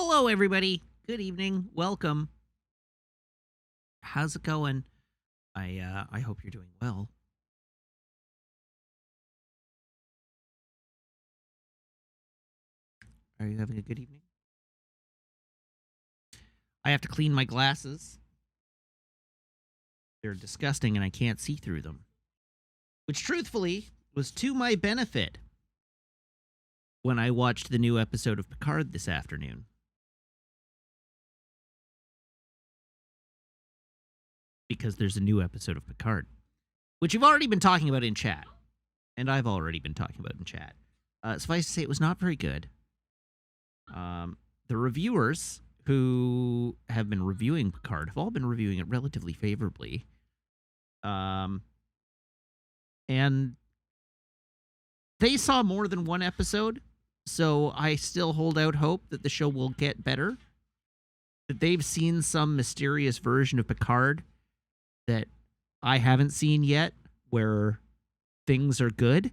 Hello, everybody. Good evening. Welcome. How's it going? I hope you're doing well. Are you having a good evening? I have to clean my glasses. They're disgusting and I can't see through them. Which, truthfully, was to my benefit when I watched the new episode of Picard this afternoon. Because there's a new episode of Picard, which you've already been talking about in chat. And I've already been talking about in chat. Suffice to say, it was not very good. The reviewers who have been reviewing Picard have all been reviewing it relatively favorably. And they saw more than one episode, so I still hold out hope that the show will get better. That they've seen some mysterious version of Picard that I haven't seen yet, where things are good.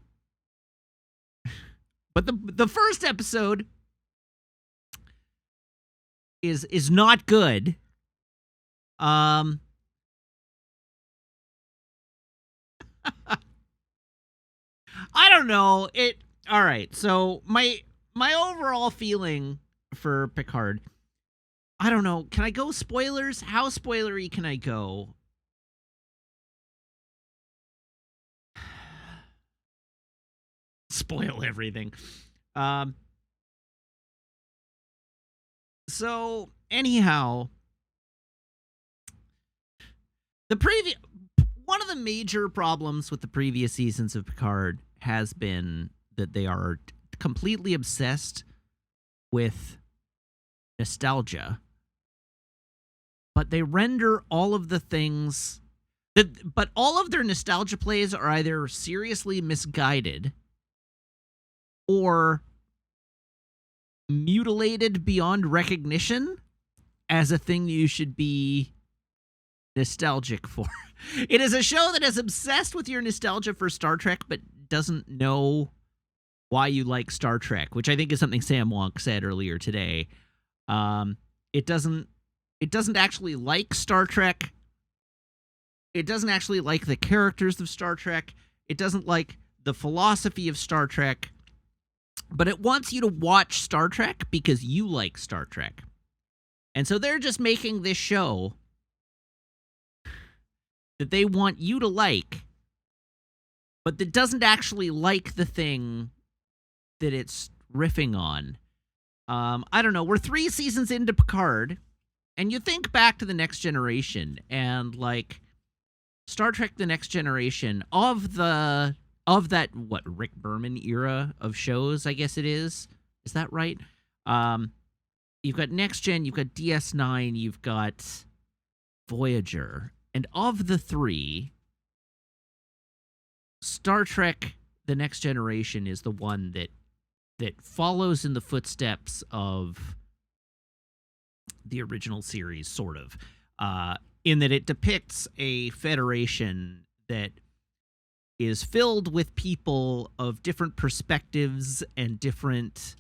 But the first episode is not good. I don't know. All right. So my overall feeling for Picard, I don't know. Can I go spoilers? How spoilery can I go? Spoil everything. So anyhow, one of the major problems with the previous seasons of Picard has been that they are completely obsessed with nostalgia, but they render all of the things but all of their nostalgia plays are either seriously misguided or mutilated beyond recognition as a thing you should be nostalgic for. It is a show that is obsessed with your nostalgia for Star Trek, but doesn't know why you like Star Trek, which I think is something Sam Wonk said earlier today. It doesn't actually like Star Trek. It doesn't actually like the characters of Star Trek. It doesn't like the philosophy of Star Trek. But it wants you to watch Star Trek because you like Star Trek. And so they're just making this show that they want you to like, but that doesn't actually like the thing that it's riffing on. I don't know. We're 3 seasons into Picard, and you think back to The Next Generation, and like Star Trek The Next Generation, of that, Rick Berman era of shows, I guess it is. Is that right? You've got Next Gen, you've got DS9, you've got Voyager. And of the 3, Star Trek The Next Generation is the one that follows in the footsteps of the original series, sort of. In that it depicts a Federation that is filled with people of different perspectives and different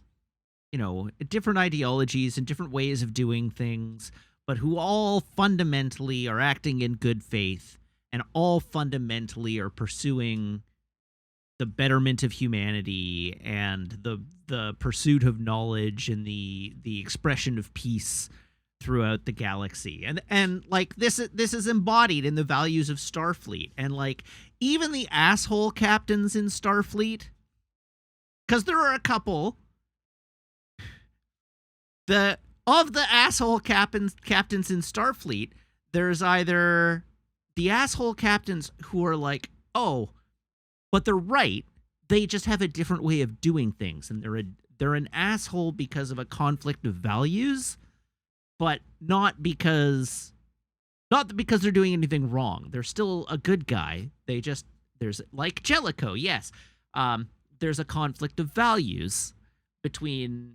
ideologies and different ways of doing things, but who all fundamentally are acting in good faith and all fundamentally are pursuing the betterment of humanity and the pursuit of knowledge and the expression of peace throughout the galaxy. And like this is embodied in the values of Starfleet. And like even the asshole captains in Starfleet, because there are a couple, of the asshole captains in Starfleet, there's either the asshole captains who are like, oh, but they're right, they just have a different way of doing things, and they're an asshole because of a conflict of values, but not because they're doing anything wrong. They're still a good guy. There's like Jellicoe, yes. There's a conflict of values between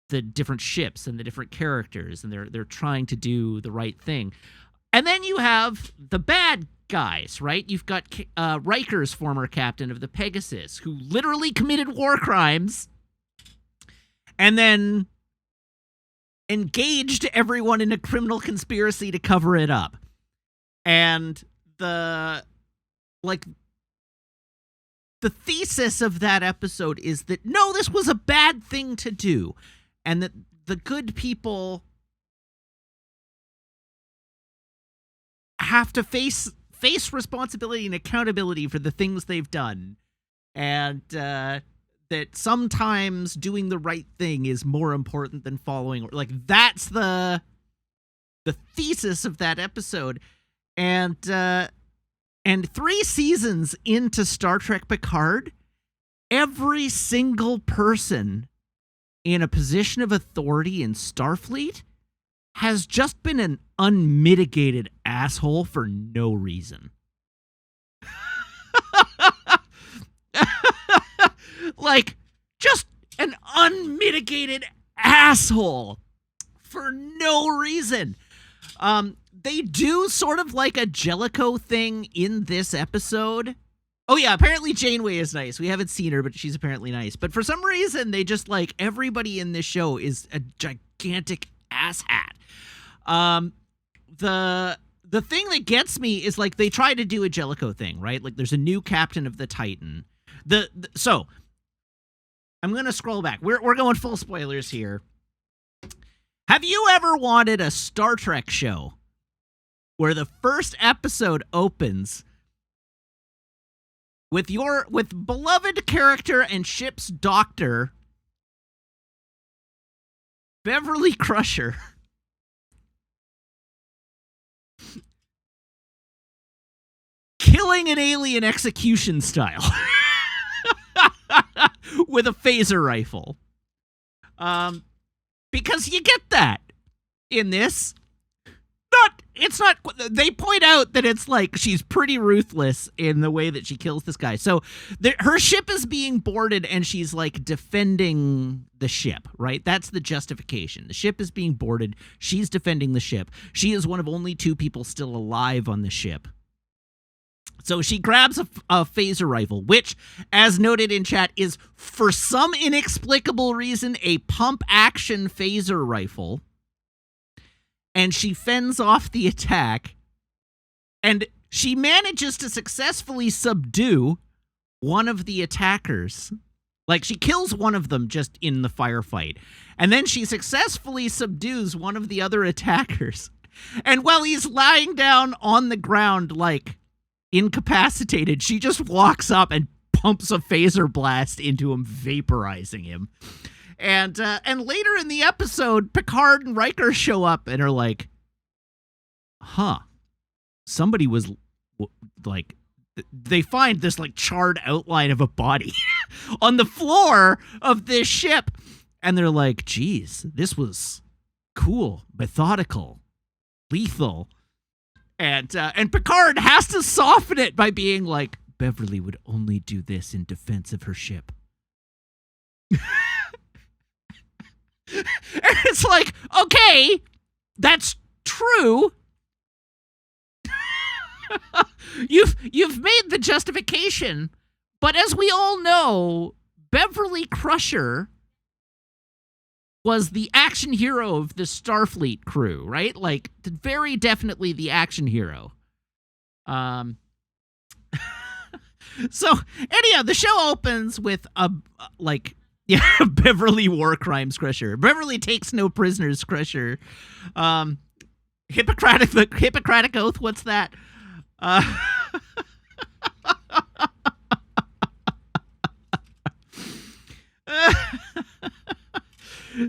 the different ships and the different characters, and they're trying to do the right thing. And then you have the bad guys, right? You've got Riker's former captain of the Pegasus, who literally committed war crimes, and then engaged everyone in a criminal conspiracy to cover it up. And the thesis of that episode is that, no, this was a bad thing to do, and that the good people have to face responsibility and accountability for the things they've done, and that sometimes doing the right thing is more important than following. Like, that's the thesis of that episode. And 3 seasons into Star Trek Picard, every single person in a position of authority in Starfleet has just been an unmitigated asshole for no reason. Like, just an unmitigated asshole for no reason. They do sort of like a Jellicoe thing in this episode. Oh yeah, apparently Janeway is nice. We haven't seen her, but she's apparently nice. But for some reason, they just, like, everybody in this show is a gigantic asshat. The thing that gets me is, like, they try to do a Jellicoe thing, right? Like, there's a new captain of the Titan. So I'm gonna scroll back. We're going full spoilers here. Have you ever wanted a Star Trek show where the first episode opens with beloved character and ship's doctor, Beverly Crusher, killing an alien execution style with a phaser rifle? Because you get that in this. They point out that it's like she's pretty ruthless in the way that she kills this guy. So her ship is being boarded and she's, like, defending the ship, right? That's the justification. The ship is being boarded. She's defending the ship. She is one of only 2 people still alive on the ship. So she grabs a phaser rifle, which, as noted in chat, is, for some inexplicable reason, a pump-action phaser rifle. And she fends off the attack, and she manages to successfully subdue one of the attackers. Like, she kills one of them just in the firefight, and then she successfully subdues one of the other attackers. And while he's lying down on the ground, like, incapacitated, she just walks up and pumps a phaser blast into him, vaporizing him. And later in the episode, Picard and Riker show up and are like, somebody was, like, they find this, like, charred outline of a body on the floor of this ship. And they're like, geez, this was cool, methodical, lethal. And Picard has to soften it by being like, Beverly would only do this in defense of her ship. And it's like, okay, that's true. You've made the justification, but as we all know, Beverly Crusher was the action hero of the Starfleet crew, right? Like, very definitely the action hero. So anyhow, the show opens with Beverly War Crimes Crusher. Beverly takes no prisoners Crusher. Hippocratic Oath, what's that?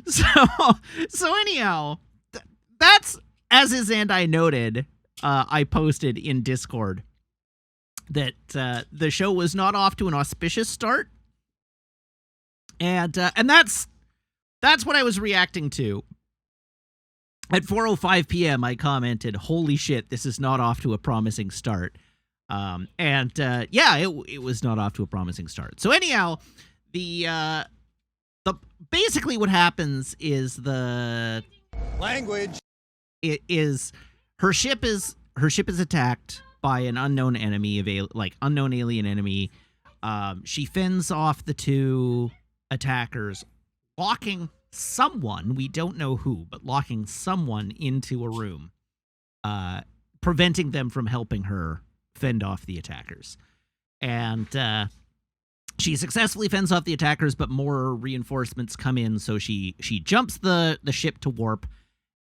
So anyhow, that's, as is and I noted, I posted in Discord that the show was not off to an auspicious start. And that's what I was reacting to. At 4:05 p.m., I commented, "Holy shit, this is not off to a promising start." It was not off to a promising start. So anyhow, the basically what happens is her ship is attacked by an unknown enemy, unknown alien enemy. She fends off the 2 attackers, locking someone, we don't know who, but locking someone into a room, preventing them from helping her fend off the attackers. And she successfully fends off the attackers, but more reinforcements come in, so she jumps the ship to warp.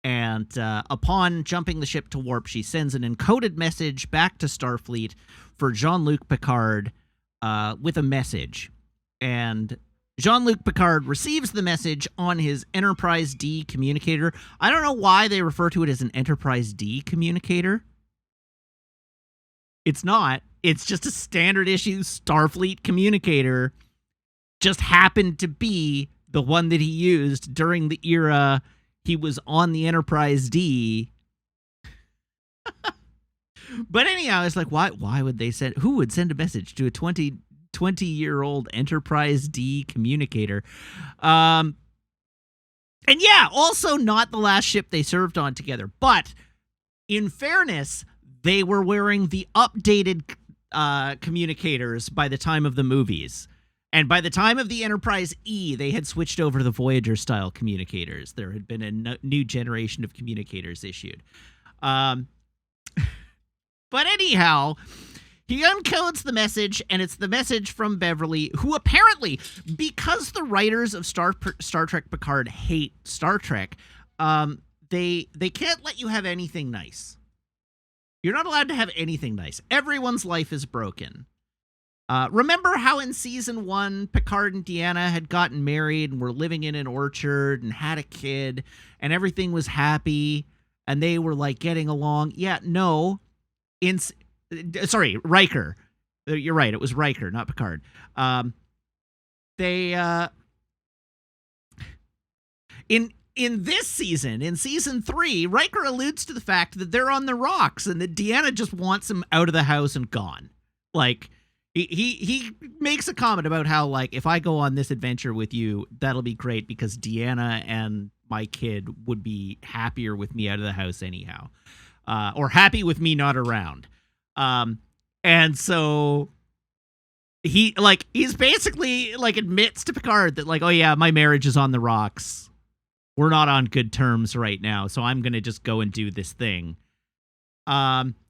And upon jumping the ship to warp, she sends an encoded message back to Starfleet for Jean-Luc Picard with a message. And Jean-Luc Picard receives the message on his Enterprise D communicator. I don't know why they refer to it as an Enterprise D communicator. It's not. It's just a standard issue Starfleet communicator. Just happened to be the one that he used during the era he was on the Enterprise D. But anyhow, it's like, why would they send, who would send a message to a 20-year-old Enterprise D communicator? And yeah, also not the last ship they served on together. But in fairness, they were wearing the updated communicators by the time of the movies. And by the time of the Enterprise E, they had switched over to the Voyager-style communicators. There had been a new generation of communicators issued. But anyhow, he uncodes the message, and it's the message from Beverly, who apparently, because the writers of Star Trek Picard hate Star Trek, they can't let you have anything nice. You're not allowed to have anything nice. Everyone's life is broken. Remember how in season 1, Picard and Deanna had gotten married and were living in an orchard and had a kid and everything was happy and they were like getting along? Yeah, no. Sorry, Riker. You're right. It was Riker, not Picard. In this season, in season 3, Riker alludes to the fact that they're on the rocks and that Deanna just wants him out of the house and gone. Like, he makes a comment about how, like, if I go on this adventure with you, that'll be great because Deanna and my kid would be happier with me out of the house anyhow. Or happy with me not around. And so he's basically like admits to Picard that, like, oh yeah, my marriage is on the rocks. We're not on good terms right now, so I'm going to just go and do this thing. And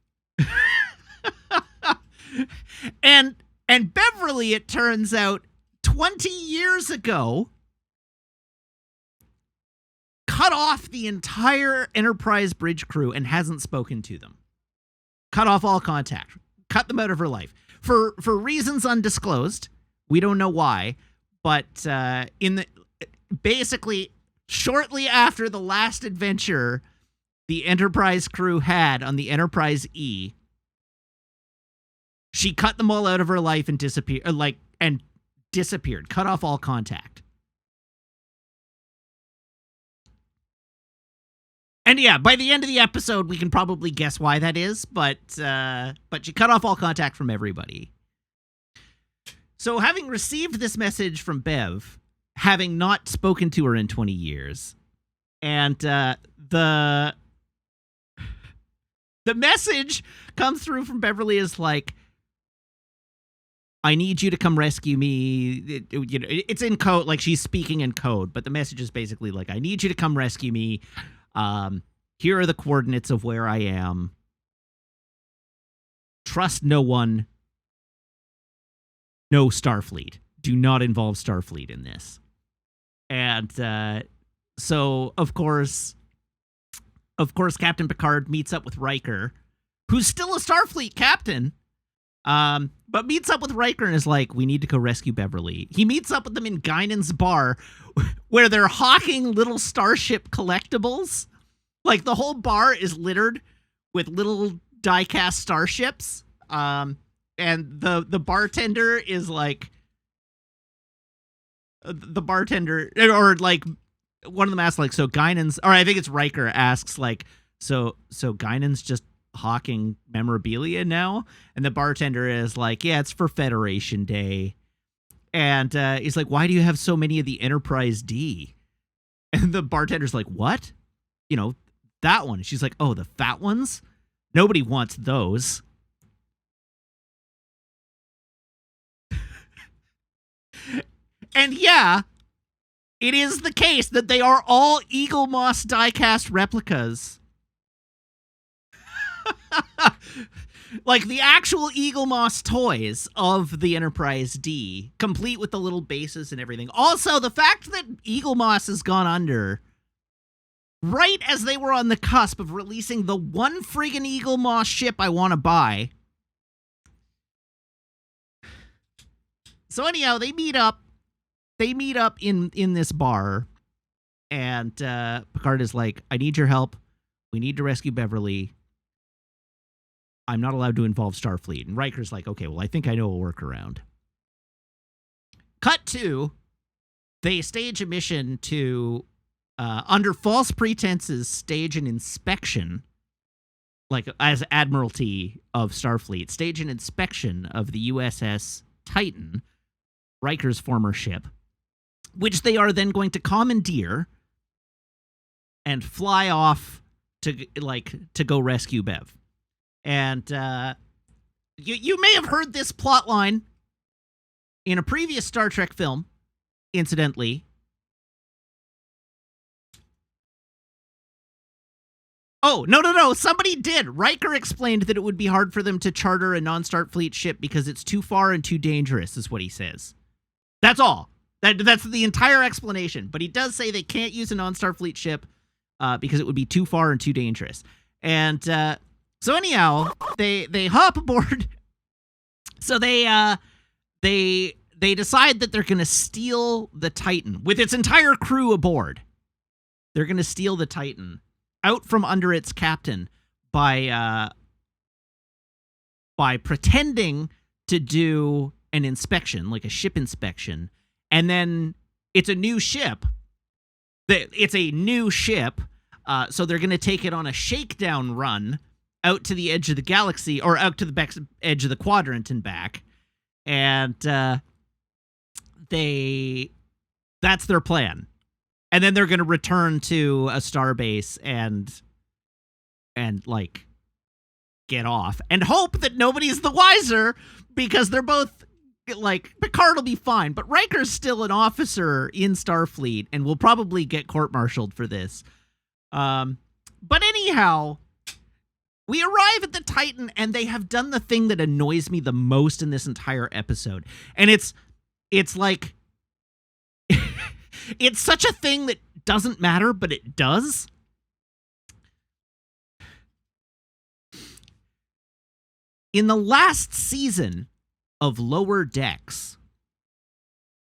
Beverly, it turns out, 20 years ago, cut off the entire Enterprise bridge crew and hasn't spoken to them. Cut off all contact. Cut them out of her life. For reasons undisclosed. We don't know why. But basically, shortly after the last adventure the Enterprise crew had on the Enterprise E, she cut them all out of her life and disappeared. Cut off all contact. And yeah, by the end of the episode, we can probably guess why that is, but she cut off all contact from everybody. So having received this message from Bev, having not spoken to her in 20 years, and the message comes through from Beverly is like, I need you to come rescue me. It's in code, like she's speaking in code, but the message is basically like, I need you to come rescue me. Here are the coordinates of where I am. Trust no one. No Starfleet. Do not involve Starfleet in this. And so, of course, Captain Picard meets up with Riker, who's still a Starfleet captain, but meets up with Riker and is like, we need to go rescue Beverly. He meets up with them in Guinan's bar, where they're hawking little starship collectibles. Like, the whole bar is littered with little die-cast starships. And the bartender is like... The bartender... Or, like, one of them asks, like, so Guinan's... Or I think it's Riker asks, like, so Guinan's just hawking memorabilia now? And the bartender is like, yeah, it's for Federation Day. And he's like, why do you have so many of the Enterprise D? And the bartender's like, what? You know, that one. She's like, oh, the fat ones? Nobody wants those. And yeah, It is the case that they are all Eagle Moss die-cast replicas. Like the actual Eagle Moss toys of the Enterprise D, complete with the little bases and everything. Also, the fact that Eagle Moss has gone under right as they were on the cusp of releasing the one friggin' Eagle Moss ship I want to buy. So anyhow, they meet up. They meet up in this bar, and Picard is like, I need your help. We need to rescue Beverly. I'm not allowed to involve Starfleet. And Riker's like, okay, well, I think I know a workaround. Cut to, they stage a mission to, under false pretenses, stage an inspection, like as Admiralty of Starfleet, stage an inspection of the USS Titan, Riker's former ship, which they are then going to commandeer and fly off to go rescue Bev. And you may have heard this plot line in a previous Star Trek film, incidentally. Oh, no. Somebody did. Riker explained that it would be hard for them to charter a non-Starfleet ship because it's too far and too dangerous, is what he says. That's all. That's the entire explanation. But he does say they can't use a non-Starfleet ship because it would be too far and too dangerous. And so anyhow, they hop aboard. So they decide that they're going to steal the Titan with its entire crew aboard. They're going to steal the Titan out from under its captain by pretending to do an inspection, like a ship inspection, and then it's a new ship. It's a new ship, so they're going to take it on a shakedown run out to the edge of the galaxy, or out to the edge of the quadrant and back, and that's their plan. And then they're going to return to a starbase and like get off and hope that nobody's the wiser, because they're both like, Picard will be fine, but Riker's still an officer in Starfleet and will probably get court-martialed for this. But anyhow, we arrive at the Titan, and they have done the thing that annoys me the most in this entire episode. And it's like, it's such a thing that doesn't matter, but it does. In the last season of Lower Decks,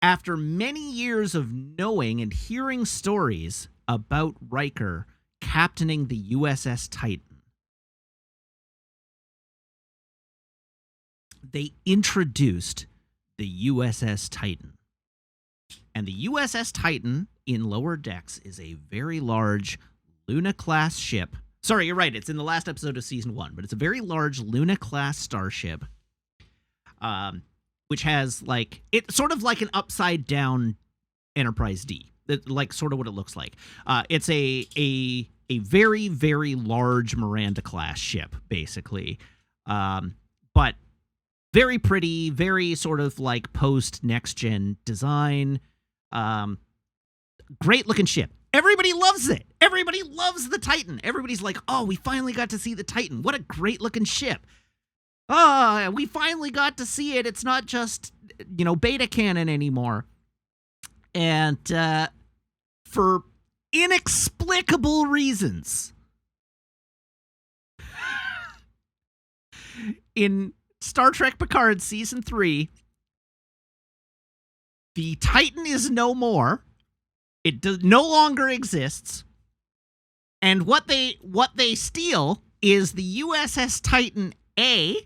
after many years of knowing and hearing stories about Riker captaining the USS Titan, they introduced the USS Titan. And the USS Titan in Lower Decks is a very large Luna-class ship. Sorry, you're right. It's in the last episode of Season 1, but it's a very large Luna-class starship, which has, like, it's sort of like an upside-down Enterprise D, like sort of what it looks like. It's a very, very large Miranda-class ship, basically, but very pretty, very sort of like post-next-gen design. Great looking ship. Everybody loves it. Everybody loves the Titan. Everybody's like, oh, we finally got to see the Titan. What a great looking ship. We finally got to see it. It's not just, beta canon anymore. And for inexplicable reasons, in Star Trek Picard Season 3, the Titan is no more. It no longer exists. And what they steal is the USS Titan A.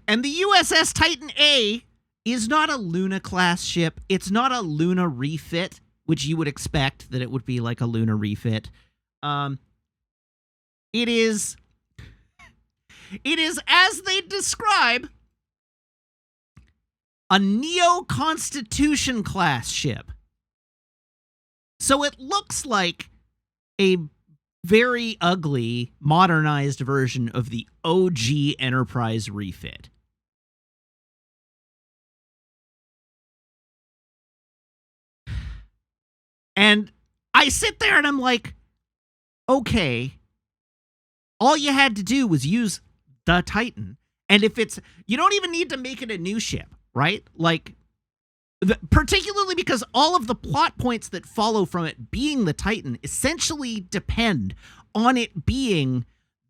And the USS Titan A is not a Luna-class ship. It's not a Luna refit, which you would expect that it would be like a Luna refit. It is, as they describe, a Neo-Constitution class ship. So it looks like a very ugly, modernized version of the OG Enterprise refit. And I sit there and I'm like, okay, all you had to do was use the Titan. And if it's, you don't even need to make it a new ship, right? Like, particularly because all of the plot points that follow from it being the Titan essentially depend on it being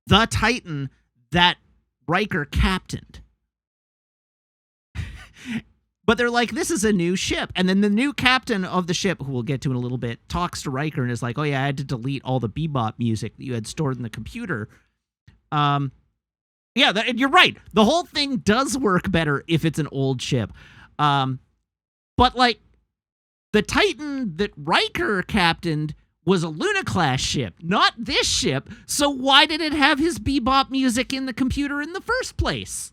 the Titan that Riker captained. But they're like, this is a new ship. And then the new captain of the ship, who we'll get to in a little bit, talks to Riker and is like, oh yeah, I had to delete all the bebop music that you had stored in the computer. Yeah, you're right. The whole thing does work better if it's an old ship. But like, the Titan that Riker captained was a Luna-class ship, not this ship. So why did it have his bebop music in the computer in the first place?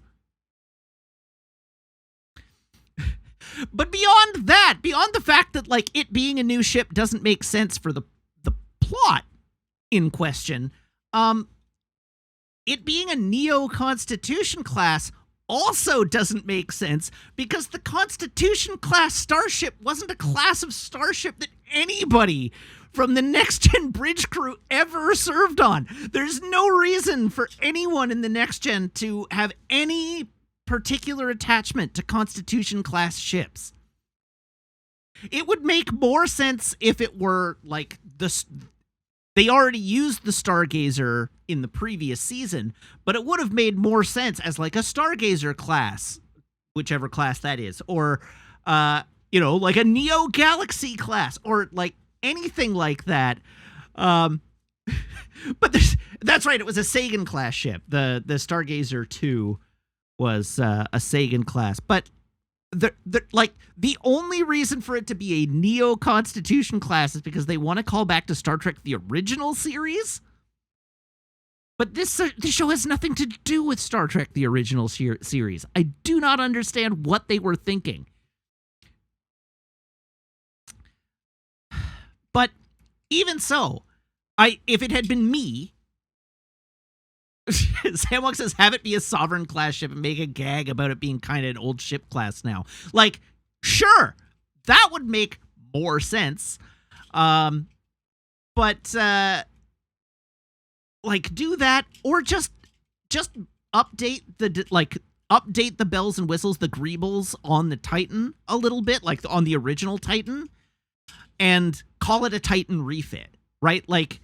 But beyond that, beyond the fact that, like, it being a new ship doesn't make sense for the plot in question, it being a Neo-Constitution class also doesn't make sense because the Constitution-class starship wasn't a class of starship that anybody from the next-gen bridge crew ever served on. There's no reason for anyone in the next-gen to have any particular attachment to Constitution-class ships. It would make more sense if it were like they already used the Stargazer in the previous season, but it would have made more sense as like a Stargazer class, whichever class that is, or like a Neo Galaxy class, or like anything like that. But that's right, it was a Sagan class ship. The Stargazer 2 was a Sagan class, but the only reason for it to be a Neo-Constitution class is because they want to call back to Star Trek the original series. But this show has nothing to do with Star Trek the original series. I do not understand what they were thinking. But even so, if it had been me, Samwalk says, have it be a Sovereign class ship and make a gag about it being kind of an old ship class now. Like, sure, that would make more sense. But do that, or just update the bells and whistles, the greebles on the Titan a little bit, like on the original Titan, and call it a Titan refit, right? Like,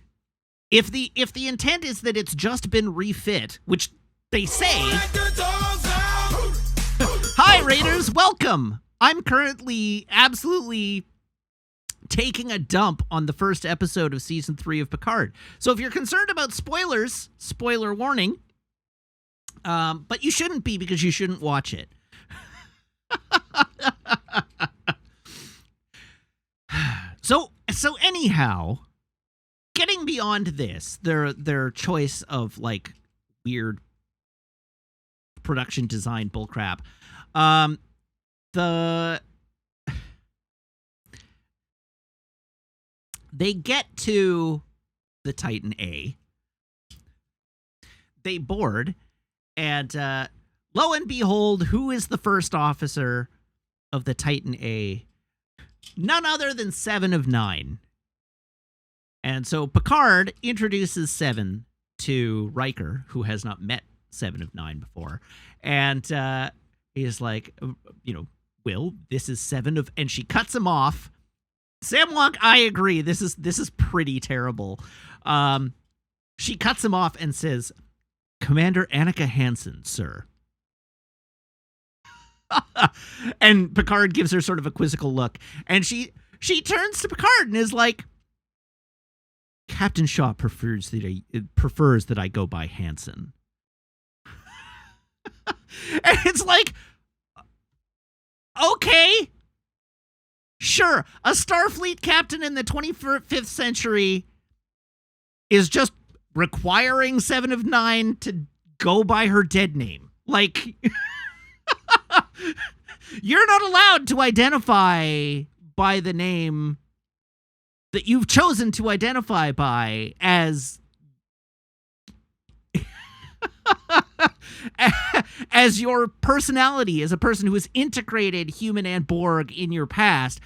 if the intent is that it's just been refit, which they say, hi Raiders, welcome. I'm currently absolutely taking a dump on the first episode of season 3 of Picard. So if you're concerned about spoilers, spoiler warning. But you shouldn't be, because you shouldn't watch it. So anyhow, getting beyond this, their choice of like weird production design bullcrap. They get to the Titan A. They board, and lo and behold, who is the first officer of the Titan A? None other than 7 of 9. And so Picard introduces 7 to Riker, who has not met 7 of 9 before. And he's like, Will, this is 7 of... And she cuts him off. Samwalk, I agree. This is pretty terrible. She cuts him off and says, Commander Annika Hansen, sir. And Picard gives her sort of a quizzical look. And she turns to Picard and is like, Captain Shaw prefers that I go by Hansen. And it's like, okay, sure, a Starfleet captain in the 25th century is just requiring 7 of 9 to go by her dead name. Like, you're not allowed to identify by the name that you've chosen to identify by as as your personality, as a person who has integrated human and Borg in your past.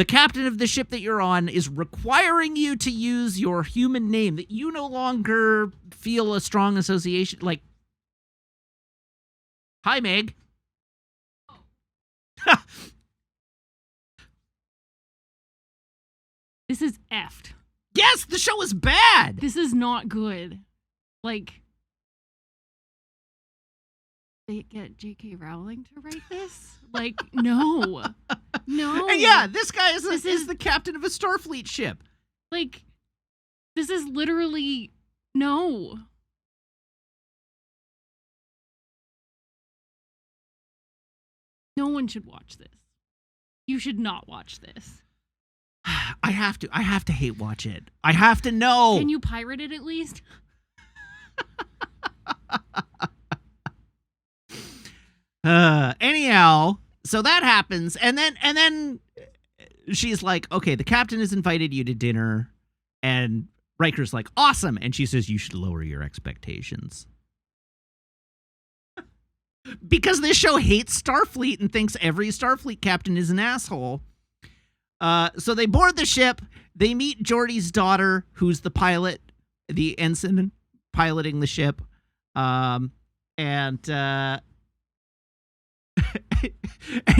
The captain of the ship that you're on is requiring you to use your human name that you no longer feel a strong association. Like, hi, Meg. This is effed. Yes, the show is bad. This is not good. Like, they get J.K. Rowling to write this? Like, no. No. And yeah, this guy is the captain of a Starfleet ship. Like, this is literally, no. No one should watch this. You should not watch this. I have to hate watch it. I have to know. Can you pirate it at least? Anyhow, so that happens, and then she's like, okay, the captain has invited you to dinner, and Riker's like, awesome, and she says you should lower your expectations. Because this show hates Starfleet and thinks every Starfleet captain is an asshole. So they board the ship, they meet Geordi's daughter, who's the pilot, the ensign piloting the ship, and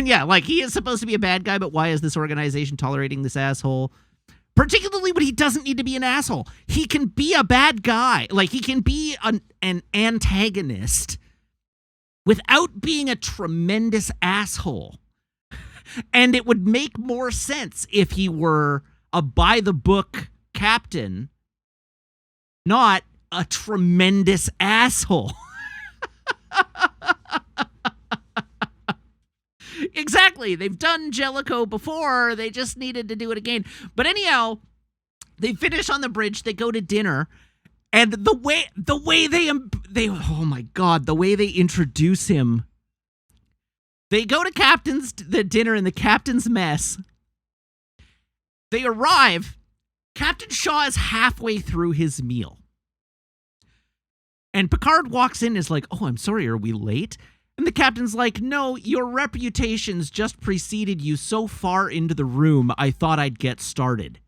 yeah, like, he is supposed to be a bad guy, but why is this organization tolerating this asshole? Particularly when he doesn't need to be an asshole. He can be a bad guy. Like, he can be an antagonist without being a tremendous asshole. And it would make more sense if he were a by-the-book captain, not a tremendous asshole. Exactly. They've done Jellicoe before. They just needed to do it again. But anyhow, they finish on the bridge. They go to dinner. And the way they oh my God, the way they introduce him. They go to the dinner in the captain's mess. They arrive. Captain Shaw is halfway through his meal. And Picard walks in and is like, oh, I'm sorry, are we late? And the captain's like, no, your reputations just preceded you so far into the room, I thought I'd get started.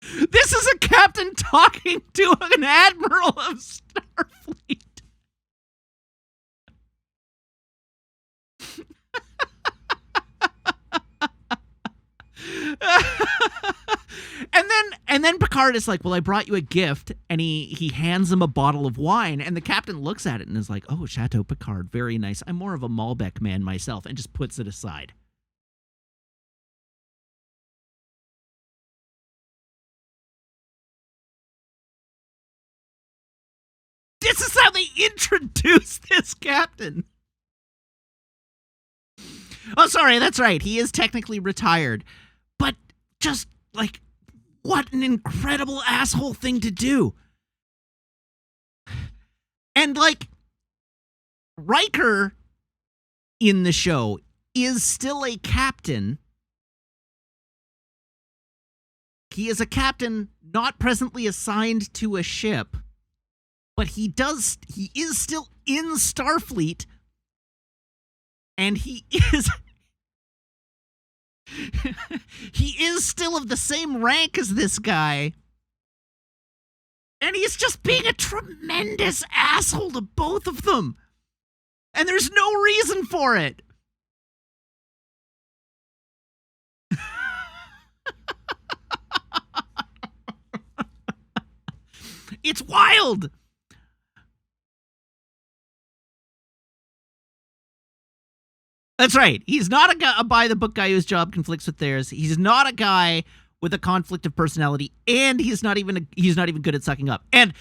This is a captain talking to an admiral of Starfleet. And then Picard is like, well, I brought you a gift, and he hands him a bottle of wine, and the captain looks at it and is like, oh, Chateau Picard, very nice. I'm more of a Malbec man myself, and just puts it aside. This is how they introduce this captain. Oh, sorry, that's right. He is technically retired. But just, like, what an incredible asshole thing to do. And, like, Riker in the show is still a captain. He is a captain not presently assigned to a ship, but he is still in Starfleet, and he is still of the same rank as this guy. And he's just being a tremendous asshole to both of them. And there's no reason for it. It's wild. That's right. He's not a by-the-book guy whose job conflicts with theirs. He's not a guy with a conflict of personality, and he's not even good at sucking up. And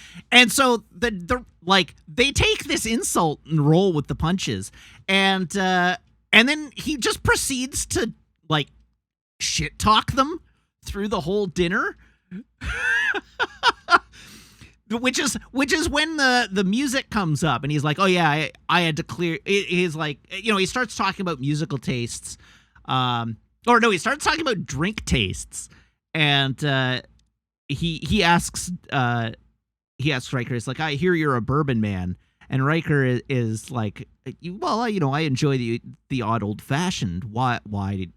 so they take this insult and roll with the punches, and then he just proceeds to, like, shit talk them through the whole dinner. Which is when the music comes up, and he's like, oh yeah, I had to clear. He's like, you know, he starts talking about musical tastes, he starts talking about drink tastes, and he asks Riker, he's like, I hear you're a bourbon man, and Riker is like, I enjoy the odd old fashioned. Why did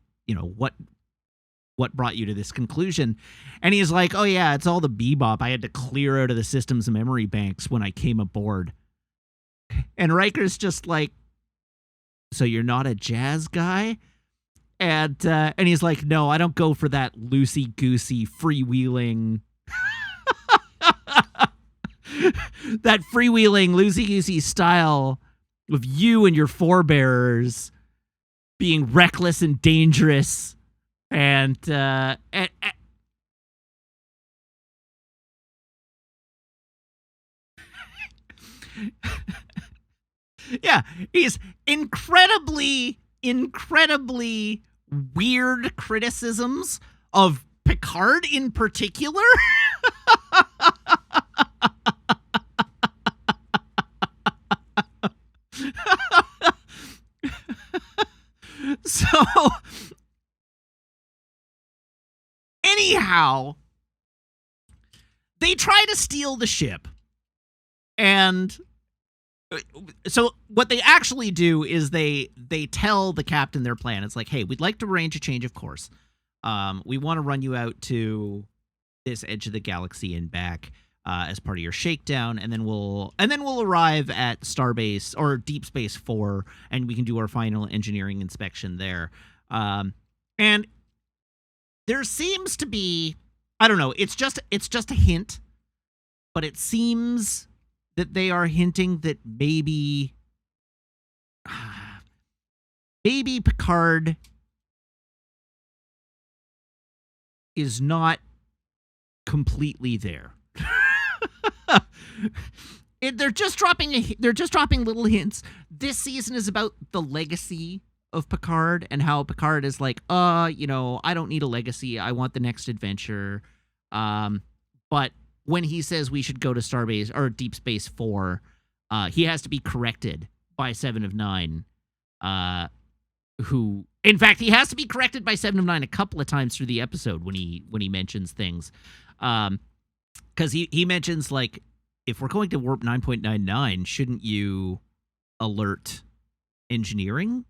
what brought you to this conclusion? And he's like, oh yeah, it's all the bebop. I had to clear out of the system's memory banks when I came aboard. And Riker's just like, so you're not a jazz guy? And he's like, no, I don't go for that loosey-goosey, freewheeling, that freewheeling, loosey-goosey style of you and your forebearers being reckless and dangerous. And yeah, he's incredibly weird criticisms of Picard in particular. So anyhow, they try to steal the ship. And so what they actually do is they tell the captain their plan. It's like, hey, we'd like to arrange a change of course. We want to run you out to this edge of the galaxy and back as part of your shakedown, and then we'll arrive at Starbase or Deep Space 4, and we can do our final engineering inspection there. And there seems to be, I don't know, it's just a hint, but it seems that they are hinting that maybe Picard is not completely there. They're just dropping little hints. This season is about the legacy of Picard and how Picard is like, I don't need a legacy. I want the next adventure. But when he says we should go to Starbase or Deep Space 4, he has to be corrected by Seven of Nine, who, in fact, he has to be corrected by Seven of Nine a couple of times through the episode when he mentions things. Because he mentions, like, if we're going to warp 9.99, shouldn't you alert engineering?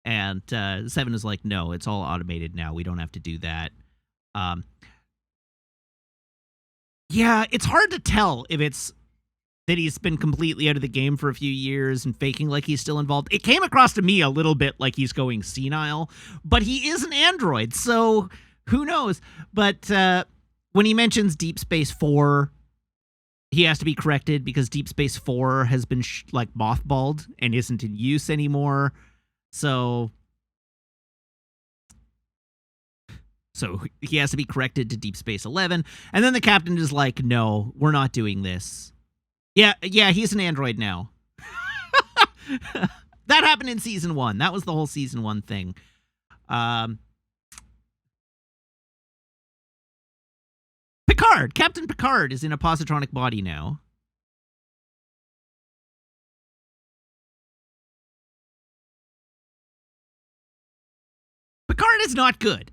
And Seven is like, no, it's all automated now. We don't have to do that. Yeah, it's hard to tell if it's that he's been completely out of the game for a few years and faking like he's still involved. It came across to me a little bit like he's going senile, but he is an android, so who knows? But when he mentions Deep Space 4, he has to be corrected because Deep Space 4 has been mothballed and isn't in use anymore. So he has to be corrected to Deep Space 11. And then the captain is like, no, we're not doing this. Yeah, he's an android now. That happened in season 1. That was the whole season 1 thing. Captain Picard is in a positronic body now. Picard is not good.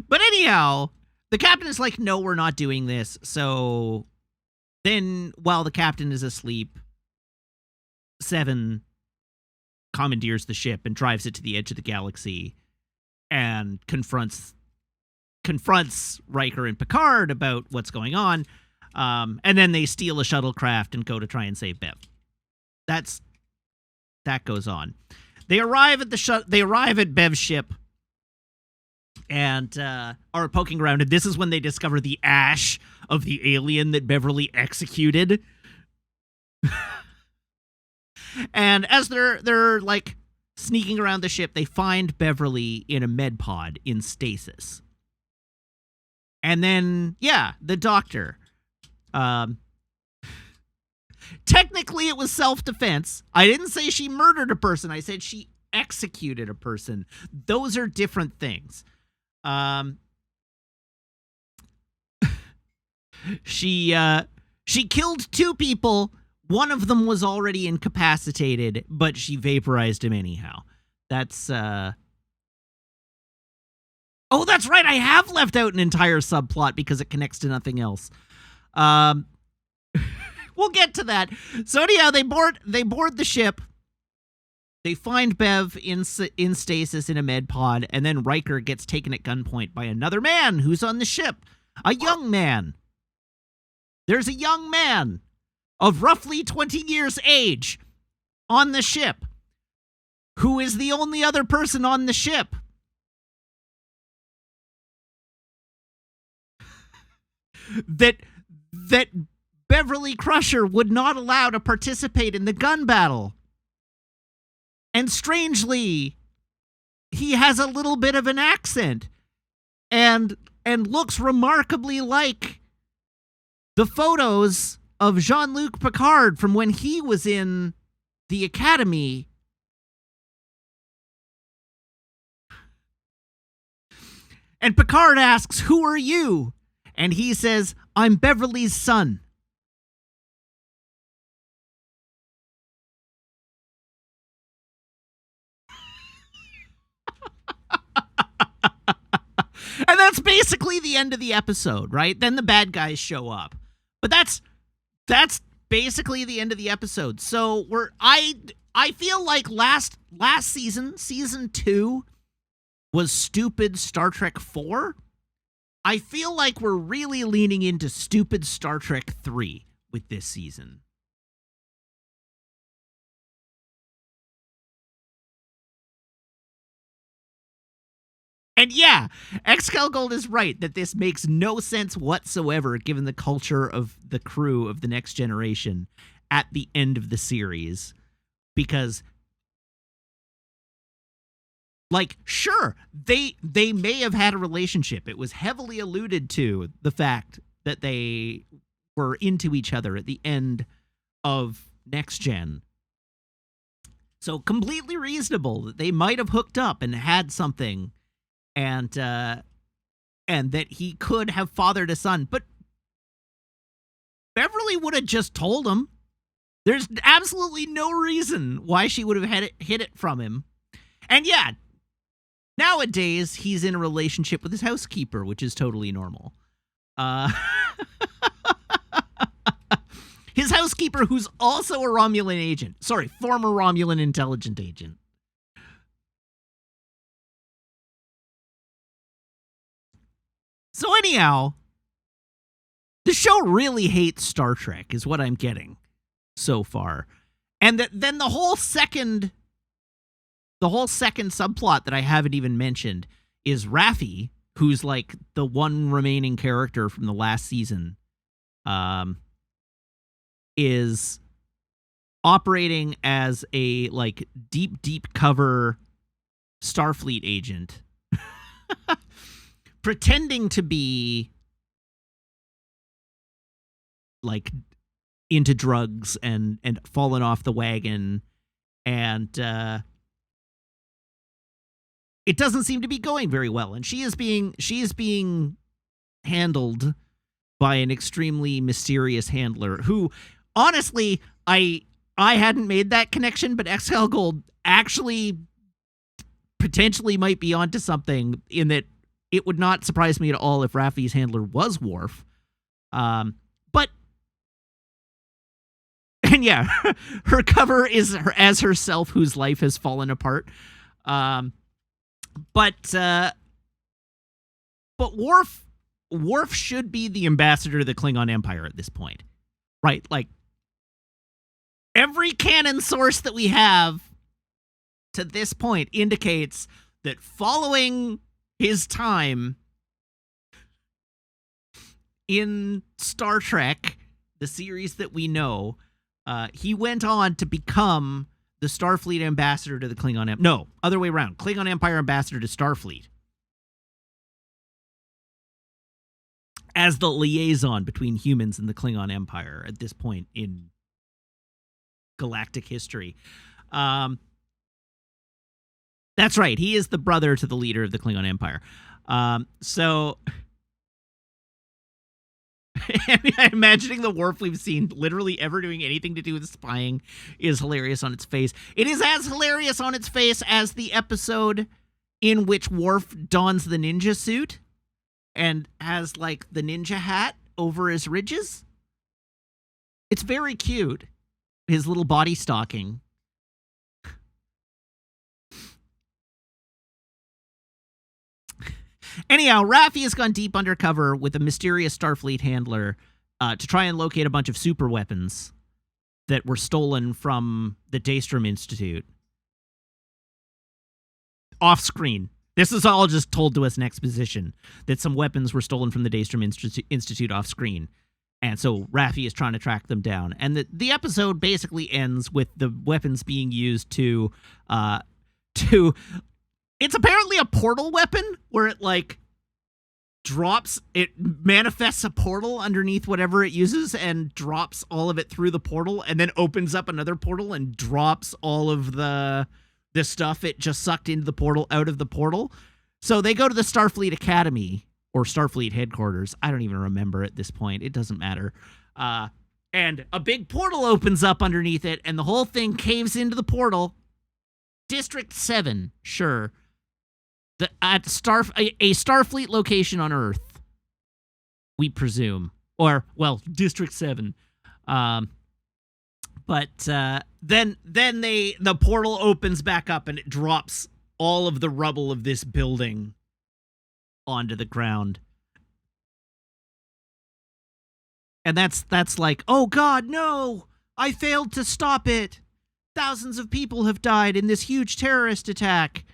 But anyhow, the captain is like, no, we're not doing this. So then while the captain is asleep, Seven commandeers the ship and drives it to the edge of the galaxy and confronts Riker and Picard about what's going on. And then they steal a shuttlecraft and go to try and save Bev. That goes on. They arrive at Bev's ship and are poking around, and this is when they discover the ash of the alien that Beverly executed. And as they're like sneaking around the ship, they find Beverly in a med pod in stasis. And then, yeah, the doctor. Technically, it was self-defense. I didn't say she murdered a person. I said she executed a person. Those are different things. She killed 2 people. One of them was already incapacitated, but she vaporized him anyhow. That's Oh, that's right. I have left out an entire subplot because it connects to nothing else. We'll get to that. So anyhow, they board the ship. They find Bev in stasis in a med pod, and then Riker gets taken at gunpoint by another man who's on the ship. A young man. There's a young man of roughly 20 years age on the ship who is the only other person on the ship. That Beverly Crusher would not allow to participate in the gun battle. And strangely, he has a little bit of an accent and looks remarkably like the photos of Jean-Luc Picard from when he was in the Academy. And Picard asks, "Who are you?" And he says, "I'm Beverly's son." And that's basically the end of the episode, right? Then the bad guys show up. But that's basically the end of the episode. So I feel like last season 2 was stupid Star Trek 4. I feel like we're really leaning into stupid Star Trek 3 with this season. And yeah, XCal Gold is right that this makes no sense whatsoever given the culture of the crew of the Next Generation at the end of the series. Because, like, sure, they may have had a relationship. It was heavily alluded to, the fact that they were into each other at the end of Next Gen. So completely reasonable that they might have hooked up and had something. And that he could have fathered a son. But Beverly would have just told him. There's absolutely no reason why she would have hid it from him. And yeah, nowadays he's in a relationship with his housekeeper, which is totally normal. His housekeeper, who's also a Romulan agent. Sorry, former Romulan intelligence agent. So anyhow, the show really hates Star Trek is what I'm getting so far. And then the whole second subplot that I haven't even mentioned is Raffi, who's like the one remaining character from the last season, is operating as a like deep cover Starfleet agent. Pretending to be like into drugs and fallen off the wagon, and it doesn't seem to be going very well. And she is being handled by an extremely mysterious handler who, honestly, I hadn't made that connection, but XL Gold actually potentially might be onto something in that. It would not surprise me at all if Raffi's handler was Worf. But, and yeah, her cover is her as herself whose life has fallen apart. But Worf should be the ambassador to the Klingon Empire at this point. Right? Like, every canon source that we have to this point indicates that following his time in Star Trek, the series that we know, he went on to become the Starfleet ambassador to the Klingon Empire. No, other way around. Klingon Empire ambassador to Starfleet. As the liaison between humans and the Klingon Empire at this point in galactic history. That's right. He is the brother to the leader of the Klingon Empire. So imagining the Worf we've seen literally ever doing anything to do with spying is hilarious on its face. It is as hilarious on its face as the episode in which Worf dons the ninja suit and has like the ninja hat over his ridges. It's very cute. His little body stocking. Anyhow, Raffi has gone deep undercover with a mysterious Starfleet handler to try and locate a bunch of super weapons that were stolen from the Daystrom Institute. Off screen. This is all just told to us in exposition, that some weapons were stolen from the Daystrom Institute off screen. And so Raffi is trying to track them down. And the episode basically ends with the weapons being used to it's apparently a portal weapon where it like drops, it manifests a portal underneath whatever it uses and drops all of it through the portal, and then opens up another portal and drops all of the stuff it just sucked into the portal out of the portal. So they go to the Starfleet Academy or Starfleet headquarters. I don't even remember at this point. It doesn't matter. And a big portal opens up underneath it, and the whole thing caves into the portal. District 7, sure. At a Starfleet location on Earth, we presume. Or, well, District 7. But then the portal opens back up and it drops all of the rubble of this building onto the ground. And that's like, oh God, no! I failed to stop it! Thousands of people have died in this huge terrorist attack.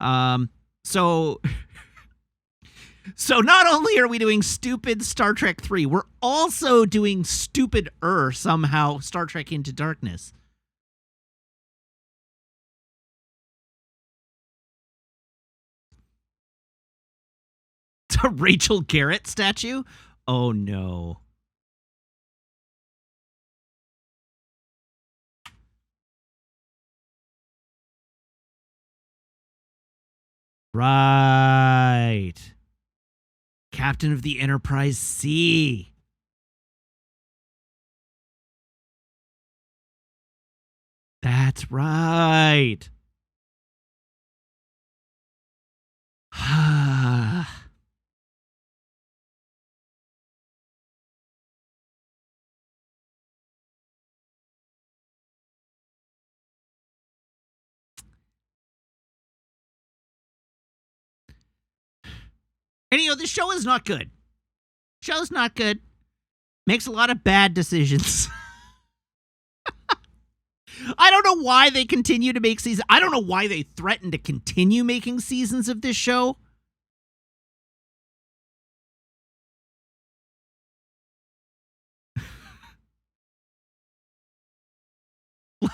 So not only are we doing stupid Star Trek 3, we're also doing stupider somehow Star Trek Into Darkness. It's a Rachel Garrett statue? Oh no. Right. Captain of the Enterprise C. That's right. Anyhow, the show is not good. Show's not good. Makes a lot of bad decisions. I don't know why they continue to make seasons. I don't know why they threaten to continue making seasons of this show.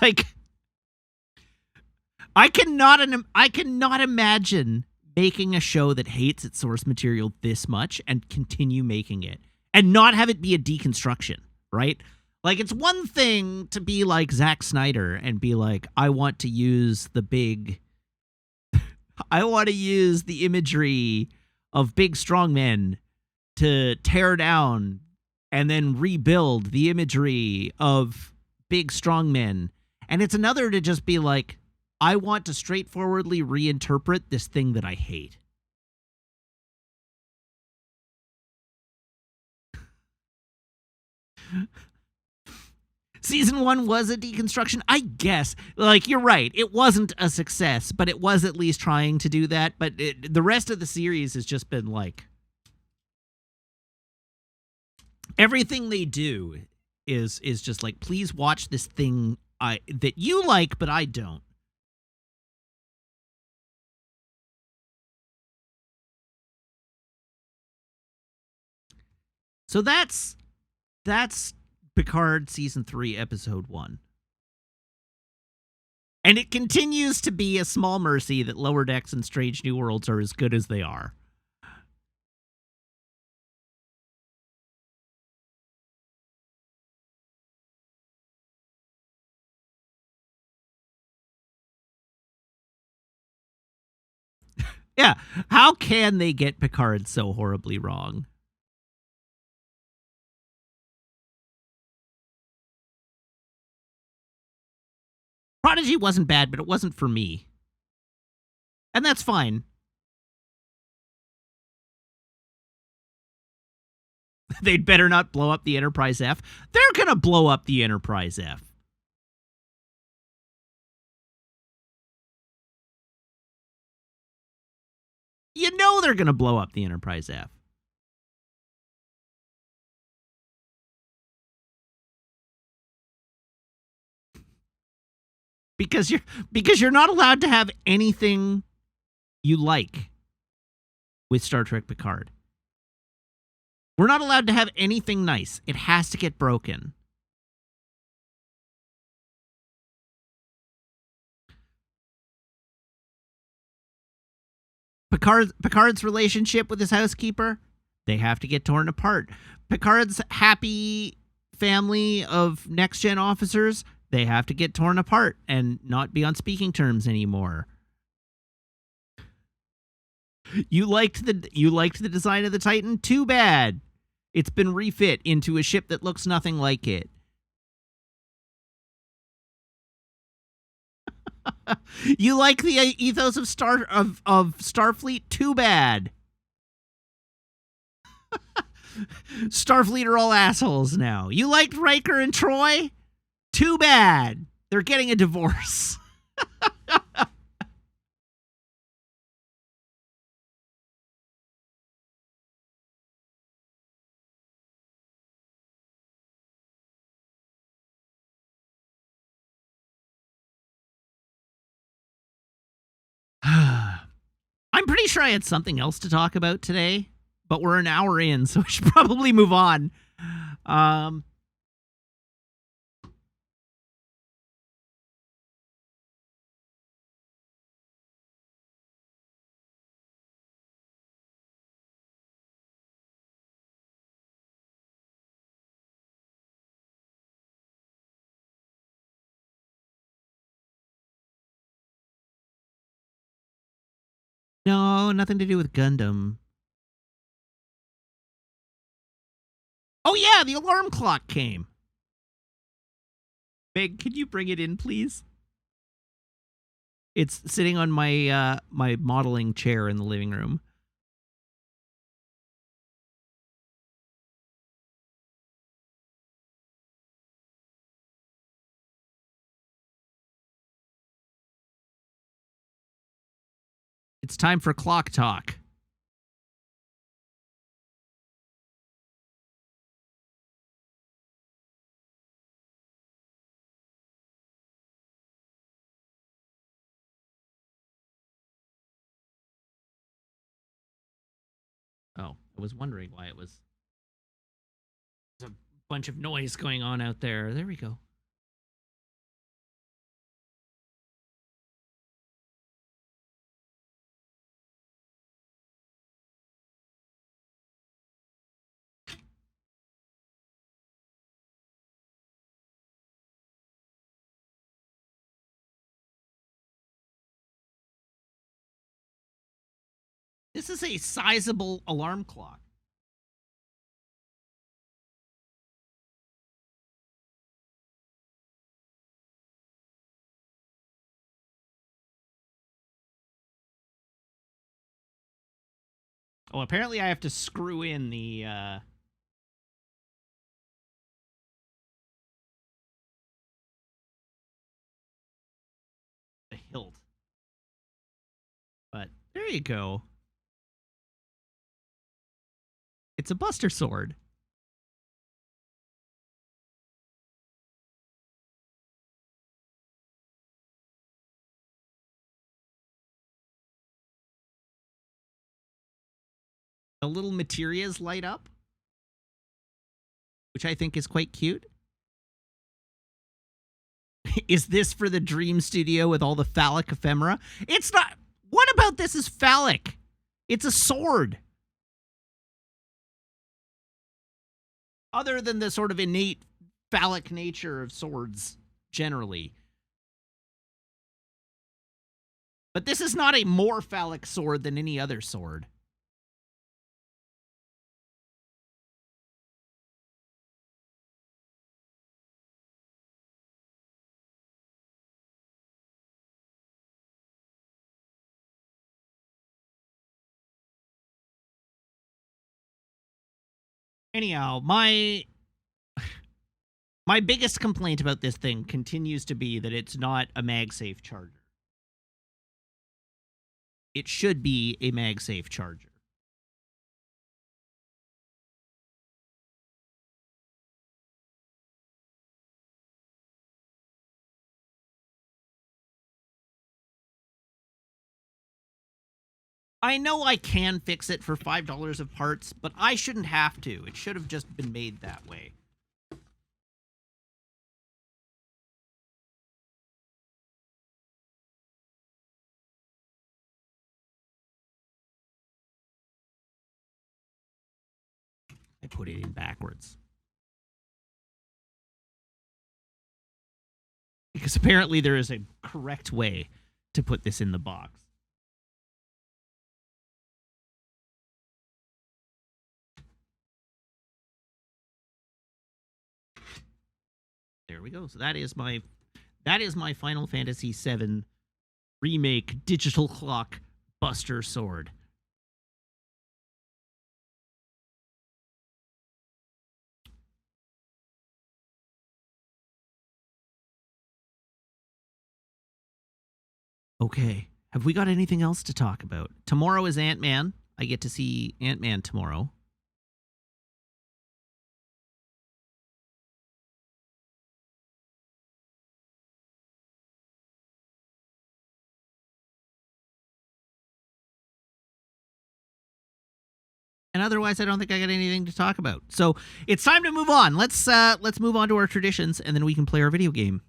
Like, I cannot imagine making a show that hates its source material this much and continue making it and not have it be a deconstruction, right? Like, it's one thing to be like Zack Snyder and be like, I want to use the imagery of big strong men to tear down and then rebuild the imagery of big strong men. And it's another to just be like, I want to straightforwardly reinterpret this thing that I hate. Season 1 was a deconstruction, I guess. Like, you're right. It wasn't a success, but it was at least trying to do that. But the rest of the series has just been like, everything they do is just like, please watch this thing that you like, but I don't. So that's Picard Season 3, Episode 1. And it continues to be a small mercy that Lower Decks and Strange New Worlds are as good as they are. Yeah, how can they get Picard so horribly wrong? Prodigy wasn't bad, but it wasn't for me. And that's fine. They'd better not blow up the Enterprise F. They're going to blow up the Enterprise F. You know they're going to blow up the Enterprise F. Because you're not allowed to have anything you like with Star Trek Picard. We're not allowed to have anything nice. It has to get broken. Picard's relationship with his housekeeper, they have to get torn apart. Picard's happy family of next-gen officers, they have to get torn apart and not be on speaking terms anymore. You liked the design of the Titan? Too bad. It's been refit into a ship that looks nothing like it. You like the ethos of Starfleet? Too bad. Starfleet are all assholes now. You liked Riker and Troy? Too bad. They're getting a divorce. I'm pretty sure I had something else to talk about today, but we're an hour in, so we should probably move on. No, nothing to do with Gundam. Oh yeah, the alarm clock came. Meg, can you bring it in, please? It's sitting on my my modeling chair in the living room. It's time for clock talk. Oh, I was wondering why it was. There's a bunch of noise going on out there. There we go. This is a sizable alarm clock. Oh, apparently I have to screw in the hilt. But there you go. It's a Buster Sword. The little materias light up, which I think is quite cute. Is this for the Dream Studio with all the phallic ephemera? It's not. What about this is phallic? It's a sword. Other than the sort of innate phallic nature of swords generally. But this is not a more phallic sword than any other sword. Anyhow, my biggest complaint about this thing continues to be that it's not a MagSafe charger. It should be a MagSafe charger. I know I can fix it for $5 of parts, but I shouldn't have to. It should have just been made that way. I put it in backwards. Because apparently there is a correct way to put this in the box. There we go. So that is my Final Fantasy VII remake digital clock buster sword. Okay. Have we got anything else to talk about? Tomorrow is Ant-Man. I get to see Ant-Man tomorrow. And otherwise, I don't think I got anything to talk about. So it's time to move on. Let's move on to our traditions, and then we can play our video game.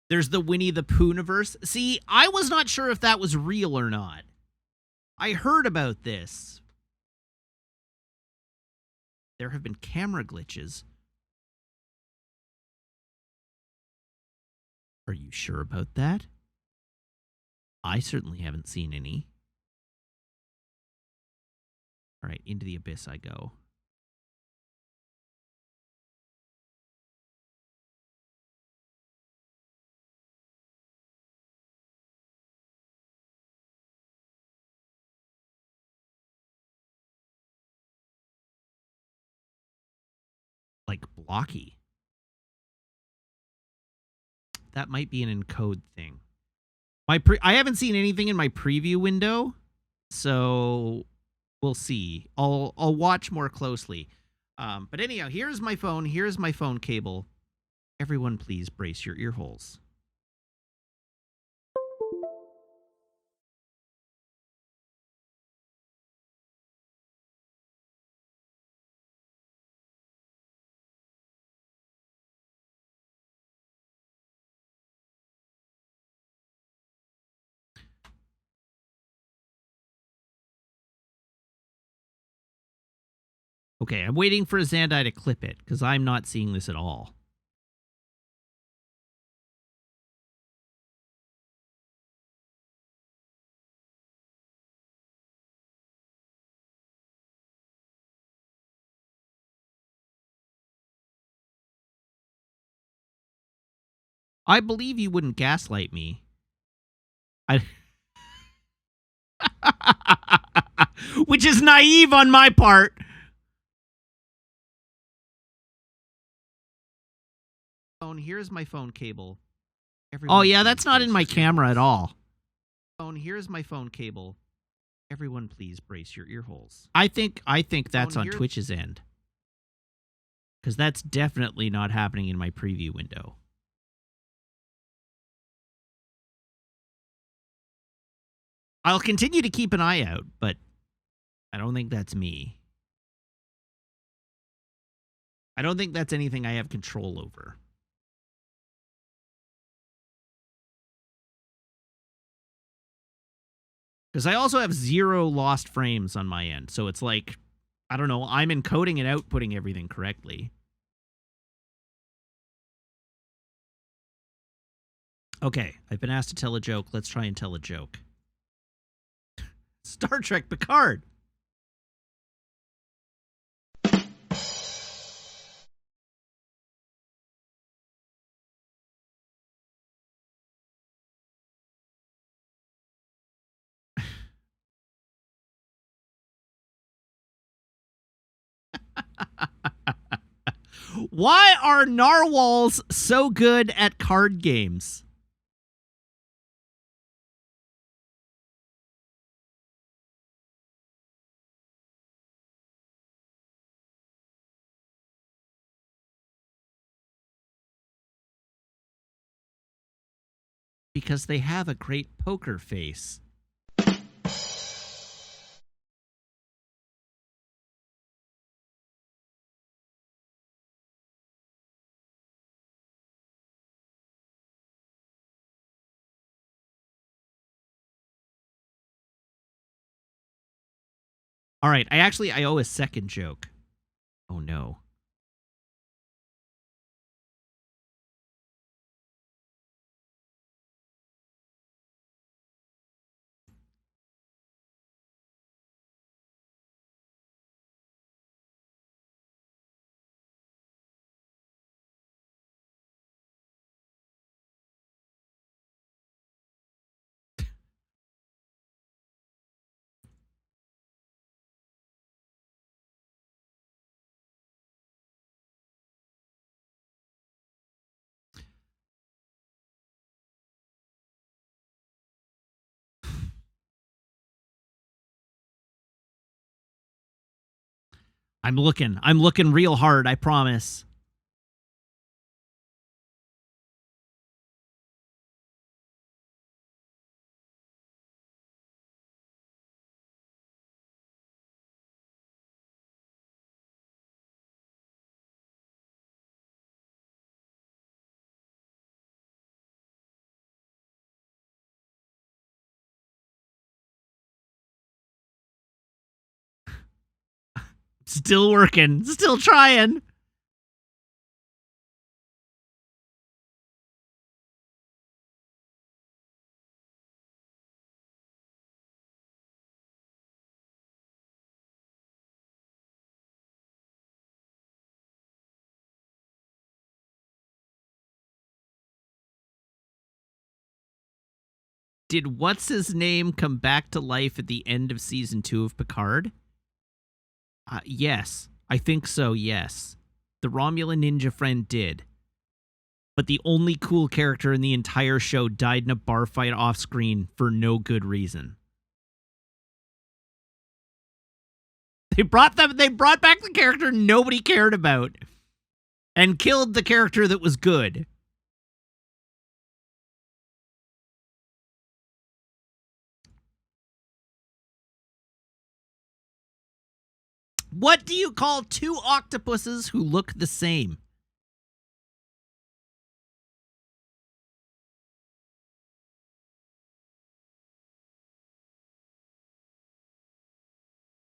There's the Winnie the Poohniverse. See, I was not sure if that was real or not. I heard about this. There have been camera glitches. Are you sure about that? I certainly haven't seen any. All right, into the abyss I go. Like blocky. That might be an encode thing. I haven't seen anything in my preview window, so we'll see. I'll watch more closely. But anyhow, here's my phone. Here's my phone cable. Everyone, please brace your ear holes. Okay, I'm waiting for Zandai to clip it, because I'm not seeing this at all. I believe you wouldn't gaslight me. Which is naive on my part. Here's my phone cable. Everyone, oh yeah, that's not in my camera at all. Here's my phone cable. Everyone, please brace your ear holes. I think that's on Twitch's end, because that's definitely not happening in my preview window. I'll continue to keep an eye out, but I don't think that's me. I don't think that's anything I have control over. Because I also have 0 lost frames on my end. So it's like, I don't know, I'm encoding and outputting everything correctly. Okay, I've been asked to tell a joke. Let's try and tell a joke. Star Trek Picard. Why are narwhals so good at card games? Because they have a great poker face. All right, I owe a second joke. Oh no. I'm looking real hard, I promise. Still working, still trying. Did what's his name come back to life at the end of season 2 of Picard? Yes, I think so. Yes, the Romulan ninja friend did. But the only cool character in the entire show died in a bar fight off screen for no good reason. They brought back the character nobody cared about and killed the character that was good. What do you call two octopuses who look the same?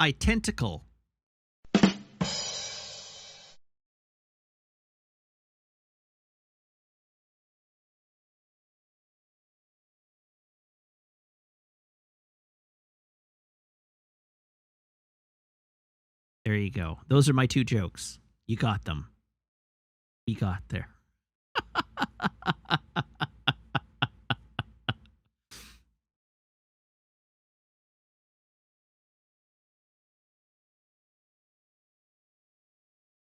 Identical. There you go. Those are my two jokes. You got them. We got there.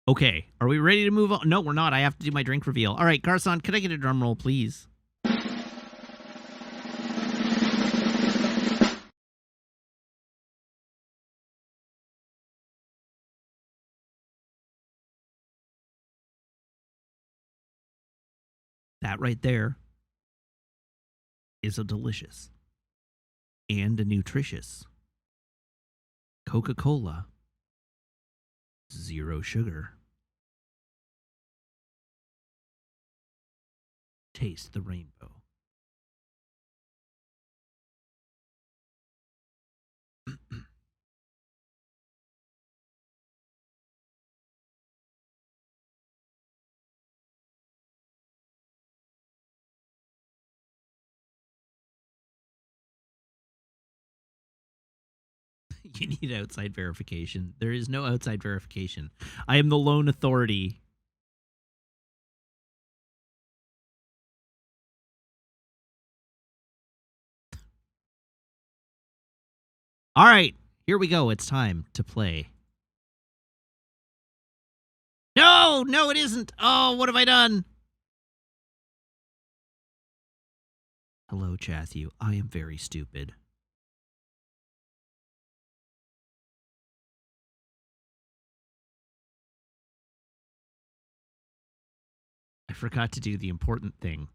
Okay, are we ready to move on? No, we're not. I have to do my drink reveal. All right, Carson, can I get a drum roll, please? That right there is a delicious and a nutritious Coca-Cola Zero Sugar. Taste the rainbow. You need outside verification. There is no outside verification. I am the lone authority. All right, here we go. It's time to play No, no, it isn't. Oh, what have I done? Hello, Chathu. I am very stupid. I forgot to do the important thing.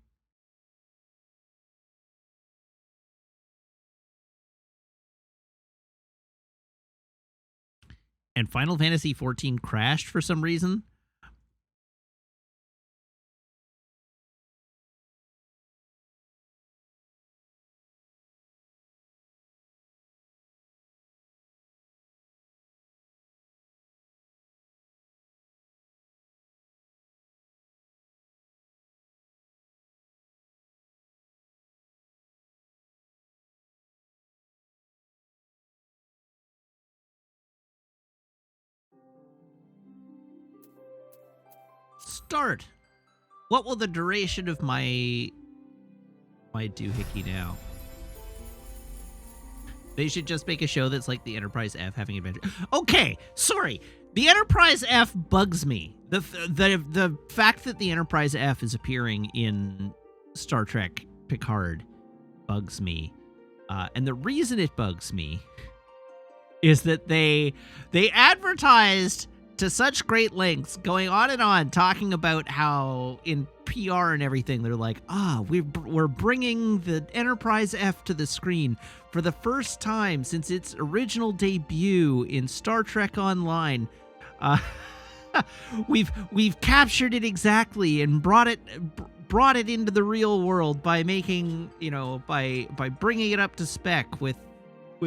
And Final Fantasy XIV crashed for some reason. Start. What will the duration of my doohickey now? They should just make a show that's like the Enterprise F having adventure. Okay, sorry. The Enterprise F bugs me. The fact that the Enterprise F is appearing in Star Trek Picard bugs me. And the reason it bugs me is that they advertised to such great lengths, going on and on, talking about how in PR and everything, they're like, we're bringing the Enterprise F to the screen for the first time since its original debut in Star Trek Online. We've captured it exactly and brought it into the real world by making, by bringing it up to spec with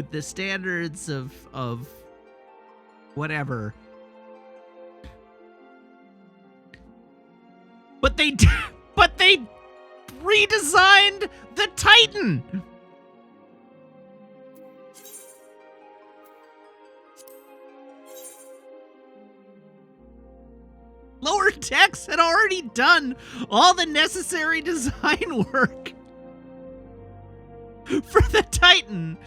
the standards of whatever. But they redesigned the Titan. Lower Decks had already done all the necessary design work for the Titan.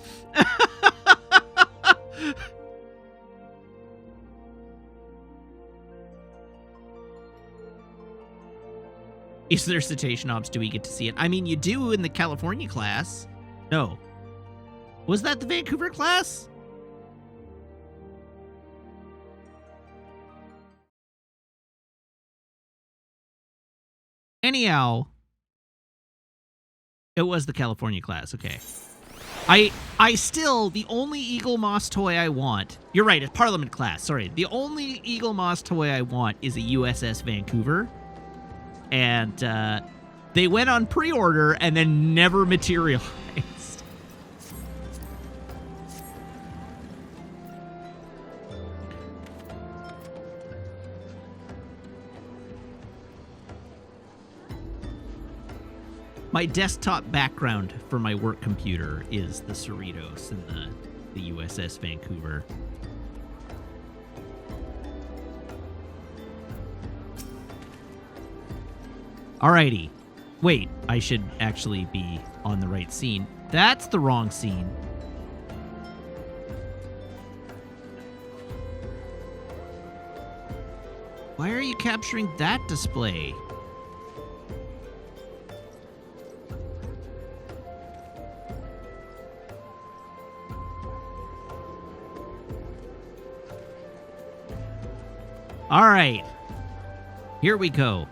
Is there cetacean ops? Do we get to see it? I mean, you do in the California class. No. Was that the Vancouver class? Anyhow, it was the California class. Okay. I still, the only Eagle Moss toy I want, you're right, it's Parliament class, sorry. The only Eagle Moss toy I want is a USS Vancouver. And they went on pre-order and then never materialized. My desktop background for my work computer is the Cerritos and the USS Vancouver. Alrighty. Wait, I should actually be on the right scene. That's the wrong scene. Why are you capturing that display? Alright. Here we go.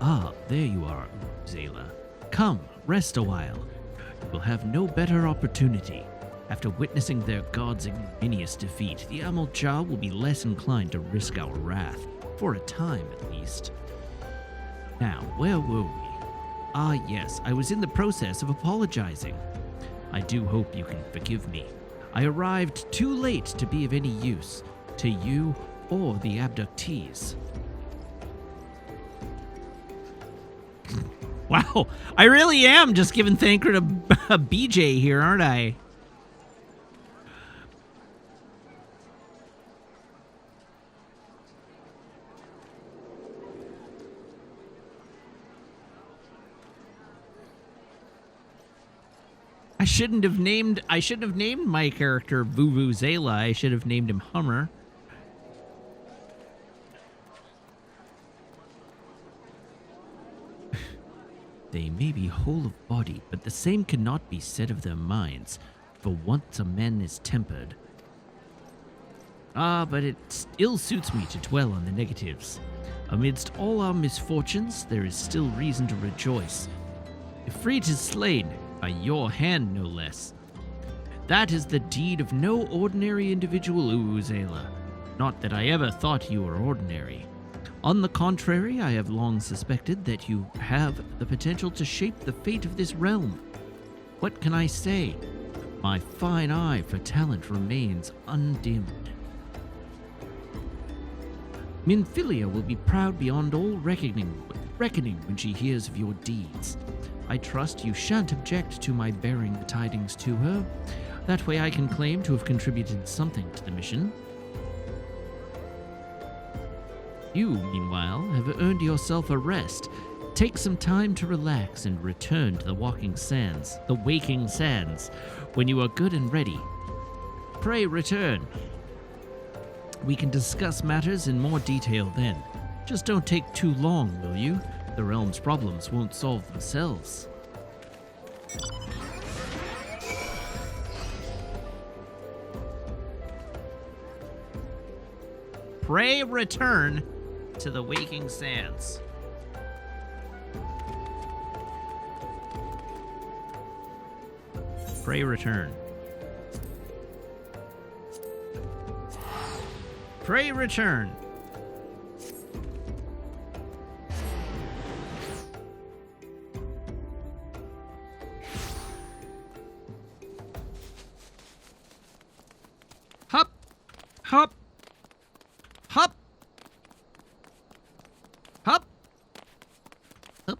Ah, there you are, Zayla. Come, rest a while. You will have no better opportunity. After witnessing their god's ignominious defeat, the Amal-Jah will be less inclined to risk our wrath, for a time at least. Now, where were we? Ah, yes, I was in the process of apologizing. I do hope you can forgive me. I arrived too late to be of any use, to you or the abductees. Wow, I really am just giving Thancred a BJ here, aren't I? I shouldn't have named my character Vuvuzela. I should have named him Hummer. They may be whole of body, but the same cannot be said of their minds, for once a man is tempered. Ah, but it ill suits me to dwell on the negatives. Amidst all our misfortunes, there is still reason to rejoice. Ifrit is slain, by your hand no less. That is the deed of no ordinary individual, Uzela. Not that I ever thought you were ordinary. On the contrary, I have long suspected that you have the potential to shape the fate of this realm. What can I say? My fine eye for talent remains undimmed. Minfilia will be proud beyond all reckoning when she hears of your deeds. I trust you shan't object to my bearing the tidings to her. That way I can claim to have contributed something to the mission. You, meanwhile, have earned yourself a rest. Take some time to relax and return to the waking sands, when you are good and ready. Pray return. We can discuss matters in more detail then. Just don't take too long, will you? The realm's problems won't solve themselves. Pray return to the waking sands. Pray return. Pray return. Hop, hop, hop, hop, hop,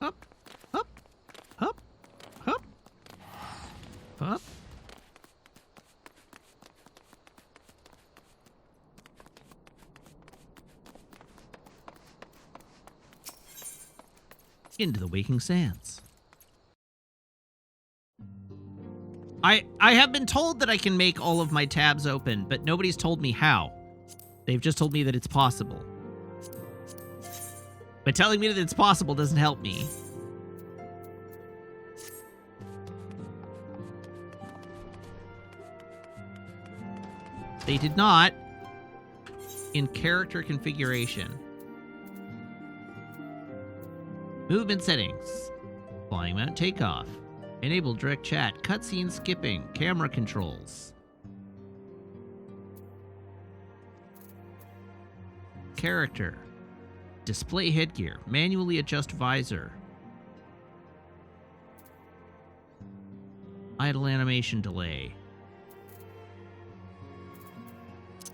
hop, hop, hop, hop, hop. Into the waking sands. I have been told that I can make all of my tabs open, but nobody's told me how. They've just told me that it's possible. But telling me that it's possible doesn't help me. They did not. In character configuration. Movement settings. Flying mount takeoff. Enable direct chat. Cutscene skipping. Camera controls. Character. Display headgear. Manually adjust visor. Idle animation delay.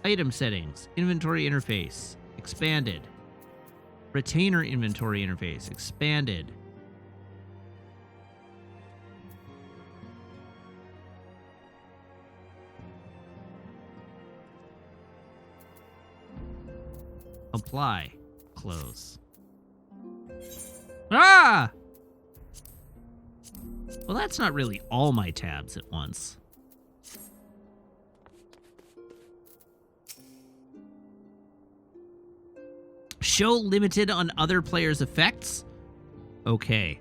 Item settings. Inventory interface. Expanded. Retainer inventory interface. Expanded. Apply. Close. Ah! Well, that's not really all my tabs at once. Show limited on other players' effects? Okay.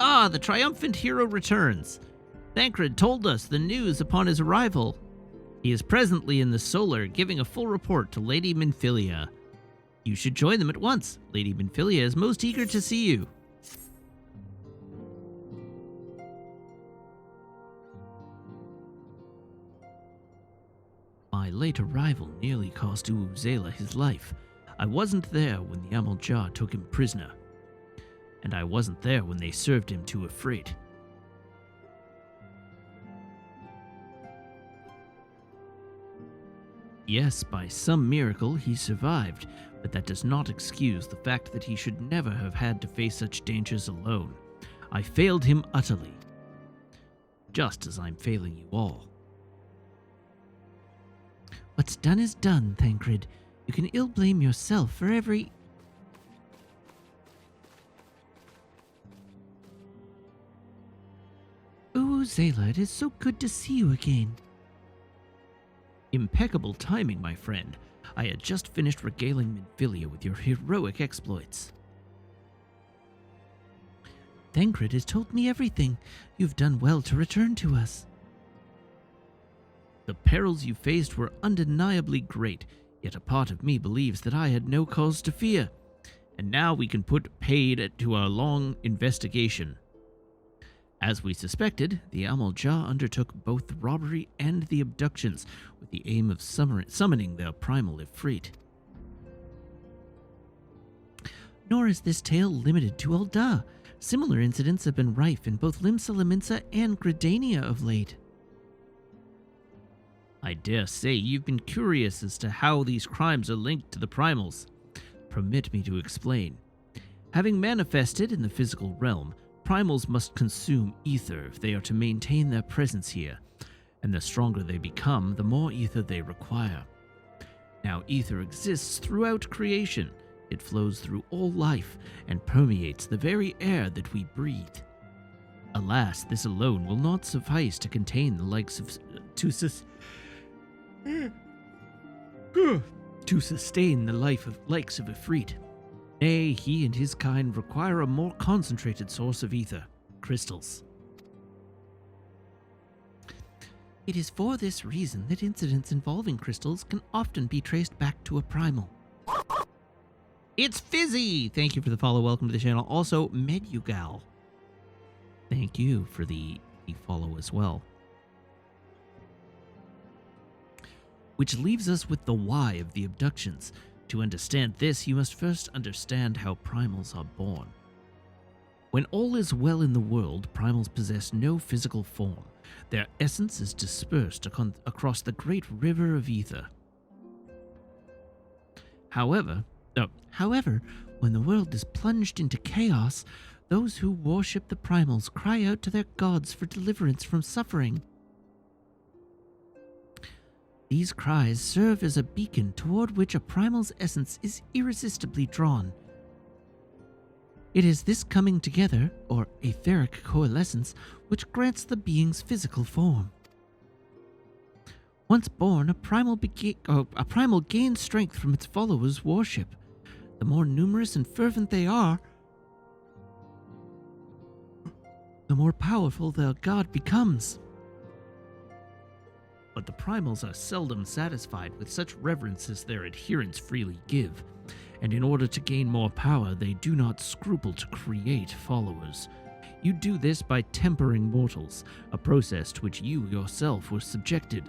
Ah, the triumphant hero returns. Thancred told us the news upon his arrival. He is presently in the Solar, giving a full report to Lady Minfilia. You should join them at once. Lady Minfilia is most eager to see you. My late arrival nearly cost Uzela his life. I wasn't there when the Amaljar took him prisoner. And I wasn't there when they served him to Ifrit. Yes, by some miracle he survived, but that does not excuse the fact that he should never have had to face such dangers alone. I failed him utterly. Just as I'm failing you all. What's done is done, Thancred. You can ill blame yourself for every... Ooh, Zayla, it is so good to see you again. Impeccable timing, my friend. I had just finished regaling Minfilia with your heroic exploits. Thancred has told me everything. You've done well to return to us. The perils you faced were undeniably great, yet a part of me believes that I had no cause to fear. And now we can put paid to our long investigation. As we suspected, the Amalja undertook both the robbery and the abductions with the aim of summoning their primal Ifrit. Nor is this tale limited to Ul'dah. Similar incidents have been rife in both Limsa Lominsa and Gridania of late. I dare say you've been curious as to how these crimes are linked to the primals. Permit me to explain. Having manifested in the physical realm, primals must consume ether if they are to maintain their presence here, and the stronger they become, the more ether they require. Now, ether exists throughout creation. It flows through all life and permeates the very air that we breathe. Alas, this alone will not suffice to contain the likes of to sustain the likes of Ifrit. Nay, he and his kind require a more concentrated source of ether, crystals. It is for this reason that incidents involving crystals can often be traced back to a primal. It's Fizzy! Thank you for the follow. Welcome to the channel. Also, Medugal. Thank you for the follow as well. Which leaves us with the why of the abductions. To understand this, you must first understand how primals are born. When all is well in the world, primals possess no physical form. Their essence is dispersed across the great river of ether. However, when the world is plunged into chaos, those who worship the primals cry out to their gods for deliverance from suffering. These cries serve as a beacon toward which a primal's essence is irresistibly drawn. It is this coming together, or etheric coalescence, which grants the being's physical form. Once born, a primal gains strength from its followers' worship. The more numerous and fervent they are, the more powerful their god becomes. But the primals are seldom satisfied with such reverence as their adherents freely give, and in order to gain more power, they do not scruple to create followers. You do this by tempering mortals, a process to which you yourself were subjected.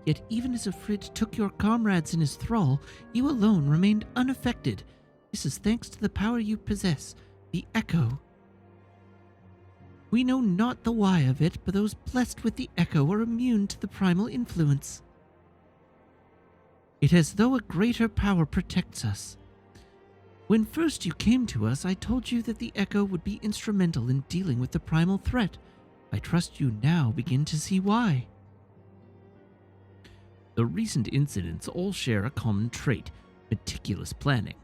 Yet even as Ifrit took your comrades in his thrall, you alone remained unaffected. This is thanks to the power you possess, the Echo. We know not the why of it, but those blessed with the Echo are immune to the primal influence. It is as though a greater power protects us. When first you came to us, I told you that the Echo would be instrumental in dealing with the primal threat. I trust you now begin to see why. The recent incidents all share a common trait: meticulous planning.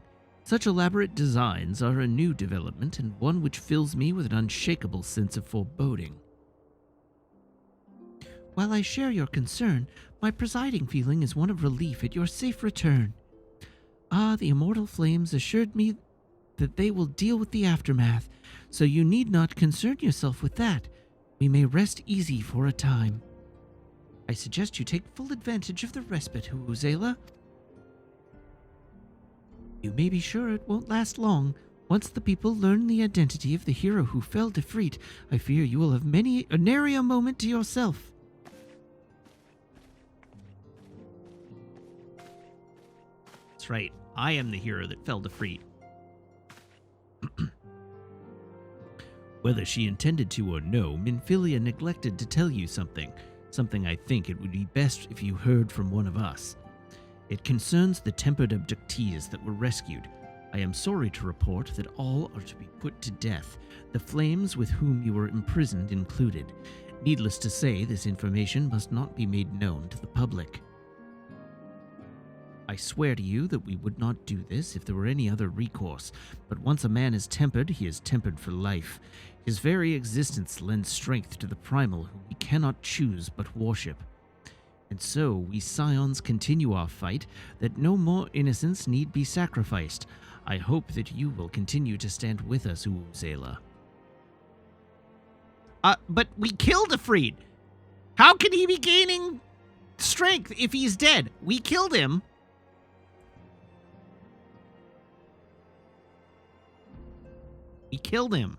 Such elaborate designs are a new development, and one which fills me with an unshakable sense of foreboding. While I share your concern, my presiding feeling is one of relief at your safe return. The immortal flames assured me that they will deal with the aftermath, so you need not concern yourself with that. We may rest easy for a time. I suggest you take full advantage of the respite, Huuzela. You may be sure it won't last long. Once the people learn the identity of the hero who fell defeat, I fear you will have nary a moment to yourself. That's right. I am the hero that fell defeat. Whether she intended to or no, Minfilia neglected to tell you something I think it would be best if you heard from one of us. It concerns the tempered abductees that were rescued. I am sorry to report that all are to be put to death, the flames with whom you were imprisoned included. Needless to say, this information must not be made known to the public. I swear to you that we would not do this if there were any other recourse, but once a man is tempered, he is tempered for life. His very existence lends strength to the primal whom he cannot choose but worship. And so, we Scions continue our fight, that no more innocents need be sacrificed. I hope that you will continue to stand with us, Uzela. But we killed Ifrit. How can he be gaining strength if he's dead? We killed him. We killed him.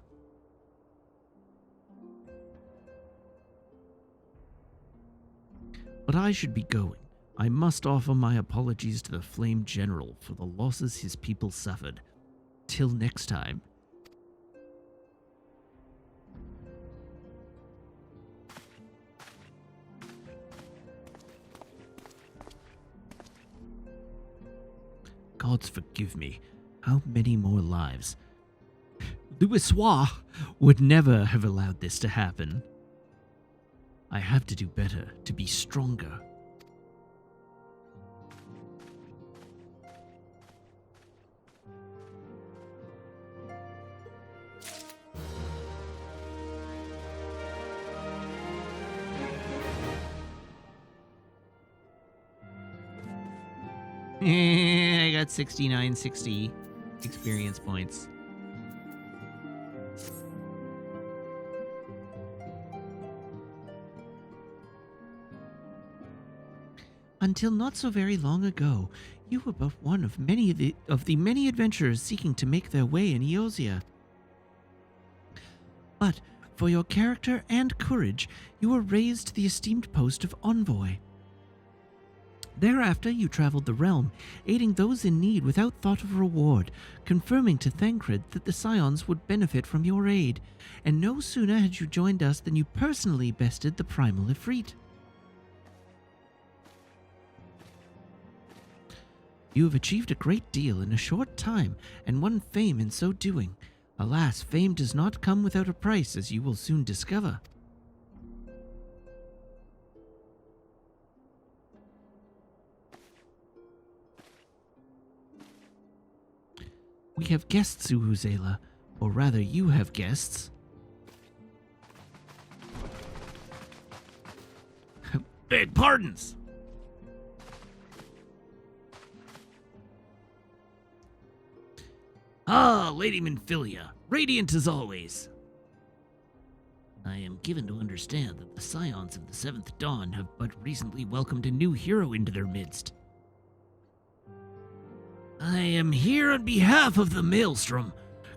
But I should be going. I must offer my apologies to the Flame General for the losses his people suffered. Till next time. Gods forgive me. How many more lives? Louisoix would never have allowed this to happen. I have to do better, to be stronger. I got 60 experience points. Until not so very long ago, you were but one of the many adventurers seeking to make their way in Eosia. But for your character and courage, you were raised to the esteemed post of envoy. Thereafter, you traveled the realm, aiding those in need without thought of reward, confirming to Thancred that the Scions would benefit from your aid, and no sooner had you joined us than you personally bested the primal Ifrit. You have achieved a great deal in a short time, and won fame in so doing. Alas, fame does not come without a price, as you will soon discover. We have guests, Uhuzela, or rather you have guests. Beg pardons! Ah, Lady Minfilia, radiant as always. I am given to understand that the Scions of the Seventh Dawn have but recently welcomed a new hero into their midst. I am here on behalf of the Maelstrom,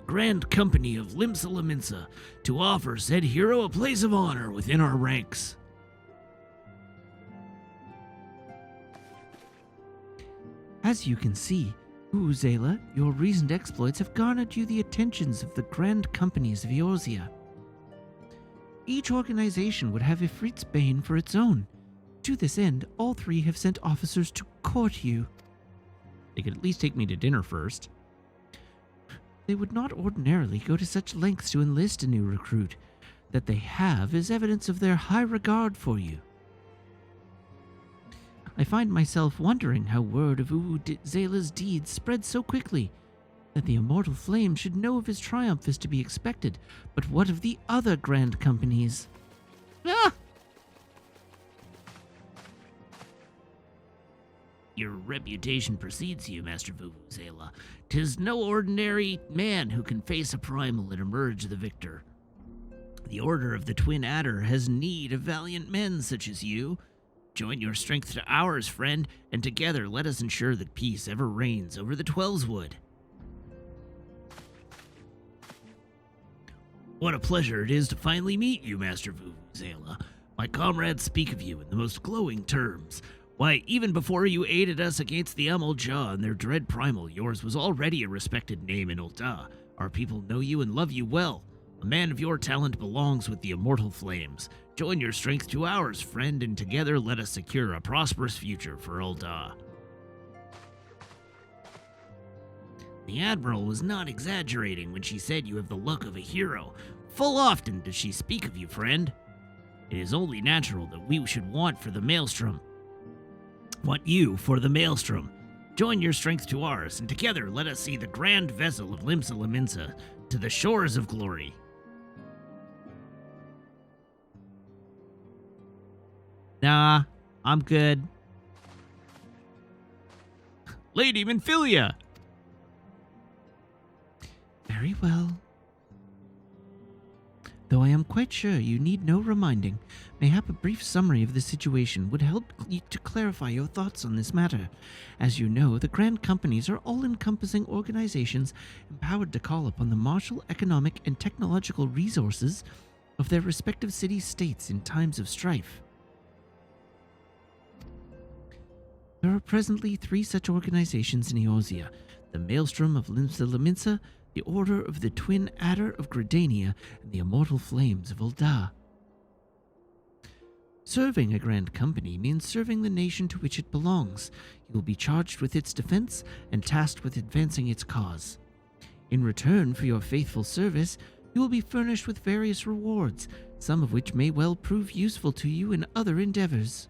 Grand Company of Limsa Laminsa, to offer said hero a place of honor within our ranks. As you can see, Uzela, your recent exploits have garnered you the attentions of the Grand Companies of Eorzea. Each organization would have Ifrit's Bane for its own. To this end, all three have sent officers to court you. They could at least take me to dinner first. They would not ordinarily go to such lengths to enlist a new recruit. That they have is evidence of their high regard for you. I find myself wondering how word of Uzela's deeds spread so quickly. That the immortal flame should know of his triumph is to be expected, but what of the other grand companies? Ah! Your reputation precedes you, Master Vuvuzela. 'Tis no ordinary man who can face a primal and emerge the victor. The Order of the Twin Adder has need of valiant men such as you. Join your strength to ours, friend, and together let us ensure that peace ever reigns over the Twelveswood. What a pleasure it is to finally meet you, Master Vuvuzela. My comrades speak of you in the most glowing terms. Why, even before you aided us against the Amalja and their dread primal, yours was already a respected name in Ul'dah. Our people know you and love you well. A man of your talent belongs with the immortal flames. Join your strength to ours, friend, and together let us secure a prosperous future for Ul'dah. The Admiral was not exaggerating when she said you have the look of a hero. Full often does she speak of you, friend. It is only natural that we should want you for the Maelstrom. Join your strength to ours, and together let us see the grand vessel of Limsa Laminsa to the shores of glory. Nah, I'm good. Lady Minfilia! Very well. Though I am quite sure you need no reminding, mayhap a brief summary of the situation would help to clarify your thoughts on this matter. As you know, the Grand Companies are all-encompassing organizations empowered to call upon the martial, economic, and technological resources of their respective city-states in times of strife. There are presently 3 such organizations in Eorzea: the Maelstrom of Limsa, the Order of the Twin Adder of Gridania, and the Immortal Flames of Ul'dah. Serving a Grand Company means serving the nation to which it belongs. You will be charged with its defense and tasked with advancing its cause. In return for your faithful service, you will be furnished with various rewards, some of which may well prove useful to you in other endeavors.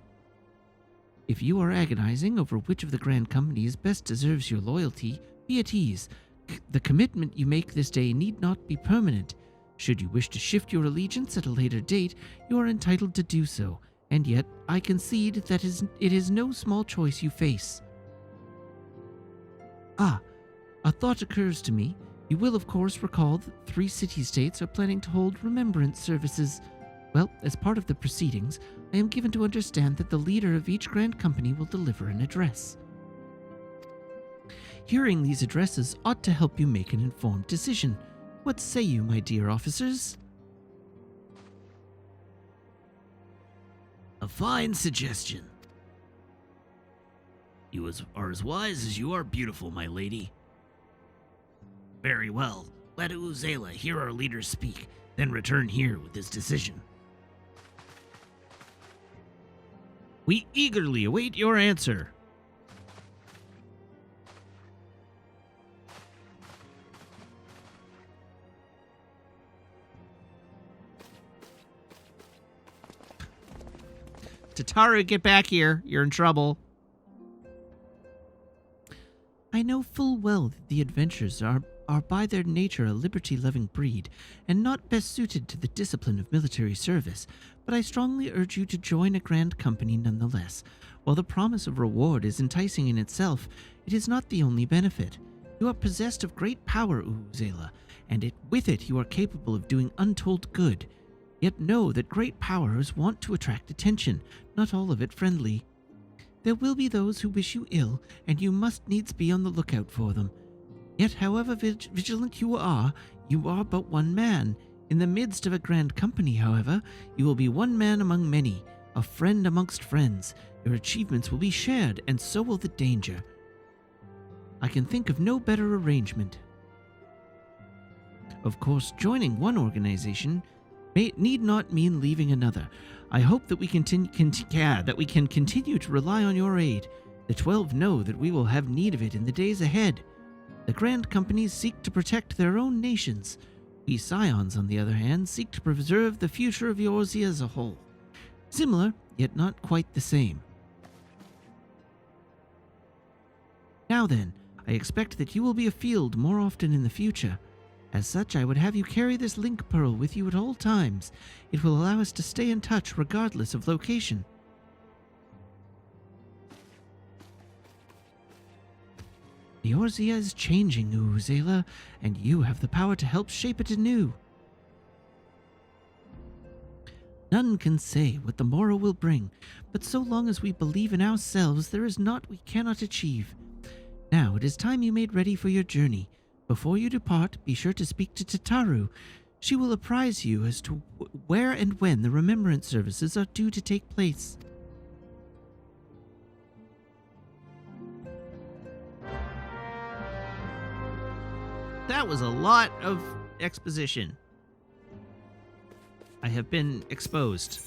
If you are agonizing over which of the Grand Companies best deserves your loyalty, be at ease. The commitment you make this day need not be permanent. Should you wish to shift your allegiance at a later date, you are entitled to do so, and yet I concede that it is no small choice you face. A thought occurs to me. You will, of course, recall that 3 city-states are planning to hold remembrance services. Well, as part of the proceedings, I am given to understand that the leader of each Grand Company will deliver an address. Hearing these addresses ought to help you make an informed decision. What say you, my dear officers? A fine suggestion. You are as wise as you are beautiful, my lady. Very well. Let Uzela hear our leader speak, then return here with his decision. We eagerly await your answer. Tataru, get back here. You're in trouble. I know full well that the adventurers are by their nature a liberty-loving breed, and not best suited to the discipline of military service, but I strongly urge you to join a Grand Company nonetheless. While the promise of reward is enticing in itself, it is not the only benefit. You are possessed of great power, Uzela, and with it you are capable of doing untold good. Yet know that great powers want to attract attention, not all of it friendly. There will be those who wish you ill, and you must needs be on the lookout for them. Yet, however vigilant you are but one man. In the midst of a Grand Company, however, you will be one man among many, a friend amongst friends. Your achievements will be shared, and so will the danger. I can think of no better arrangement. Of course, joining one organization need not mean leaving another. I hope that we can continue to rely on your aid. The 12 know that we will have need of it in the days ahead. The Grand Companies seek to protect their own nations. We Scions, on the other hand, seek to preserve the future of Eorzea as a whole. Similar, yet not quite the same. Now then, I expect that you will be afield more often in the future. As such, I would have you carry this link pearl with you at all times. It will allow us to stay in touch regardless of location. Eorzea is changing, Uzela, and you have the power to help shape it anew. None can say what the morrow will bring, but so long as we believe in ourselves, there is naught we cannot achieve. Now it is time you made ready for your journey. Before you depart, be sure to speak to Tataru. She will apprise you as to where and when the remembrance services are due to take place. That was a lot of exposition. I have been exposed.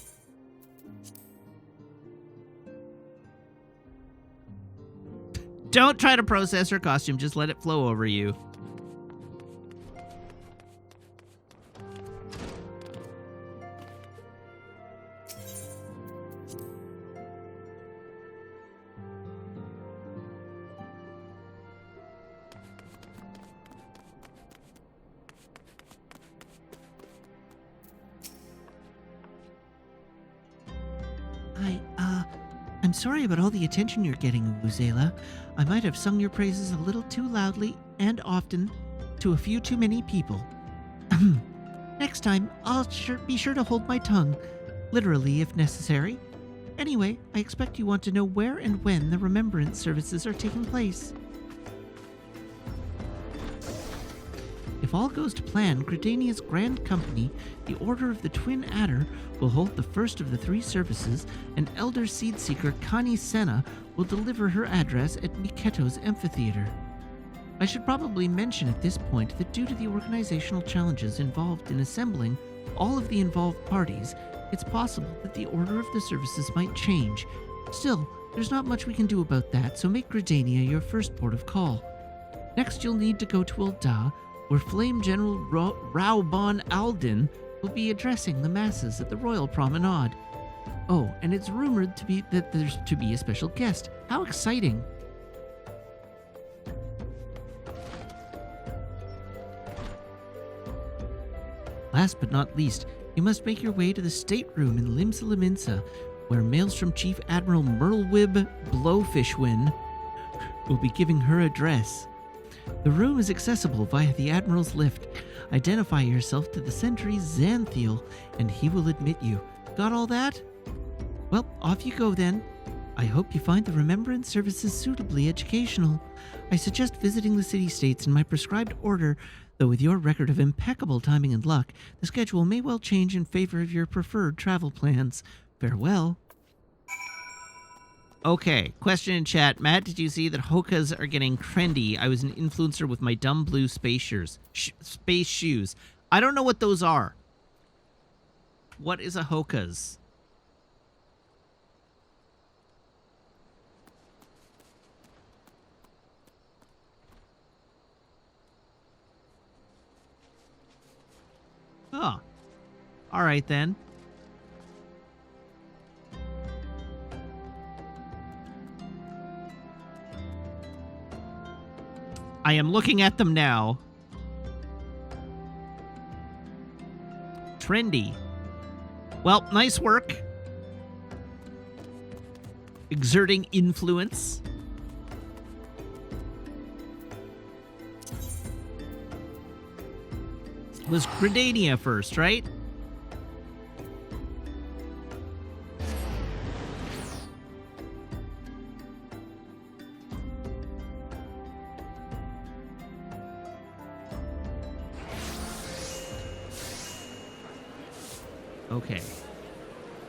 Don't try to process her costume, just let it flow over you. I'm sorry about all the attention you're getting, Uzela. I might have sung your praises a little too loudly and often. to a few too many people. Next time, I'll be sure to hold my tongue, literally if necessary. Anyway, I expect you want to know where and when the remembrance services are taking place. If all goes to plan, Gridania's Grand Company, the Order of the Twin Adder, will hold the first of the 3 services, and Elder Seed Seeker Connie Senna will deliver her address at Miketo's amphitheater. I should probably mention at this point that due to the organizational challenges involved in assembling all of the involved parties, it's possible that the order of the services might change. Still, there's not much we can do about that, so make Gridania your first port of call. Next, you'll need to go to Ul'dah, where Flame General Raubon Alden will be addressing the masses at the Royal Promenade. Oh, and it's rumored that there's to be a special guest. How exciting! Last but not least, you must make your way to the stateroom in Limsa Laminsa, where mails from Chief Admiral Merlwib Blowfishwin will be giving her address. The room is accessible via the Admiral's lift. Identify yourself to the sentry Xanthiel, and he will admit you. Got all that? Well, off you go then. I hope you find the remembrance services suitably educational. I suggest visiting the city-states in my prescribed order, though with your record of impeccable timing and luck, the schedule may well change in favor of your preferred travel plans. Farewell. Okay, question in chat. Matt, did you see that Hokas are getting trendy? I was an influencer with my dumb blue space shoes. I don't know what those are. What is a Hokas? Oh. All right, then. I am looking at them now. Trendy. Well, nice work. Exerting influence. It was Gridania first, right? Okay.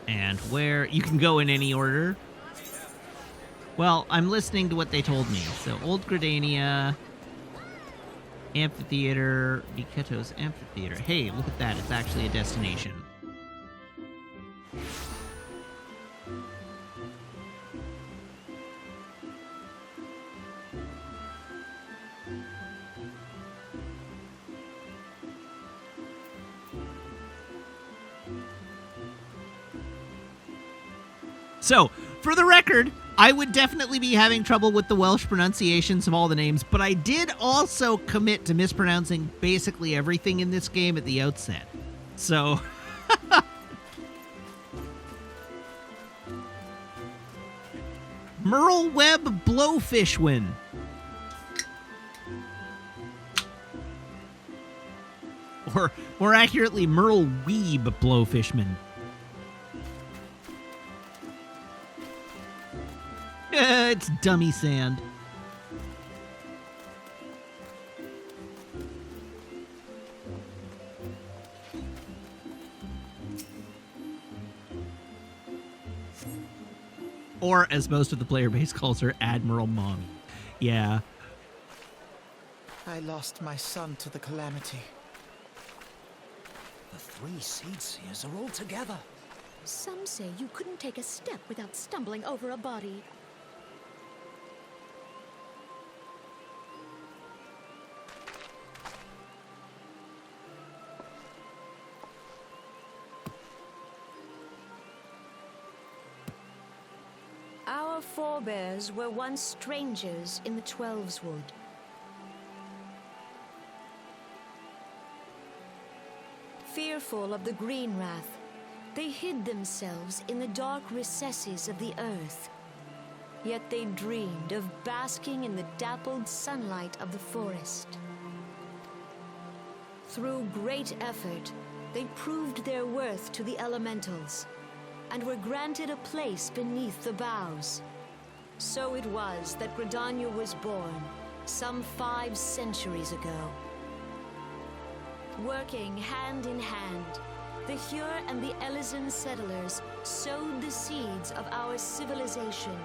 And where... You can go in any order. Well, I'm listening to what they told me. So, Old Gridania... Amphitheater, Miketo's Amphitheater. Hey, look at that. It's actually a destination. So, for the record, I would definitely be having trouble with the Welsh pronunciations of all the names, but I did also commit to mispronouncing basically everything in this game at the outset. So... Merlweb Blowfishwin. Or, more accurately, Merlweeb Blowfishman. It's dummy sand. Or, as most of the player base calls her, Admiral Mommy. Yeah. I lost my son to the calamity. The 3 seed seers are all together. Some say you couldn't take a step without stumbling over a body. Our forebears were once strangers in the Twelveswood. Fearful of the Green Wrath, they hid themselves in the dark recesses of the earth. Yet they dreamed of basking in the dappled sunlight of the forest. Through great effort, they proved their worth to the elementals, and were granted a place beneath the boughs. So it was that Gridania was born, some 5 centuries ago. Working hand in hand, the Hyur and the Elysian settlers sowed the seeds of our civilization,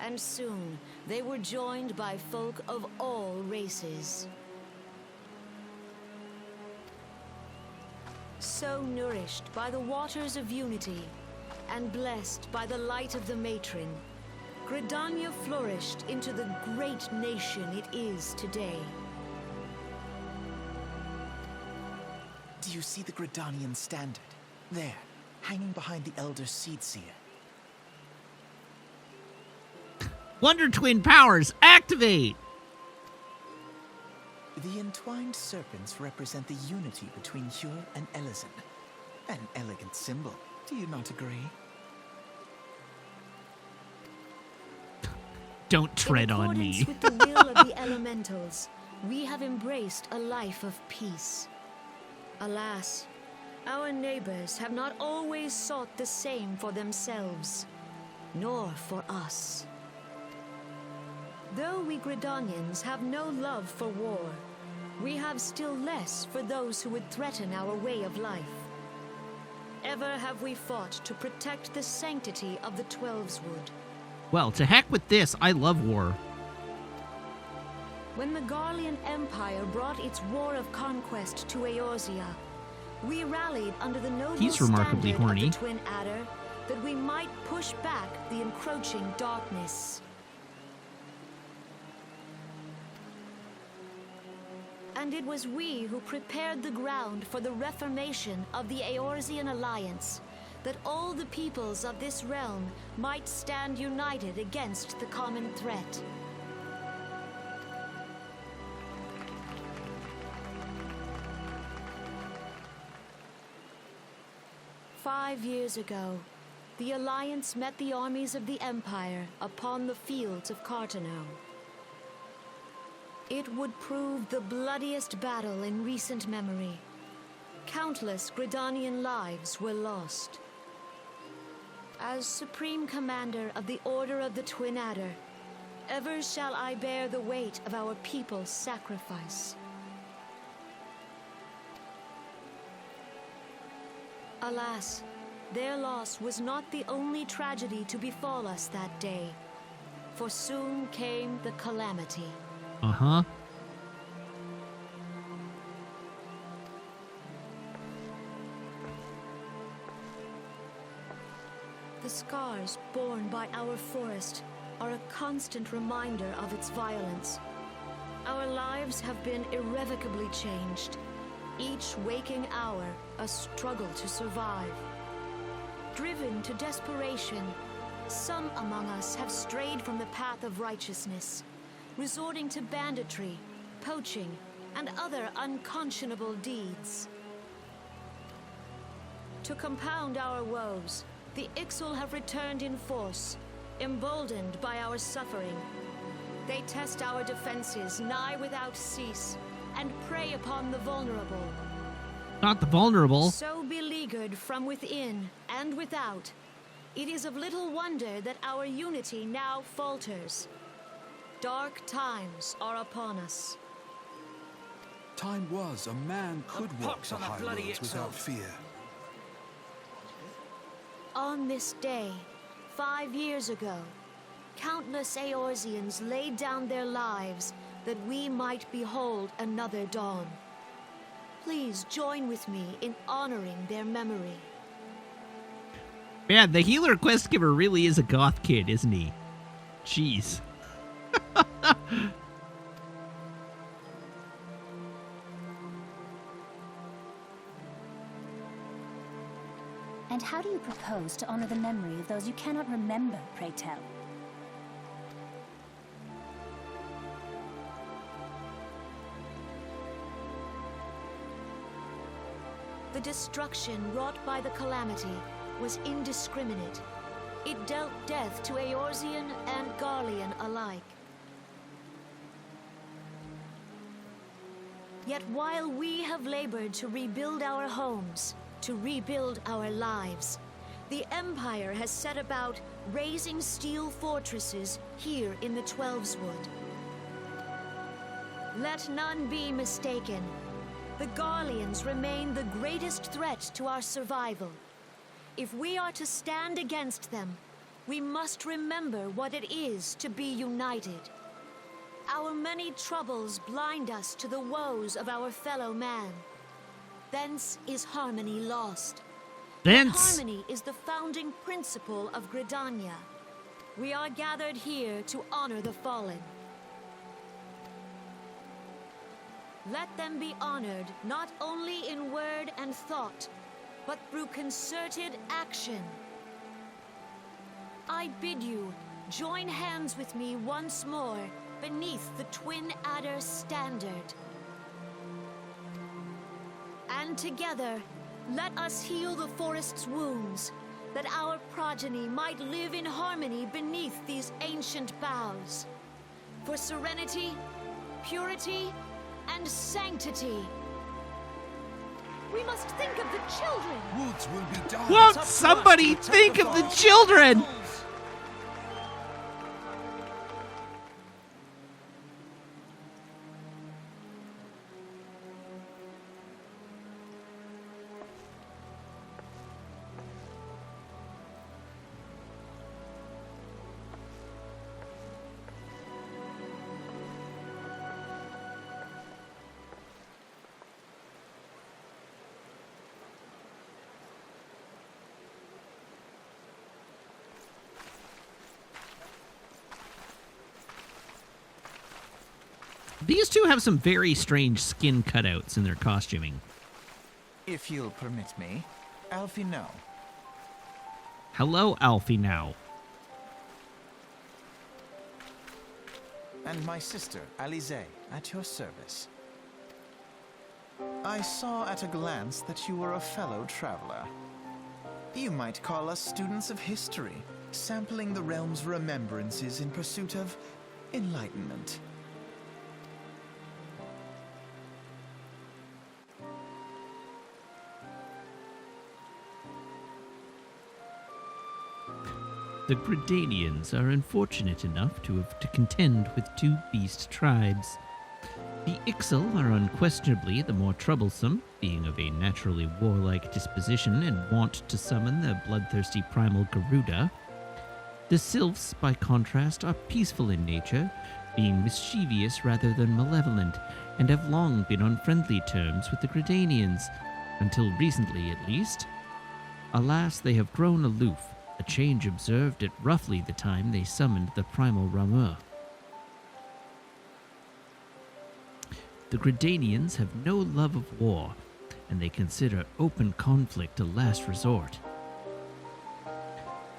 and soon they were joined by folk of all races. So nourished by the waters of unity, and blessed by the light of the matron, Gridania flourished into the great nation it is today. Do you see the Gridanian standard? There, hanging behind the Elder Seedseer. Wonder Twin powers, activate! The entwined serpents represent the unity between Hyur and Elysian. An elegant symbol, do you not agree? Don't tread on me. In accordance with the will of the elementals, we have embraced a life of peace. Alas, our neighbors have not always sought the same for themselves, nor for us. Though we Gridanians have no love for war, we have still less for those who would threaten our way of life. Ever have we fought to protect the sanctity of the Twelveswood. Well, to heck with this. I love war. When the Garlean Empire brought its war of conquest to Eorzea, we rallied under the noble He's remarkably standard horny. of the Twin Adder that we might push back the encroaching darkness. And it was we who prepared the ground for the reformation of the Eorzean Alliance, that all the peoples of this realm might stand united against the common threat. "5 years ago, the Alliance met the armies of the Empire upon the fields of Cartano. It would prove the bloodiest battle in recent memory. Countless Gridanian lives were lost. As Supreme Commander of the Order of the Twin Adder, ever shall I bear the weight of our people's sacrifice. Alas, their loss was not the only tragedy to befall us that day, for soon came the calamity. Uh-huh. The scars borne by our forest are a constant reminder of its violence. Our lives have been irrevocably changed, each waking hour a struggle to survive. Driven to desperation, some among us have strayed from the path of righteousness, resorting to banditry, poaching, and other unconscionable deeds. To compound our woes, the Ixal have returned in force, emboldened by our suffering. They test our defenses nigh without cease, and prey upon the vulnerable. Not the vulnerable. So beleaguered from within and without, it is of little wonder that our unity now falters. Dark times are upon us. Time was a man could walk pox the on the high bloody roads without XIV. fear. On this day, 5 years ago, countless Eorzeans laid down their lives that we might behold another dawn. Please join with me in honoring their memory. Man, the healer quest giver really is a goth kid, isn't he? Jeez. And how do you propose to honor the memory of those you cannot remember, pray tell? The destruction wrought by the calamity was indiscriminate. It dealt death to Eorzean and Garlean alike. Yet while we have labored to rebuild our homes, to rebuild our lives, the Empire has set about raising steel fortresses here in the Twelveswood. Let none be mistaken. The Garleans remain the greatest threat to our survival. If we are to stand against them, we must remember what it is to be united. Our many troubles blind us to the woes of our fellow man. Thence is harmony lost. Thence. Harmony is the founding principle of Gridania. We are gathered here to honor the fallen. Let them be honored not only in word and thought, but through concerted action. I bid you join hands with me once more beneath the Twin Adder standard. And together, let us heal the forest's wounds, that our progeny might live in harmony beneath these ancient boughs. For serenity, purity, and sanctity. We must think of the children. Woods will be dark. Won't somebody think of the children? These two have some very strange skin cutouts in their costuming. If you'll permit me, Alfie no. Hello, Alfie now. And my sister, Alize, at your service. I saw at a glance that you were a fellow traveler. You might call us students of history, sampling the realm's remembrances in pursuit of enlightenment. The Gridanians are unfortunate enough to have to contend with two beast tribes. The Ixal are unquestionably the more troublesome, being of a naturally warlike disposition and wont to summon the bloodthirsty primal Garuda. The Sylphs, by contrast, are peaceful in nature, being mischievous rather than malevolent, and have long been on friendly terms with the Gridanians, until recently at least. Alas, they have grown aloof, a change observed at roughly the time they summoned the primal Ramur. The Gridanians have no love of war, and they consider open conflict a last resort.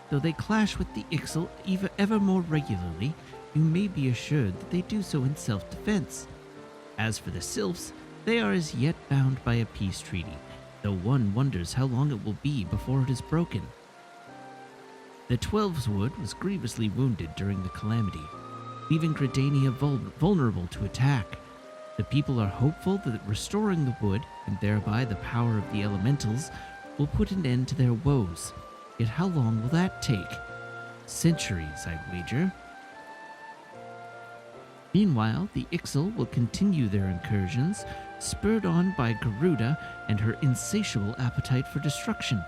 Though they clash with the Ixal ever more regularly, you may be assured that they do so in self-defense. As for the Sylphs, they are as yet bound by a peace treaty, though one wonders how long it will be before it is broken. The Twelveswood was grievously wounded during the calamity, leaving Gridania vulnerable to attack. The people are hopeful that restoring the wood, and thereby the power of the elementals, will put an end to their woes. Yet how long will that take? Centuries, I'd wager. Meanwhile, the Ixal will continue their incursions, spurred on by Garuda and her insatiable appetite for destruction.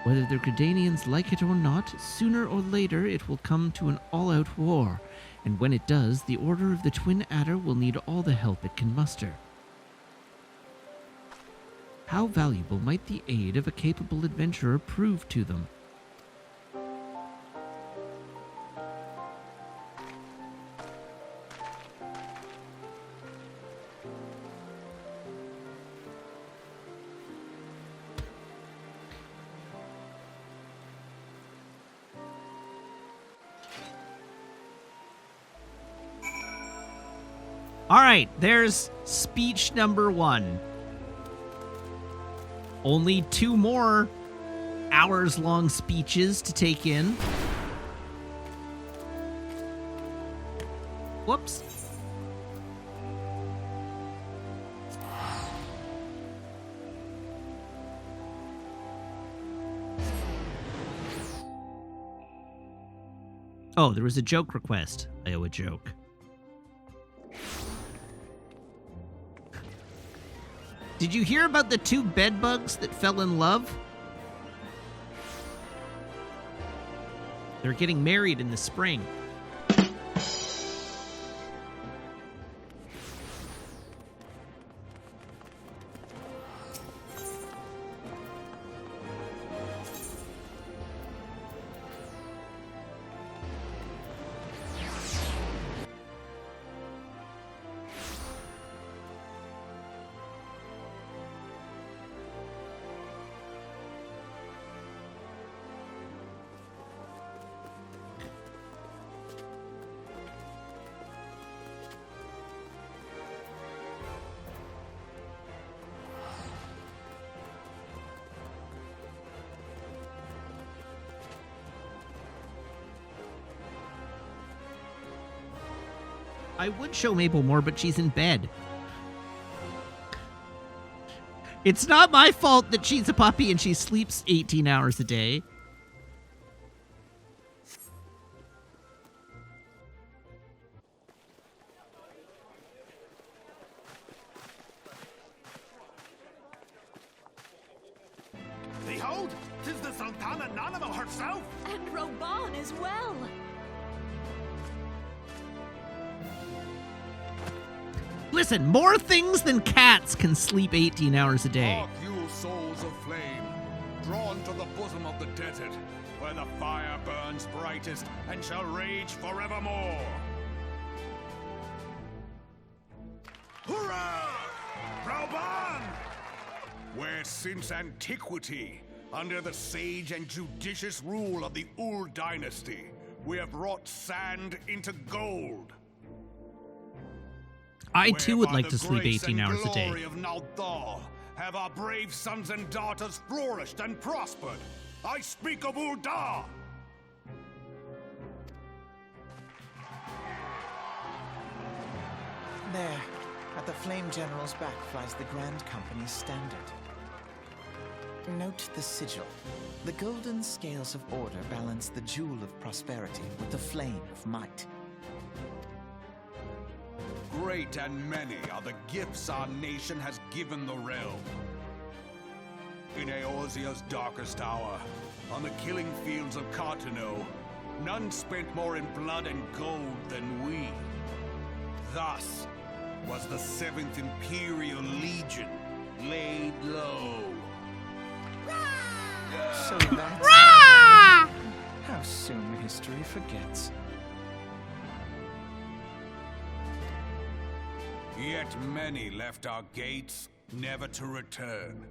Whether the Gridanians like it or not, sooner or later it will come to an all-out war, and when it does, the Order of the Twin Adder will need all the help it can muster. How valuable might the aid of a capable adventurer prove to them? All right, there's speech number 1. Only 2 more hours-long speeches to take in. Whoops. Oh, there was a joke request. I owe a joke. Did you hear about the 2 bedbugs that fell in love? They're getting married in the spring. I would show Mabel more, but she's in bed. It's not my fault that she's a puppy and she sleeps 18 hours a day. Behold, 'tis the Sultana Nanamo herself! And Roban as well! Listen, more things than cats can sleep 18 hours a day. Hark you souls of flame, drawn to the bosom of the desert, where the fire burns brightest and shall rage forevermore. Hurrah! Roban! Where since antiquity, under the sage and judicious rule of the Ul dynasty, we have wrought sand into gold. I too would Where by like the to sleep grace 18 and hours a day. glory of Naldar have our brave sons and daughters flourished and prospered. I speak of Uldar! There, at the Flame General's back flies the Grand Company's standard. Note the sigil. The golden scales of order balance the jewel of prosperity with the flame of might. Great and many are the gifts our nation has given the realm. In Eorzea's darkest hour, on the killing fields of Cartano, none spent more in blood and gold than we. Thus was the 7th Imperial Legion laid low. So that's how soon history forgets. Yet many left our gates, never to return.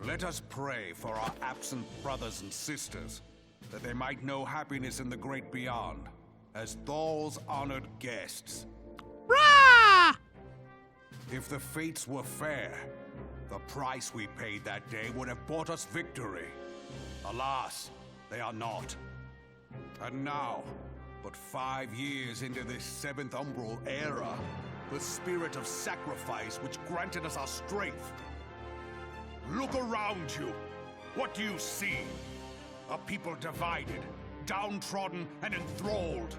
Let us pray for our absent brothers and sisters, that they might know happiness in the great beyond, as Thal's honored guests. Rah! If the fates were fair, the price we paid that day would have bought us victory. Alas, they are not. And now, but 5 years into this 7th Umbral era, the spirit of sacrifice which granted us our strength. Look around you. What do you see? A people divided, downtrodden, and enthralled.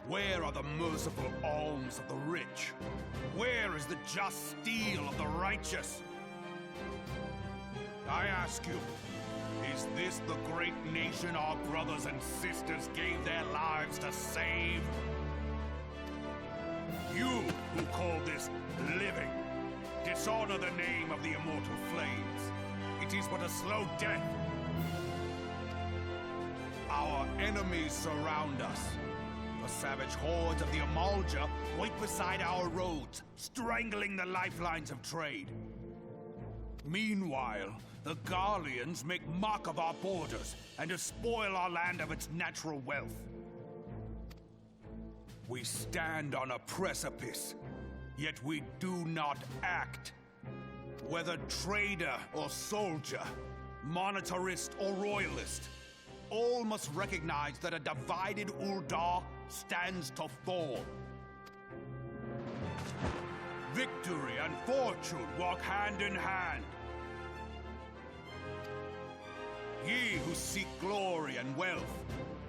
Where are the merciful alms of the rich? Where is the just steel of the righteous? I ask you, is this the great nation our brothers and sisters gave their lives to save? You who call this living, dishonor the name of the immortal flames. It is but a slow death. Our enemies surround us. The savage hordes of the Amalja wait beside our roads, strangling the lifelines of trade. Meanwhile, the Garleans make mock of our borders and despoil our land of its natural wealth. We stand on a precipice, yet we do not act. Whether trader or soldier, monetarist or royalist, all must recognize that a divided Uldar stands to fall. Victory and fortune walk hand in hand. Ye who seek glory and wealth,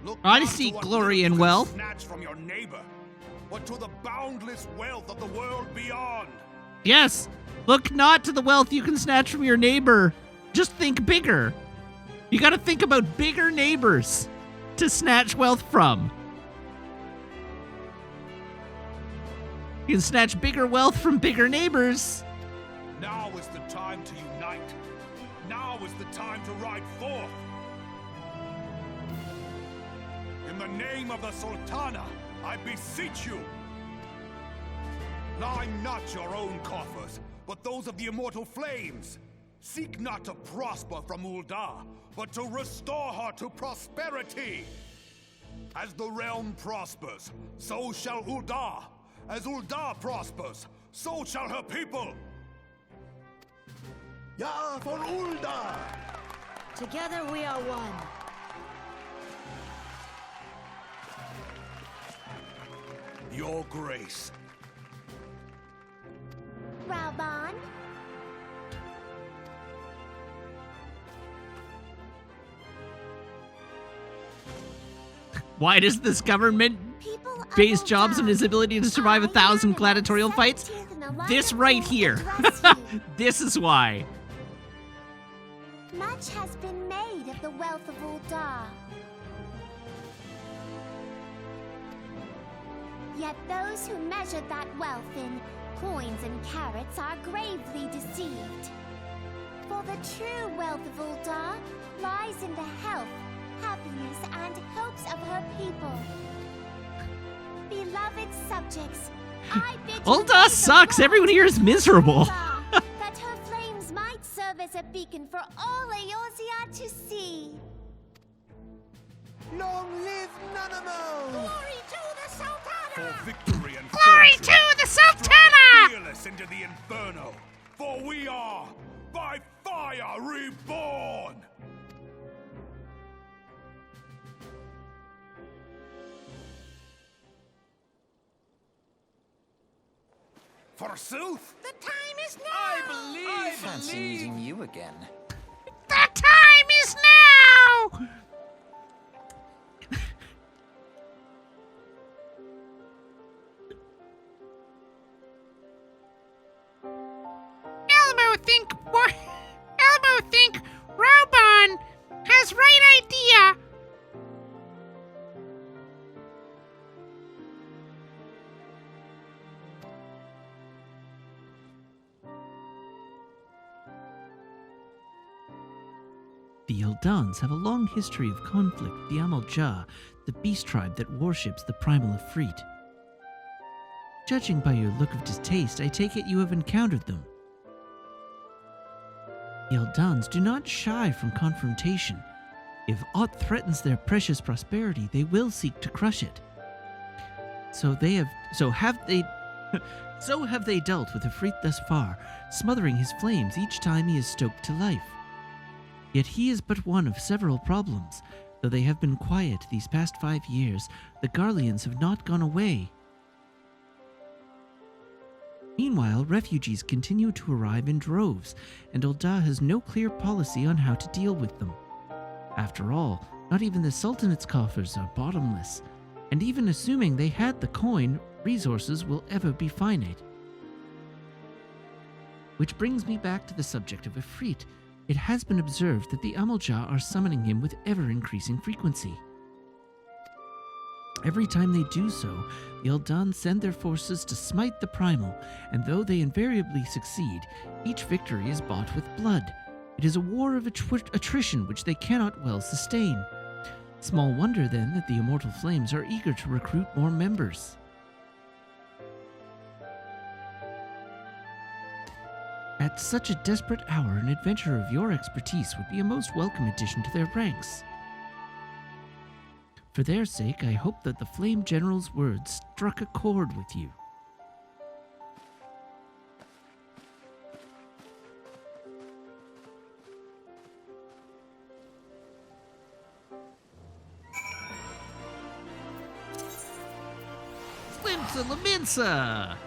look I not to seek what glory little and you can wealth. snatch from your neighbor, but to the boundless wealth of the world beyond. Yes, look not to the wealth you can snatch from your neighbor. Just think bigger. You gotta think about bigger neighbors to snatch wealth from. You can snatch bigger wealth from bigger neighbors. Now is the time to unite. Now is the time to ride forth. In the name of the Sultana, I beseech you. Line not your own coffers, but those of the immortal flames. Seek not to prosper from Ul'dah, but to restore her to prosperity. As the realm prospers, so shall Ul'dah. As Ul'dah prospers, so shall her people. Ja, for Ul'dah! Together we are one. Your grace. Raubon? Why does this government People of base jobs on Ul'dah, his ability to survive 1,000 I, gladiatorial Nana, fights? 17th in the line This of right rule, here. address you. This is why. Much has been made of the wealth of Ul'dah. Yet those who measured that wealth in coins and carats are gravely deceived. For the true wealth of Ul'dah lies in the health, happiness, and hopes of her people. Beloved subjects, I bid you Ul'dah raise a sucks. vow Everyone here is to miserable. Ul'dah, that her flames might serve as a beacon for all Eorzea to see. Long live Nanamo! Glory to the Sultana! For victory and Glory fortune, to the strike Sultana! fearless into the inferno, for we are by fire reborn. Forsooth, The time is now! I fancy meeting you again. The time is now! Elmo think Raubon has right idea. The Eldans have a long history of conflict with the Amal-Jah, the beast tribe that worships the primal Ifrit. Judging by your look of distaste, I take it you have encountered them. The Eldans do not shy from confrontation. If aught threatens their precious prosperity, they will seek to crush it. So have they dealt with Ifrit thus far, smothering his flames each time he is stoked to life. Yet he is but one of several problems. Though they have been quiet these past 5 years, the Garleans have not gone away. Meanwhile, refugees continue to arrive in droves, and Ul'dah has no clear policy on how to deal with them. After all, not even the Sultanate's coffers are bottomless, and even assuming they had the coin, resources will ever be finite. Which brings me back to the subject of Ifrit. It has been observed that the Amal-Jah are summoning him with ever-increasing frequency. Every time they do so, the Eldans send their forces to smite the primal, and though they invariably succeed, each victory is bought with blood. It is a war of attrition which they cannot well sustain. Small wonder, then, that the Immortal Flames are eager to recruit more members. At such a desperate hour, an adventurer of your expertise would be a most welcome addition to their ranks. For their sake, I hope that the Flame General's words struck a chord with you. Slimsa Laminsa!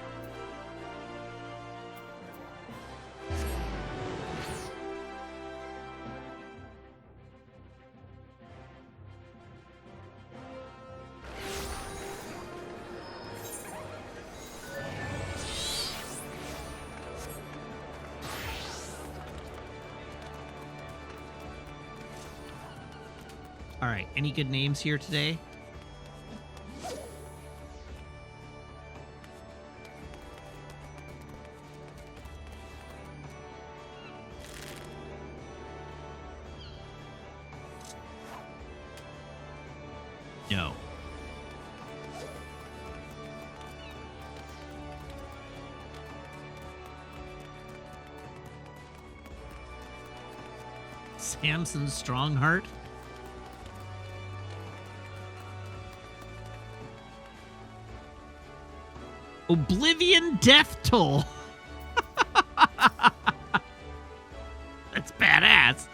All right, any good names here today? No. Samson Strongheart? Oblivion Death Toll. That's badass.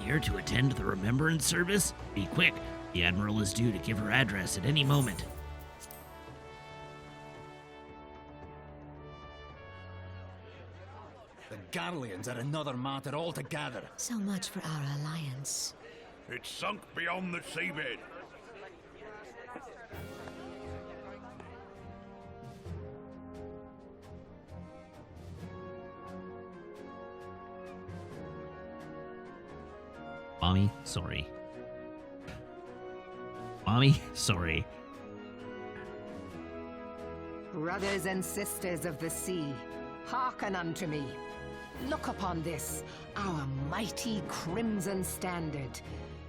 Here to attend the remembrance service? Be quick. The Admiral is due to give her address at any moment. The Garleans are another matter altogether. So much for our alliance. It's sunk beyond the seabed. Mommy, sorry. Mommy, sorry. Brothers and sisters of the sea, hearken unto me. Look upon this, our mighty crimson standard,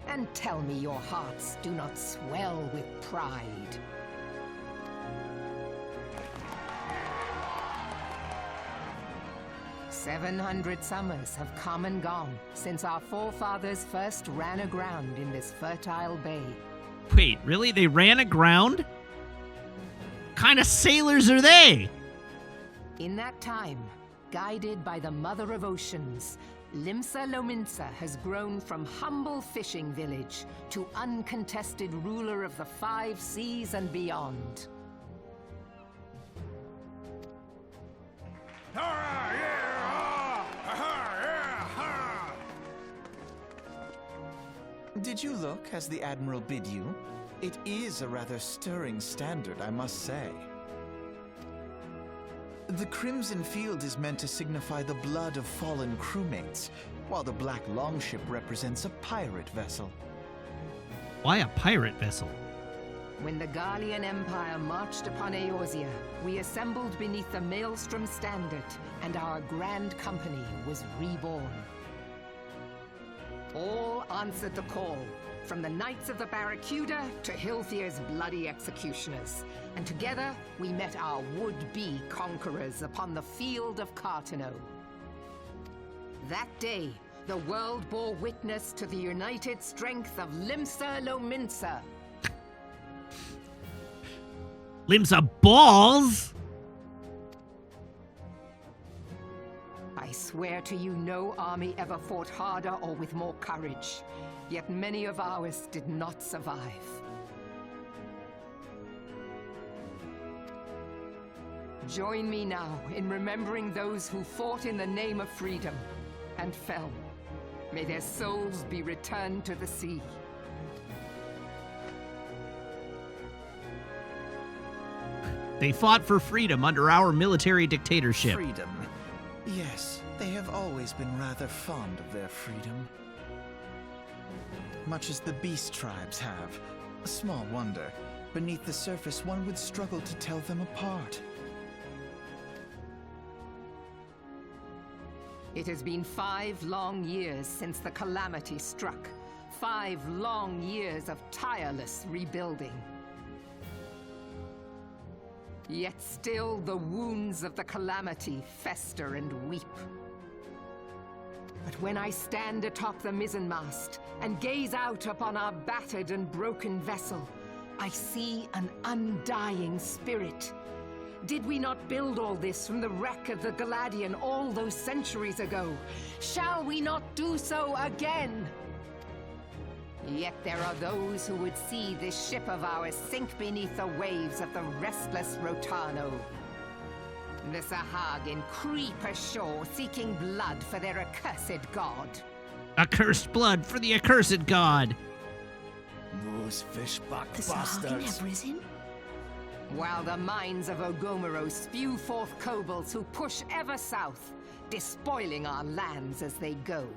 and tell me your hearts do not swell with pride. "700 summers have come and gone since our forefathers first ran aground in this fertile bay. Wait, really? They ran aground? What kind of sailors are they? In that time, guided by the Mother of Oceans, Limsa Lominsa has grown from humble fishing village to uncontested ruler of the 5 seas and beyond. Did you look as the Admiral bid you? It is a rather stirring standard, I must say. The crimson field is meant to signify the blood of fallen crewmates, while the black longship represents a pirate vessel. Why a pirate vessel? When the Garlean Empire marched upon Eorzea, we assembled beneath the Maelstrom standard, and our grand company was reborn. All answered the call, from the Knights of the Barracuda to Hilthier's bloody executioners, and together we met our would-be conquerors upon the field of Cartano. That day, the world bore witness to the united strength of Limsa Lominsa. Limsa balls? I swear to you, no army ever fought harder or with more courage. Yet many of ours did not survive. Join me now in remembering those who fought in the name of freedom and fell. May their souls be returned to the sea. They fought for freedom under our military dictatorship. Freedom. Yes, they have always been rather fond of their freedom. Much as the beast tribes have. Small wonder. Beneath the surface, one would struggle to tell them apart. It has been 5 long years since the calamity struck. 5 long years of tireless rebuilding. Yet still the wounds of the calamity fester and weep. But when I stand atop the mizzenmast and gaze out upon our battered and broken vessel, I see an undying spirit. Did we not build all this from the wreck of the Galadian all those centuries ago? Shall we not do so again? Yet there are those who would see this ship of ours sink beneath the waves of the restless Rotano. The Sahagin creep ashore seeking blood for their accursed god. Accursed blood for the accursed god. Those fishback The Sahagin bastards. have risen? While the mines of Ogomero spew forth kobolds who push ever south, despoiling our lands as they go.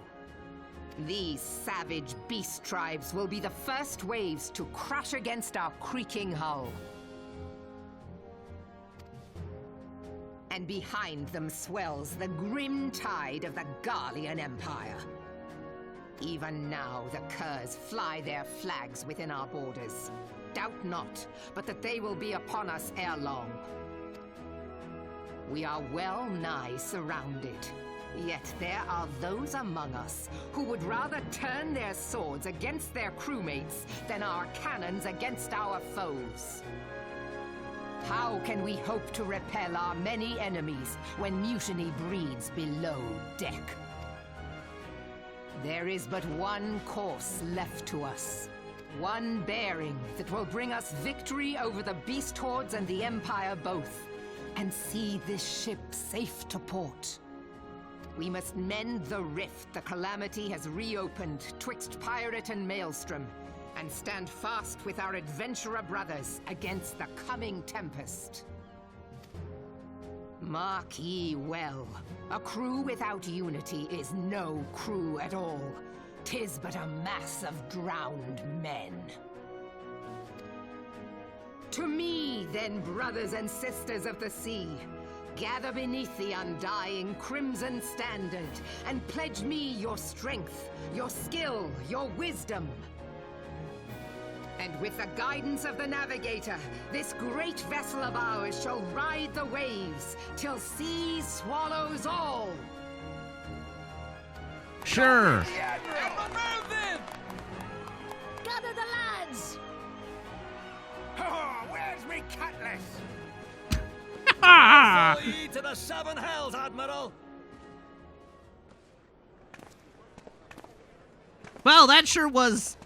These savage beast tribes will be the first waves to crash against our creaking hull. And behind them swells the grim tide of the Garlean Empire. Even now the curs fly their flags within our borders. Doubt not, but that they will be upon us ere long. We are well nigh surrounded. Yet there are those among us who would rather turn their swords against their crewmates than our cannons against our foes. How can we hope to repel our many enemies when mutiny breeds below deck? There is but one course left to us. One bearing that will bring us victory over the beast hordes and the Empire both, and see this ship safe to port. We must mend the rift the Calamity has reopened twixt pirate and maelstrom, and stand fast with our adventurer brothers against the coming tempest. Mark ye well, a crew without unity is no crew at all. 'Tis but a mass of drowned men. To me, then, brothers and sisters of the sea, gather beneath the undying crimson standard, and pledge me your strength, your skill, your wisdom. And with the guidance of the navigator, this great vessel of ours shall ride the waves till sea swallows all. Sure. Gather the lads! Oh, where's me cutlass? Follow ye to the seven hells, Admiral! Well, that sure was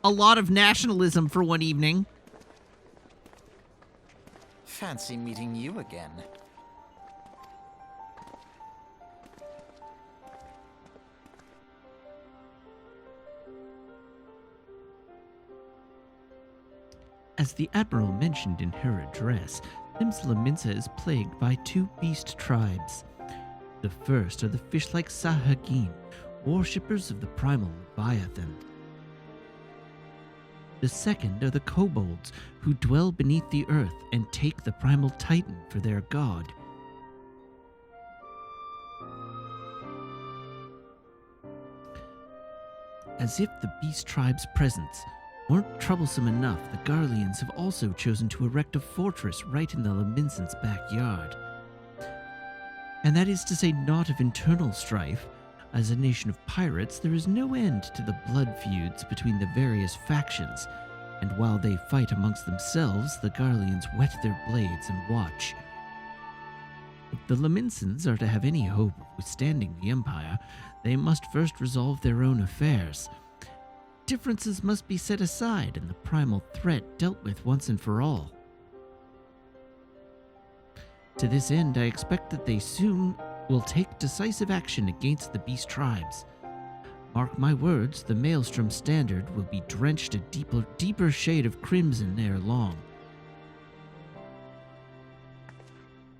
a lot of nationalism for one evening. Fancy meeting you again. As the Admiral mentioned in her address, Limsla Minsa is plagued by two beast tribes. The first are the fish-like Sahagin, worshippers of the primal Leviathan. The second are the kobolds, who dwell beneath the earth and take the primal titan for their god. As if the beast tribe's presence weren't troublesome enough, the Garleans have also chosen to erect a fortress right in the Laminson's backyard. And that is to say not of internal strife. As a nation of pirates, there is no end to the blood feuds between the various factions, and while they fight amongst themselves, the Garleans whet their blades and watch. If the Laminsons are to have any hope of withstanding the Empire, they must first resolve their own affairs. Differences must be set aside and the primal threat dealt with once and for all. To this end, I expect that they soon will take decisive action against the beast tribes. Mark my words, the Maelstrom Standard will be drenched a deeper shade of crimson ere long.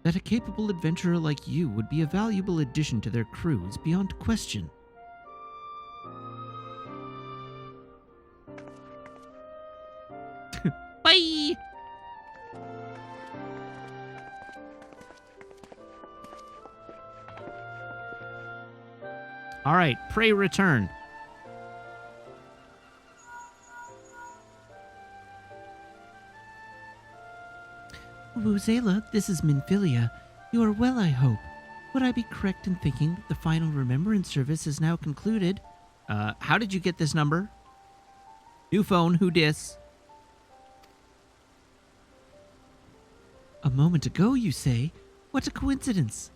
That a capable adventurer like you would be a valuable addition to their crew is beyond question. Bye! All right, pray return. Wuzela, this is Minfilia. You are well, I hope. Would I be correct in thinking that the final remembrance service is now concluded? How did you get this number? New phone, who dis? A moment ago, you say? What a coincidence.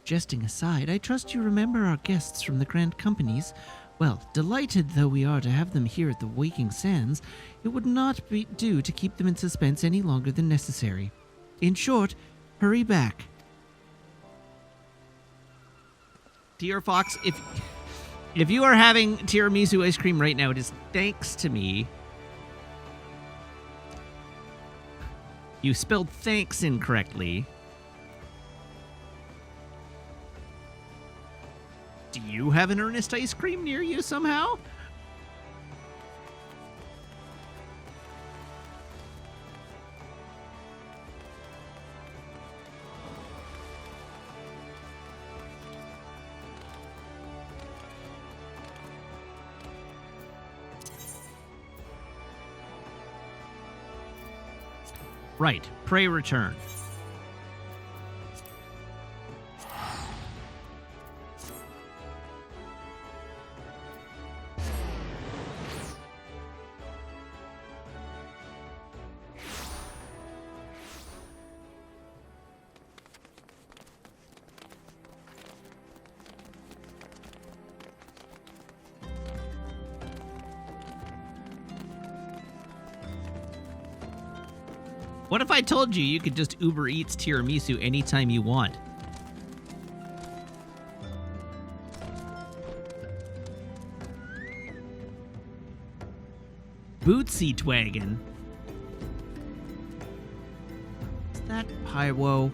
Jesting aside, I trust you remember our guests from the Grand Companies. Well, delighted though we are to have them here at the Waking Sands, it would not be due to keep them in suspense any longer than necessary. In short, hurry back. Dear Fox, if you are having tiramisu ice cream right now, it is thanks to me. You spelled thanks incorrectly. Do you have an Earnest ice cream near you somehow? Right. Pray return. What if I told you you could just Uber Eats tiramisu anytime you want? Bootsy Twagon. Is that Pywo?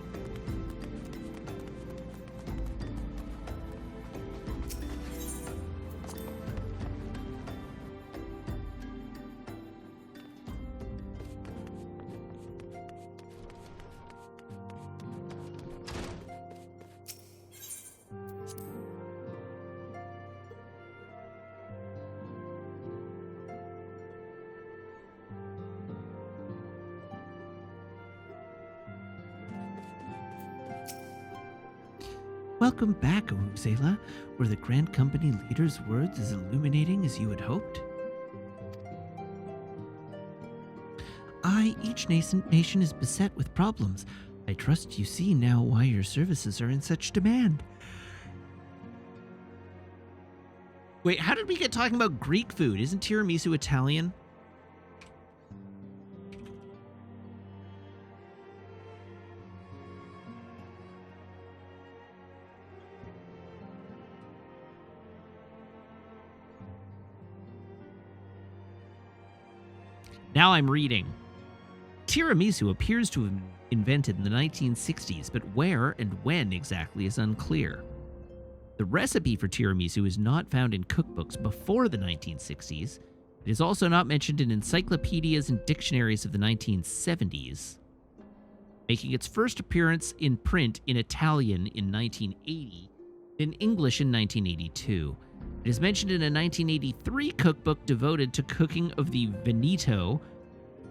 Welcome back, Uruzela, were the Grand Company leader's words as illuminating as you had hoped? Aye, each nascent nation is beset with problems. I trust you see now why your services are in such demand. Wait, how did we get talking about Greek food? Isn't tiramisu Italian? Now I'm reading. Tiramisu appears to have been invented in the 1960s, but where and when exactly is unclear. The recipe for tiramisu is not found in cookbooks before the 1960s. It is also not mentioned in encyclopedias and dictionaries of the 1970s, making its first appearance in print in Italian in 1980, in English in 1982. It is mentioned in a 1983 cookbook devoted to cooking of the Veneto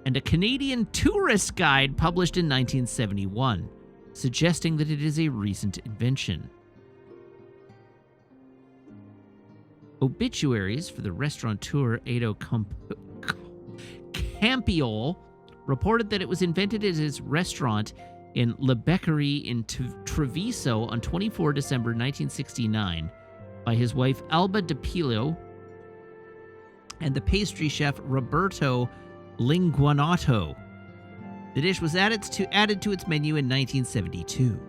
and a Canadian tourist guide published in 1971, suggesting that it is a recent invention. Obituaries for the restaurateur Edo Campiol reported that it was invented at his restaurant in La Beccaria in Treviso on 24 December 1969 by his wife Alba Di Pilo and the pastry chef Roberto Linguanato. The dish was added to its menu in 1972.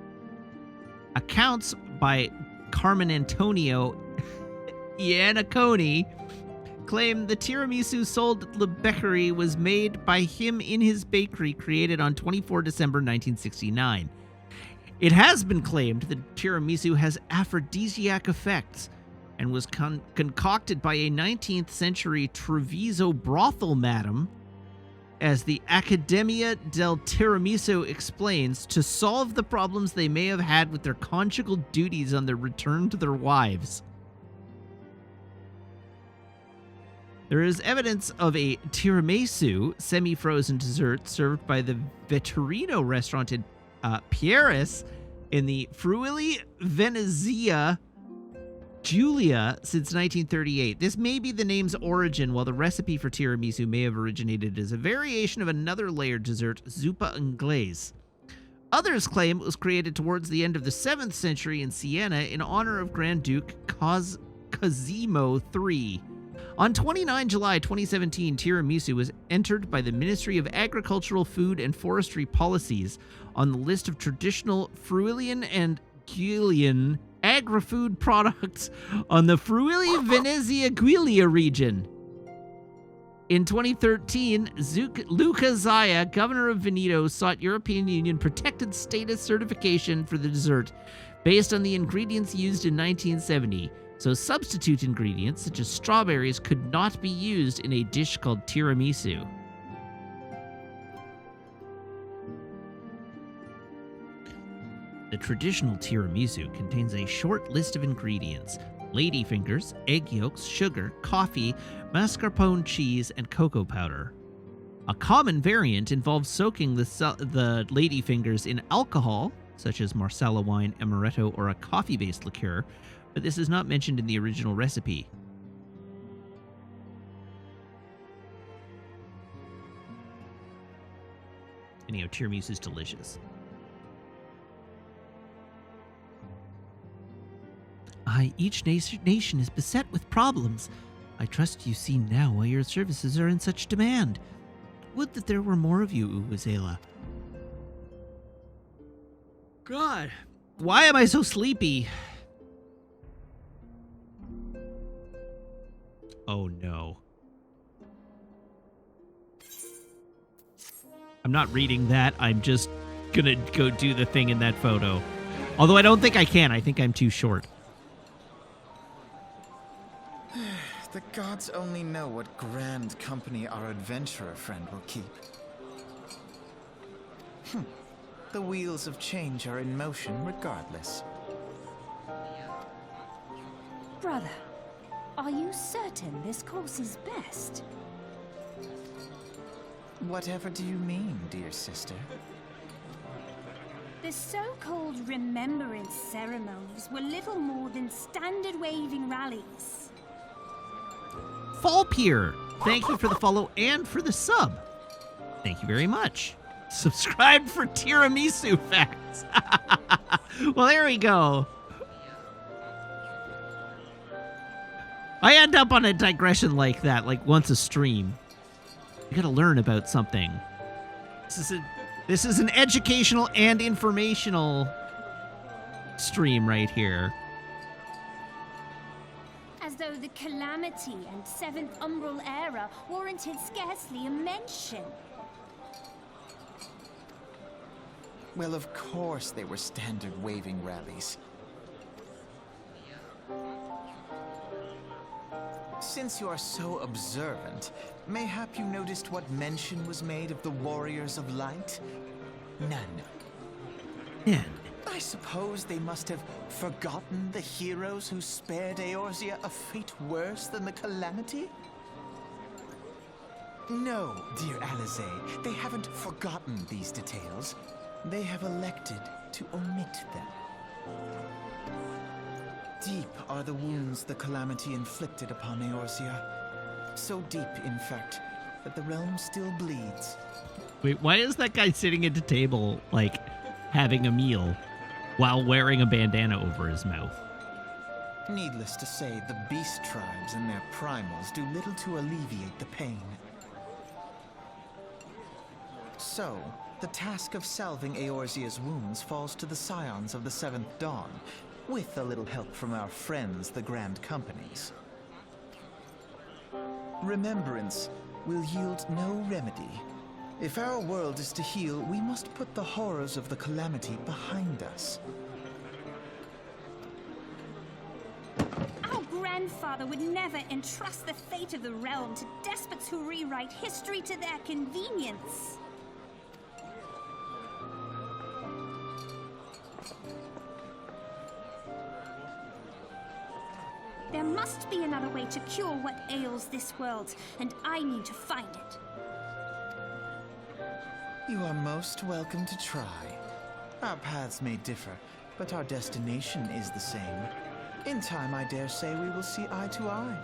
Accounts by Carmen Antonio Iannacone claim the tiramisu sold at La Beccaria was made by him in his bakery created on 24 December 1969. It has been claimed that tiramisu has aphrodisiac effects and was concocted by a 19th century Treviso brothel madam, as the Accademia del Tiramisu explains, to solve the problems they may have had with their conjugal duties on their return to their wives. There is evidence of a tiramisu semi-frozen dessert served by the Vetturino restaurant in Pieris in the Friuli Venezia Giulia since 1938. This may be the name's origin, while the recipe for tiramisu may have originated as a variation of another layered dessert, zuppa anglaise. Others claim it was created towards the end of the 7th century in Siena in honor of Grand Duke Cosimo III. On 29 July 2017, tiramisu was entered by the Ministry of Agricultural, Food and Forestry Policies on the list of traditional Friulian and Giulian agri-food products on the Friuli Venezia Giulia region. In 2013, Luca Zaia, governor of Veneto, sought European Union protected status certification for the dessert based on the ingredients used in 1970. So substitute ingredients such as strawberries could not be used in a dish called tiramisu. The traditional tiramisu contains a short list of ingredients: ladyfingers, egg yolks, sugar, coffee, mascarpone cheese, and cocoa powder. A common variant involves soaking the ladyfingers in alcohol, such as Marsala wine, amaretto, or a coffee-based liqueur, but this is not mentioned in the original recipe. Anyhow, tiramisu is delicious. Each nation is beset with problems. I trust you see now why your services are in such demand. Would that there were more of you, Uzela. God, why am I so sleepy? Oh no. I'm not reading that. I'm just gonna go do the thing in that photo. Although I don't think I can. I think I'm too short. The gods only know what grand company our adventurer friend will keep. The wheels of change are in motion regardless. Brother, are you certain this course is best? Whatever do you mean, dear sister? The so-called remembrance ceremonies were little more than standard waving rallies. Fallpier, thank you for the follow and for the sub. Thank you very much. Subscribe for tiramisu facts. Well, there we go. I end up on a digression like that, like once a stream. You gotta learn about something. This is an educational and informational stream right here. As though the Calamity and Seventh Umbral Era warranted scarcely a mention. Well, of course they were standard waving rallies. Since you are so observant, mayhap you noticed what mention was made of the Warriors of Light? None. None. I suppose they must have forgotten the heroes who spared Eorzea a fate worse than the Calamity? No, dear Alizé, they haven't forgotten these details. They have elected to omit them. Deep are the wounds the Calamity inflicted upon Eorzea. So deep, in fact, that the realm still bleeds. Wait, why is that guy sitting at the table, like, having a meal while wearing a bandana over his mouth? Needless to say, the beast tribes and their primals do little to alleviate the pain. So, the task of salving Eorzea's wounds falls to the scions of the Seventh Dawn, with a little help from our friends, the Grand Companies. Remembrance will yield no remedy. If our world is to heal, we must put the horrors of the Calamity behind us. Our grandfather would never entrust the fate of the realm to despots who rewrite history to their convenience. There must be another way to cure what ails this world, and I need to find it. You are most welcome to try. Our paths may differ, but our destination is the same. In time, I dare say we will see eye to eye.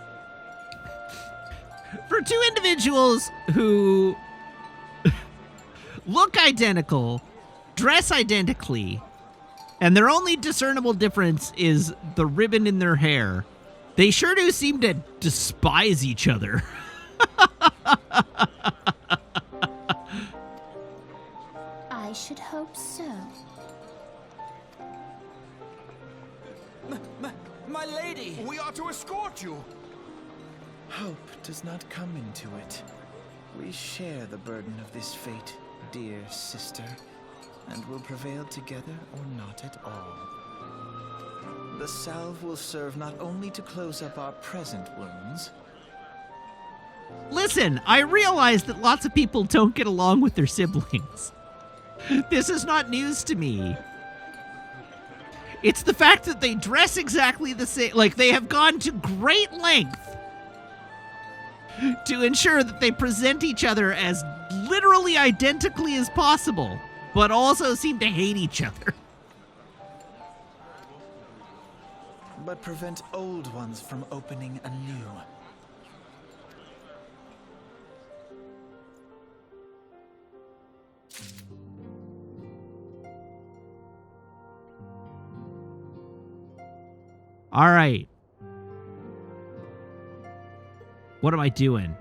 For two individuals who look identical, dress identically, and their only discernible difference is the ribbon in their hair, they sure do seem to despise each other. I should hope so. My lady! We are to escort you! Hope does not come into it. We share the burden of this fate, dear sister, and will prevail together or not at all. The salve will serve not only to close up our present wounds. Listen, I realize that lots of people don't get along with their siblings. This is not news to me. It's the fact that they dress exactly the same. Like, they have gone to great length to ensure that they present each other as literally identically as possible, but also seem to hate each other. But prevent old ones from opening anew. All right. What am I doing?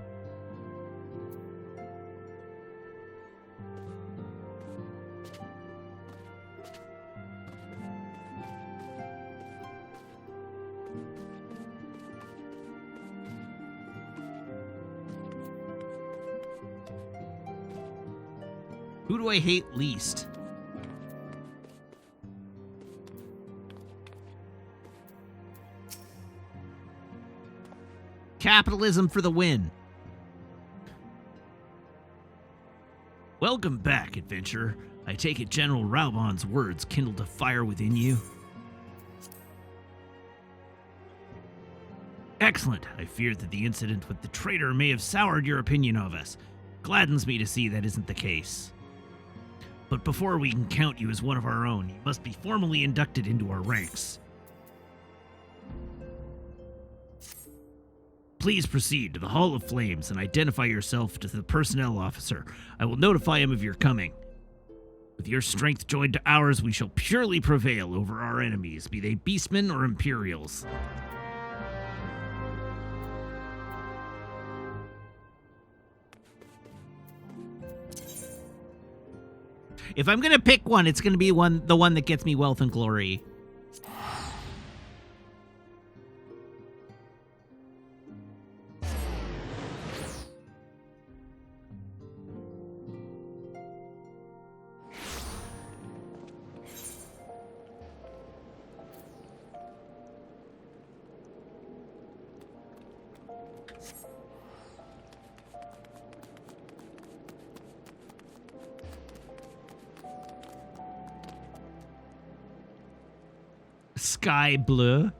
Who do I hate least? Capitalism for the win. Welcome back, adventurer. I take it General Raubon's words kindled a fire within you. Excellent. I feared that the incident with the traitor may have soured your opinion of us. Gladdens me to see that isn't the case. But before we can count you as one of our own, you must be formally inducted into our ranks. Please proceed to the Hall of Flames and identify yourself to the personnel officer. I will notify him of your coming. With your strength joined to ours, we shall purely prevail over our enemies, be they beastmen or Imperials. If I'm gonna pick one, it's gonna be the one that gets me wealth and glory. Sky blue.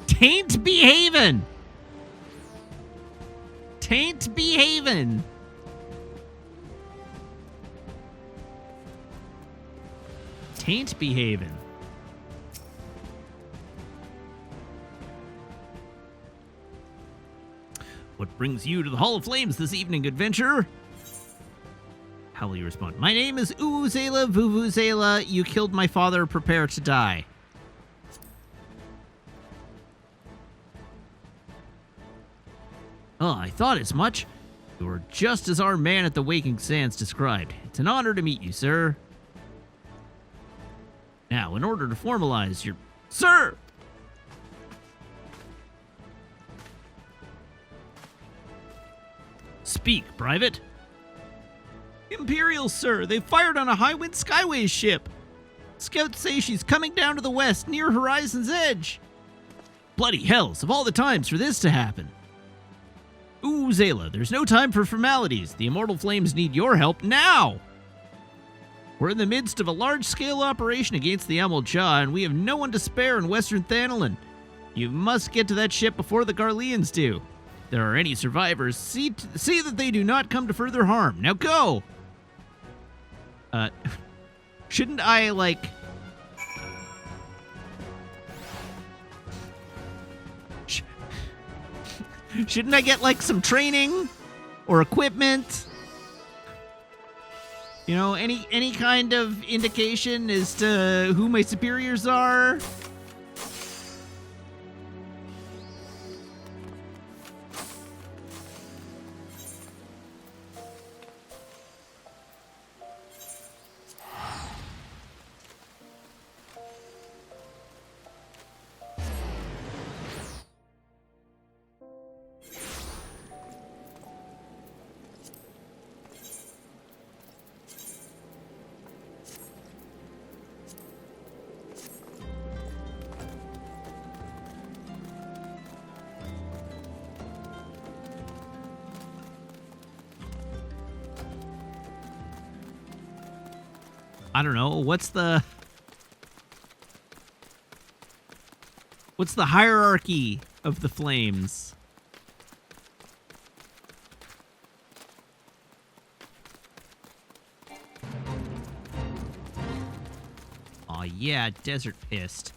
Tain't behavin'. Tain't behavin'. Tain't behavin'. What brings you to the Hall of Flames this evening, adventurer? How will you respond? My name is Uzela Vuvuzela. You killed my father. Prepare to die. Oh, I thought as much. You are just as our man at the Waking Sands described. It's an honor to meet you, sir. Now, in order to formalize your... Sir! Speak, Private. Imperial, sir. They fired on a Highwind Skyways ship. Scouts say she's coming down to the west near Horizon's Edge. Bloody hells, of all the times for this to happen. Ooh, Zayla, there's no time for formalities. The Immortal Flames need your help now. We're in the midst of a large-scale operation against the Emerald Jaw, and we have no one to spare in Western Thanalan. You must get to that ship before the Garleans do. If there are any survivors, see that they do not come to further harm. Now go! Shouldn't I, like... Shouldn't I get, like, some training? Or equipment? You know, any kind of indication as to who my superiors are? I don't know, what's the hierarchy of the flames? Aw, yeah, desert pissed.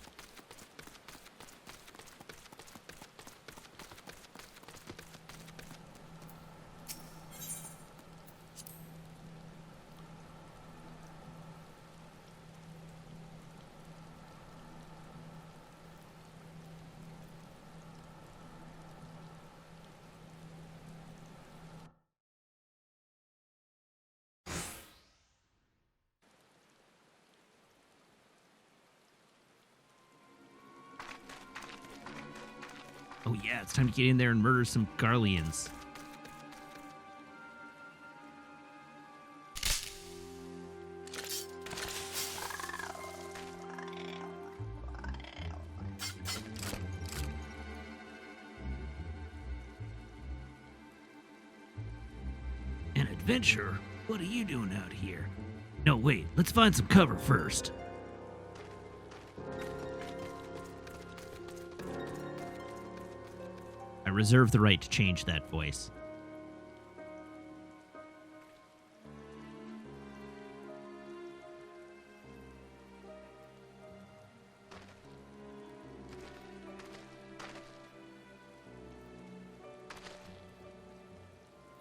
Oh yeah, it's time to get in there and murder some Garleans. An adventurer? What are you doing out here? No, wait, let's find some cover first. I reserve the right to change that voice.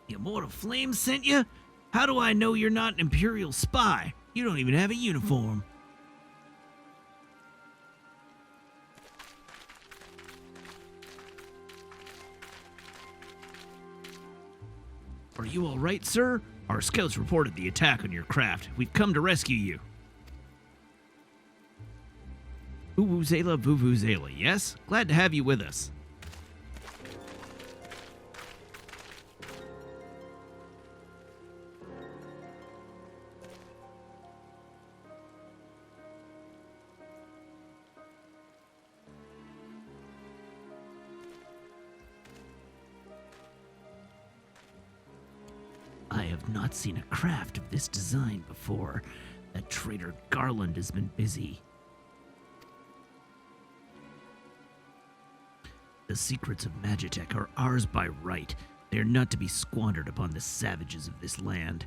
The Immortal Flame sent you? How do I know you're not an Imperial spy? You don't even have a uniform. Are you all right, sir? Our scouts reported the attack on your craft. We've come to rescue you. Vuvuzela, Vuvuzela, yes? Glad to have you with us. I have not seen a craft of this design before. That traitor Garland has been busy. The secrets of Magitech are ours by right. They are not to be squandered upon the savages of this land.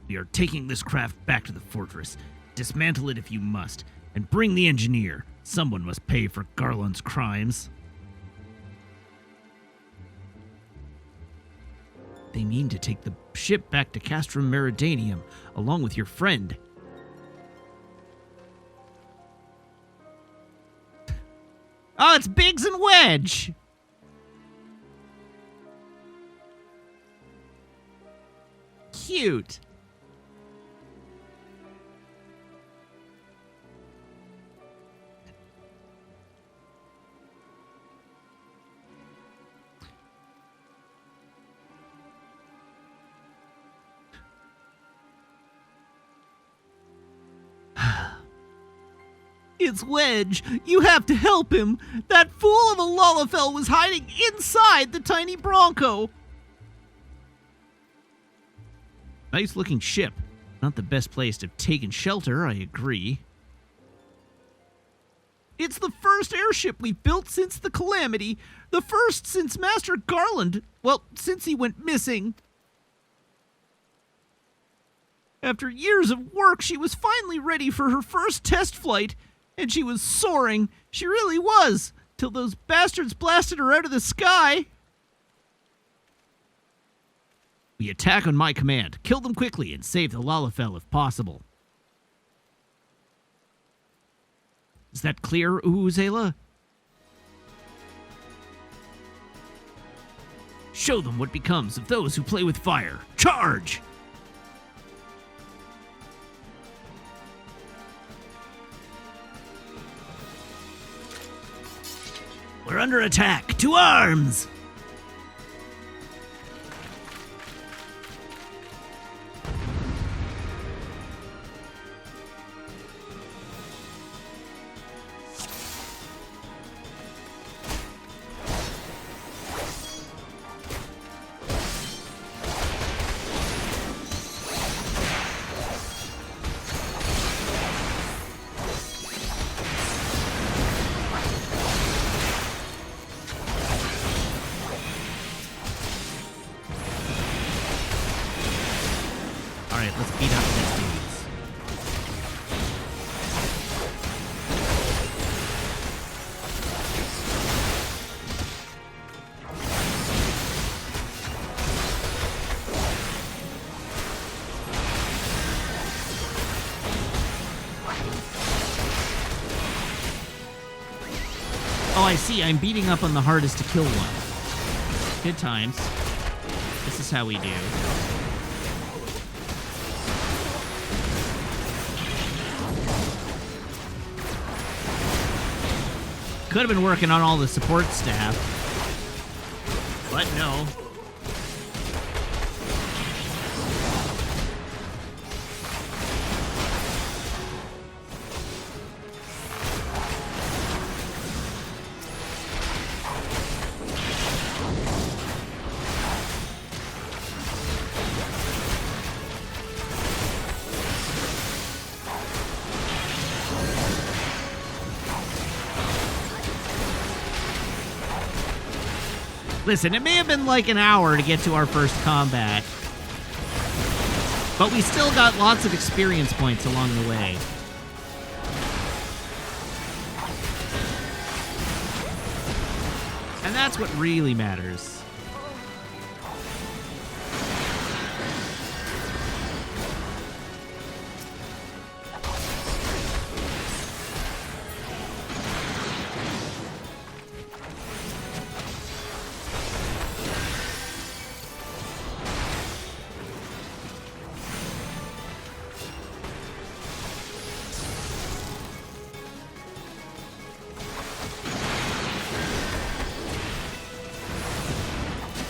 We are taking this craft back to the fortress. Dismantle it if you must, and bring the engineer. Someone must pay for Garland's crimes. They mean to take the ship back to Castrum Meridanium, along with your friend. Oh, it's Biggs and Wedge! Cute. It's Wedge. You have to help him. That fool of a Lalafell was hiding inside the tiny Bronco. Nice looking ship. Not the best place to have taken shelter, I agree. It's the first airship we've built since the Calamity. The first since Master Garland. Well, since he went missing. After years of work, she was finally ready for her first test flight. And she was soaring. She really was. Till those bastards blasted her out of the sky. We attack on my command. Kill them quickly and save the Lalafell if possible. Is that clear, Uhuzela? Show them what becomes of those who play with fire. Charge! We're under attack! To arms! Let's beat up these dudes. Oh, I see. I'm beating up on the hardest to kill one. Good times. This is how we do. Could have been working on all the support staff. But no. Listen, it may have been like an hour to get to our first combat, but we still got lots of experience points along the way. And that's what really matters.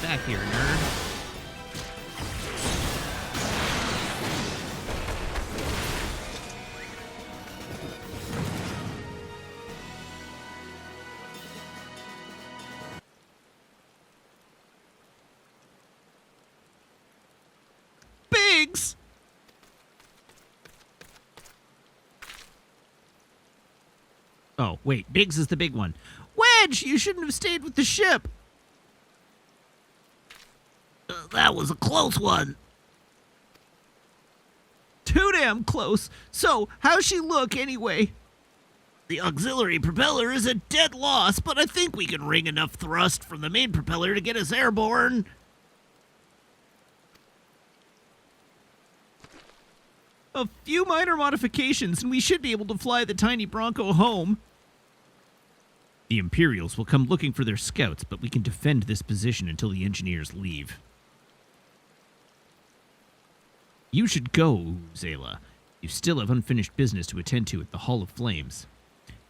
Back here, nerd. Biggs! Oh, wait. Biggs is the big one. Wedge, you shouldn't have stayed with the ship. That was a close one. Too damn close. So, how's she look anyway? The auxiliary propeller is a dead loss, but I think we can wring enough thrust from the main propeller to get us airborne. A few minor modifications, and we should be able to fly the tiny Bronco home. The Imperials will come looking for their scouts, but we can defend this position until the engineers leave. You should go, Zayla. You still have unfinished business to attend to at the Hall of Flames.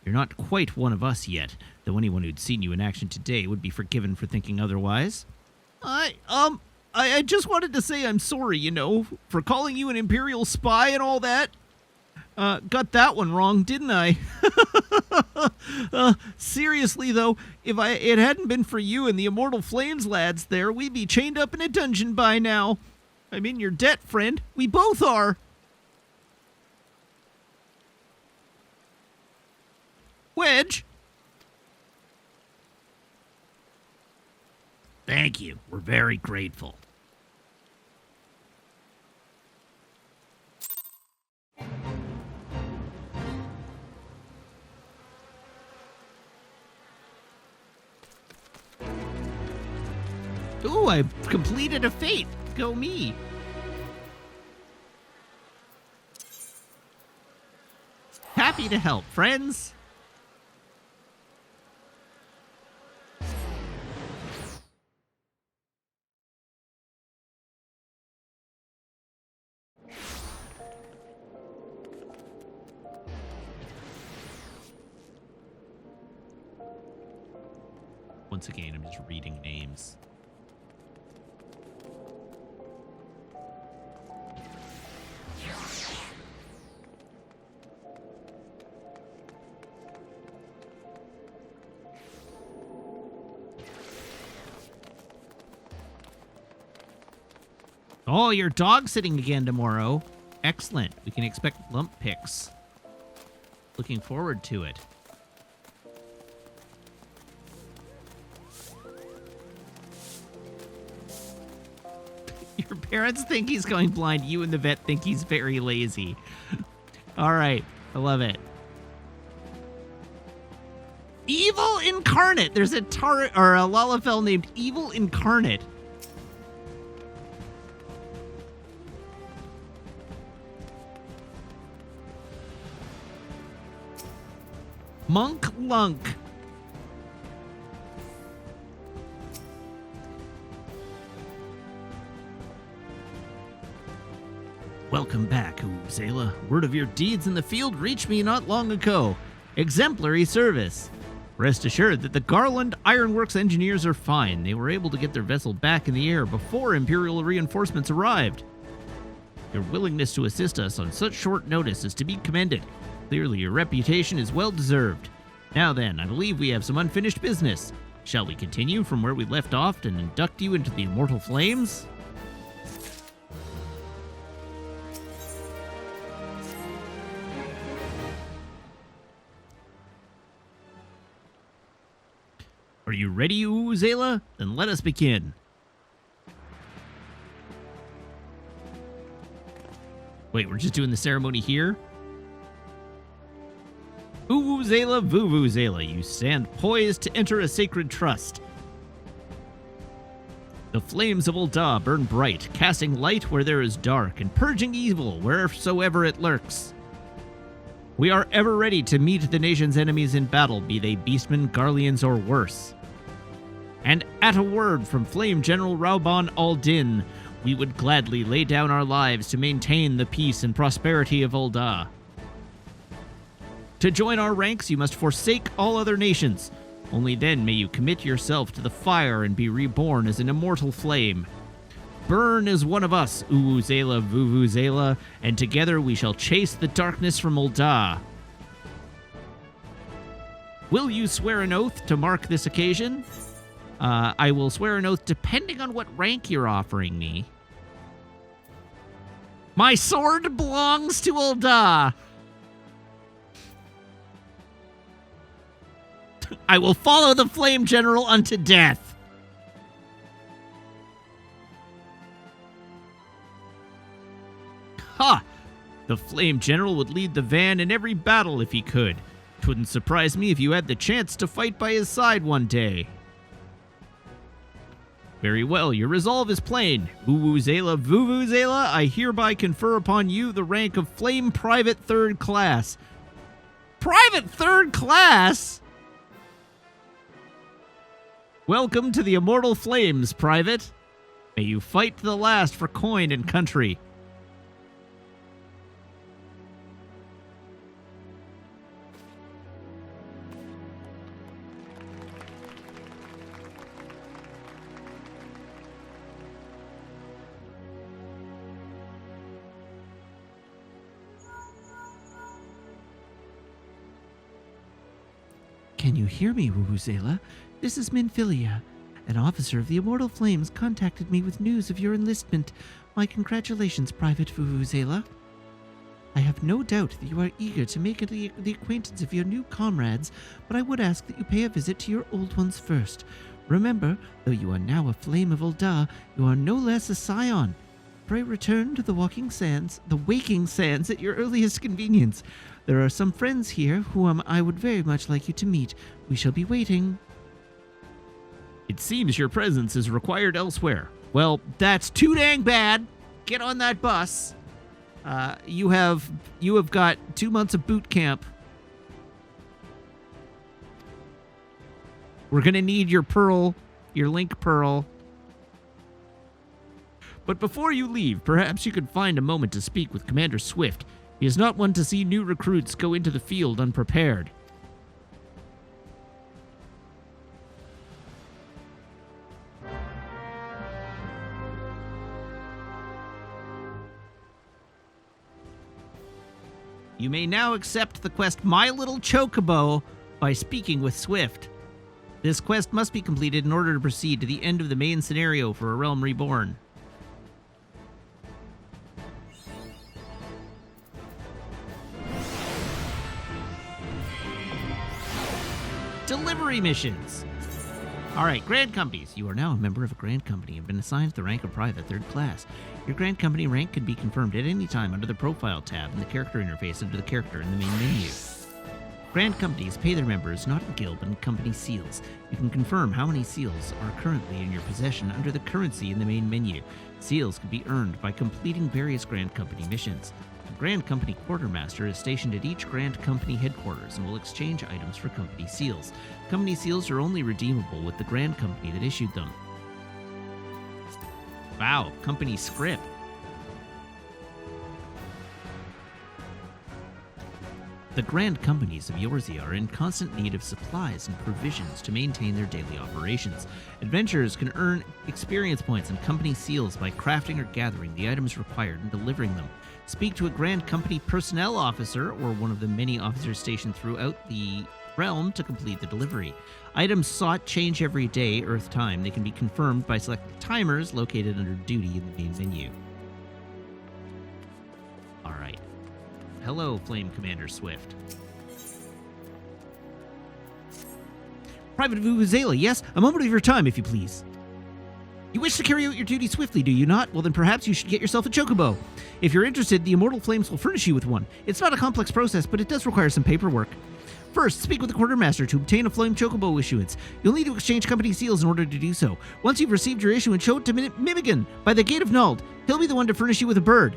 You're not quite one of us yet, though anyone who'd seen you in action today would be forgiven for thinking otherwise. I just wanted to say I'm sorry, you know, for calling you an Imperial spy and all that. Got that one wrong, didn't I? Seriously, though, if it hadn't been for you and the Immortal Flames lads there, we'd be chained up in a dungeon by now. I'm in your debt, friend. We both are. Wedge? Thank you. We're very grateful. Ooh, I've completed a fate. Go me. Happy to help, friends. Once again, I'm just reading names. Oh, you're dog sitting again tomorrow. Excellent. We can expect lump picks. Looking forward to it. Your parents think he's going blind. You and the vet think he's very lazy. All right. I love it. Evil Incarnate. There's a Lalafell named Evil Incarnate. Monk Lunk. Welcome back, Uzela. Word of your deeds in the field reached me not long ago. Exemplary service. Rest assured that the Garland Ironworks engineers are fine. They were able to get their vessel back in the air before Imperial reinforcements arrived. Your willingness to assist us on such short notice is to be commended. Clearly, your reputation is well deserved. Now then, I believe we have some unfinished business. Shall we continue from where we left off and induct you into the immortal flames? Are you ready, Uzela? Then let us begin. Wait, we're just doing the ceremony here? Vuvuzela, Vuvuzela, you stand poised to enter a sacred trust. The flames of Ul'dah burn bright, casting light where there is dark, and purging evil wheresoever it lurks. We are ever ready to meet the nation's enemies in battle, be they beastmen, Garleans, or worse. And at a word from Flame General Rauban al-Din, we would gladly lay down our lives to maintain the peace and prosperity of Ul'dah. To join our ranks, you must forsake all other nations. Only then may you commit yourself to the fire and be reborn as an immortal flame. Burn as one of us, Uzela Vuvuzela, and together we shall chase the darkness from Ul'dah. Will you swear an oath to mark this occasion? I will swear an oath depending on what rank you're offering me. My sword belongs to Ul'dah. I will follow the Flame General unto death. Ha! The Flame General would lead the van in every battle if he could. It wouldn't surprise me if you had the chance to fight by his side one day. Very well, your resolve is plain. Vuvuzela, Vuvuzela, I hereby confer upon you the rank of Flame Private Third Class. Private Third Class? Welcome to the Immortal Flames, Private. May you fight to the last for coin and country. Can you hear me, Vuvuzela? This is Minfilia. An officer of the Immortal Flames contacted me with news of your enlistment. My congratulations, Private Vuvuzela. I have no doubt that you are eager to make the acquaintance of your new comrades, but I would ask that you pay a visit to your old ones first. Remember, though you are now a Flame of Ul'dah, you are no less a Scion. Pray return to the waking sands at your earliest convenience. There are some friends here whom I would very much like you to meet. We shall be waiting. It seems your presence is required elsewhere. Well, that's too dang bad. Get on that bus. You have got 2 months of boot camp. We're gonna need your pearl, your link pearl. But before you leave, perhaps you could find a moment to speak with Commander Swift. He is not one to see new recruits go into the field unprepared. You may now accept the quest My Little Chocobo by speaking with Swift. This quest must be completed in order to proceed to the end of the main scenario for A Realm Reborn. Delivery missions. Alright, Grand Companies. You are now a member of a Grand Company and been assigned the rank of Private 3rd Class. Your Grand Company rank can be confirmed at any time under the Profile tab in the Character interface under the Character in the main menu. Grand Companies pay their members not in guild but in company seals. You can confirm how many seals are currently in your possession under the Currency in the main menu. Seals can be earned by completing various Grand Company missions. A Grand Company Quartermaster is stationed at each Grand Company headquarters and will exchange items for company seals. Company seals are only redeemable with the Grand Company that issued them. Wow, company script. The Grand Companies of Yorzia are in constant need of supplies and provisions to maintain their daily operations. Adventurers can earn experience points and company seals by crafting or gathering the items required and delivering them. Speak to a Grand Company personnel officer or one of the many officers stationed throughout the realm to complete the delivery. Items sought change every day, Earth time. They can be confirmed by selecting timers located under duty in the main menu. Alright. Hello, Flame Commander Swift. Private Vuvuzela, yes? A moment of your time, if you please. You wish to carry out your duty swiftly, do you not? Well, then perhaps you should get yourself a chocobo. If you're interested, the Immortal Flames will furnish you with one. It's not a complex process, but it does require some paperwork. First, speak with the Quartermaster to obtain a Flame Chocobo issuance. You'll need to exchange company seals in order to do so. Once you've received your issuance, show it to Mimigan by the Gate of Nald. He'll be the one to furnish you with a bird.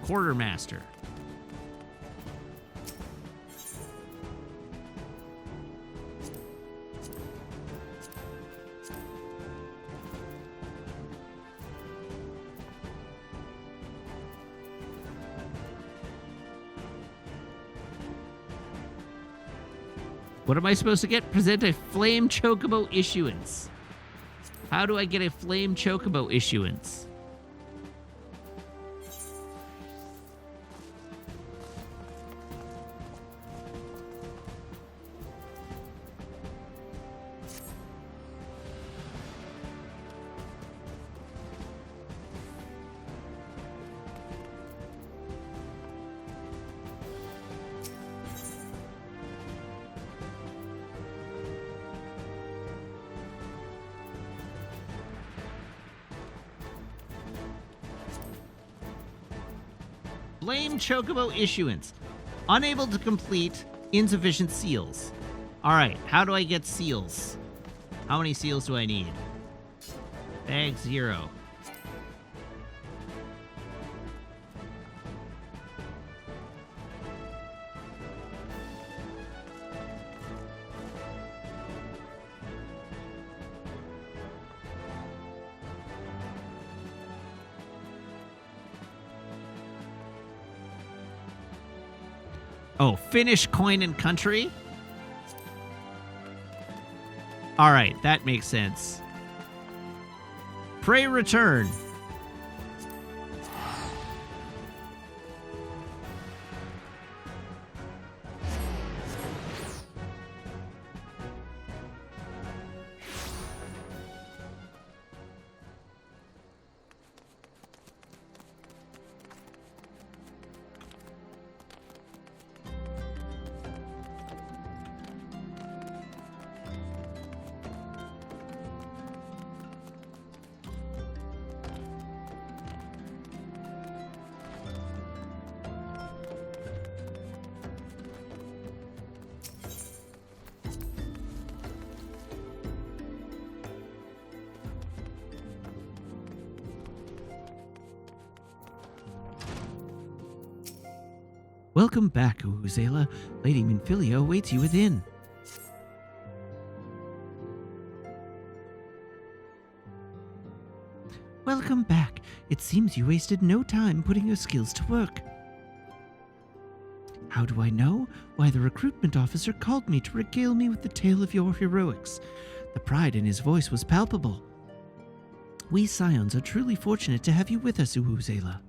Quartermaster. What am I supposed to get? Present a Flame Chocobo issuance. How do I get a Flame Chocobo issuance? Flame Chocobo issuance. Unable to complete insufficient seals. Alright, how do I get seals? How many seals do I need? Bag 0. Oh, Finnish coin and country? Alright, that makes sense. Pray return. Welcome back, Uhuzela. Lady Minfilia awaits you within. Welcome back. It seems you wasted no time putting your skills to work. How do I know? Why, the recruitment officer called me to regale me with the tale of your heroics. The pride in his voice was palpable. We Scions are truly fortunate to have you with us, Uhuzela.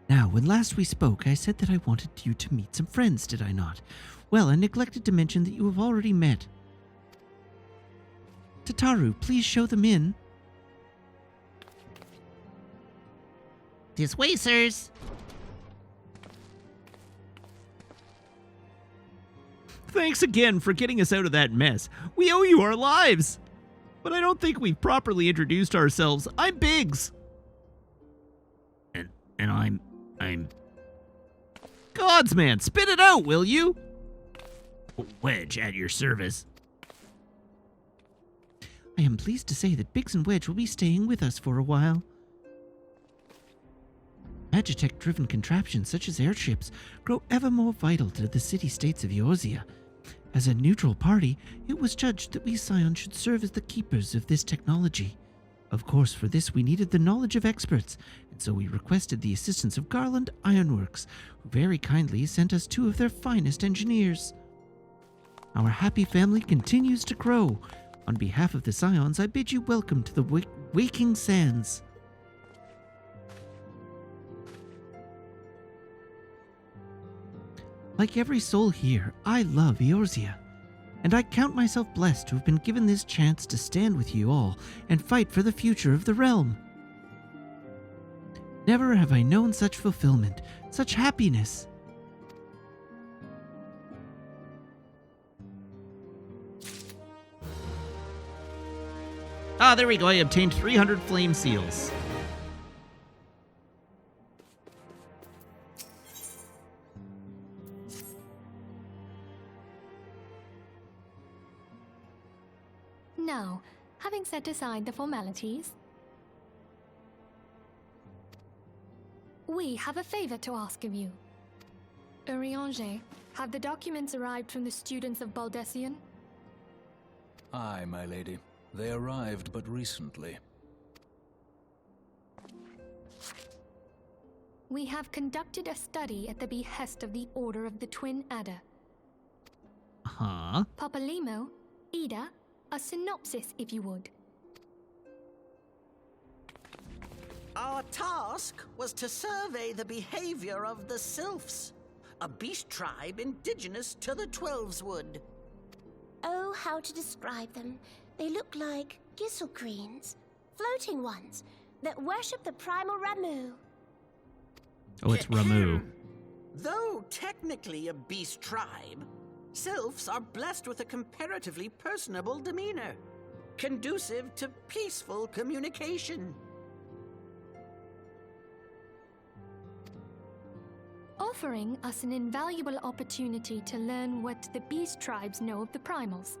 Now, when last we spoke, I said that I wanted you to meet some friends, did I not? Well, I neglected to mention that you have already met. Tataru, please show them in. This way, sirs. Thanks again for getting us out of that mess. We owe you our lives. But I don't think we've properly introduced ourselves. I'm Biggs. And I'm... Gods, man, spit it out, will you? Wedge at your service. I am pleased to say that Biggs and Wedge will be staying with us for a while. Magitech-driven contraptions such as airships grow ever more vital to the city-states of Eorzea. As a neutral party, it was judged that we Scions should serve as the keepers of this technology. Of course, for this we needed the knowledge of experts, and so we requested the assistance of Garland Ironworks, who very kindly sent us 2 of their finest engineers. Our happy family continues to grow. On behalf of the Scions, I bid you welcome to the Waking Sands. Like every soul here, I love Eorzea, and I count myself blessed to have been given this chance to stand with you all and fight for the future of the realm. Never have I known such fulfillment, such happiness. Ah, there we go. I obtained 300 flame seals. Now, having set aside the formalities, we have a favor to ask of you. Urianger, have the documents arrived from the students of Baldessian? Aye, my lady. They arrived but recently. We have conducted a study at the behest of the Order of the Twin Adder. Huh? Papalimo, Ida, a synopsis if you would. Our task was to survey the behavior of the Sylphs, a beast tribe indigenous to the Twelveswood. Oh, how to describe them. They look like gisselcreens, floating ones, that worship the primal Ramu. Oh, it's Ramu. Though technically a beast tribe, Sylphs are blessed with a comparatively personable demeanor, conducive to peaceful communication. Offering us an invaluable opportunity to learn what the beast tribes know of the primals.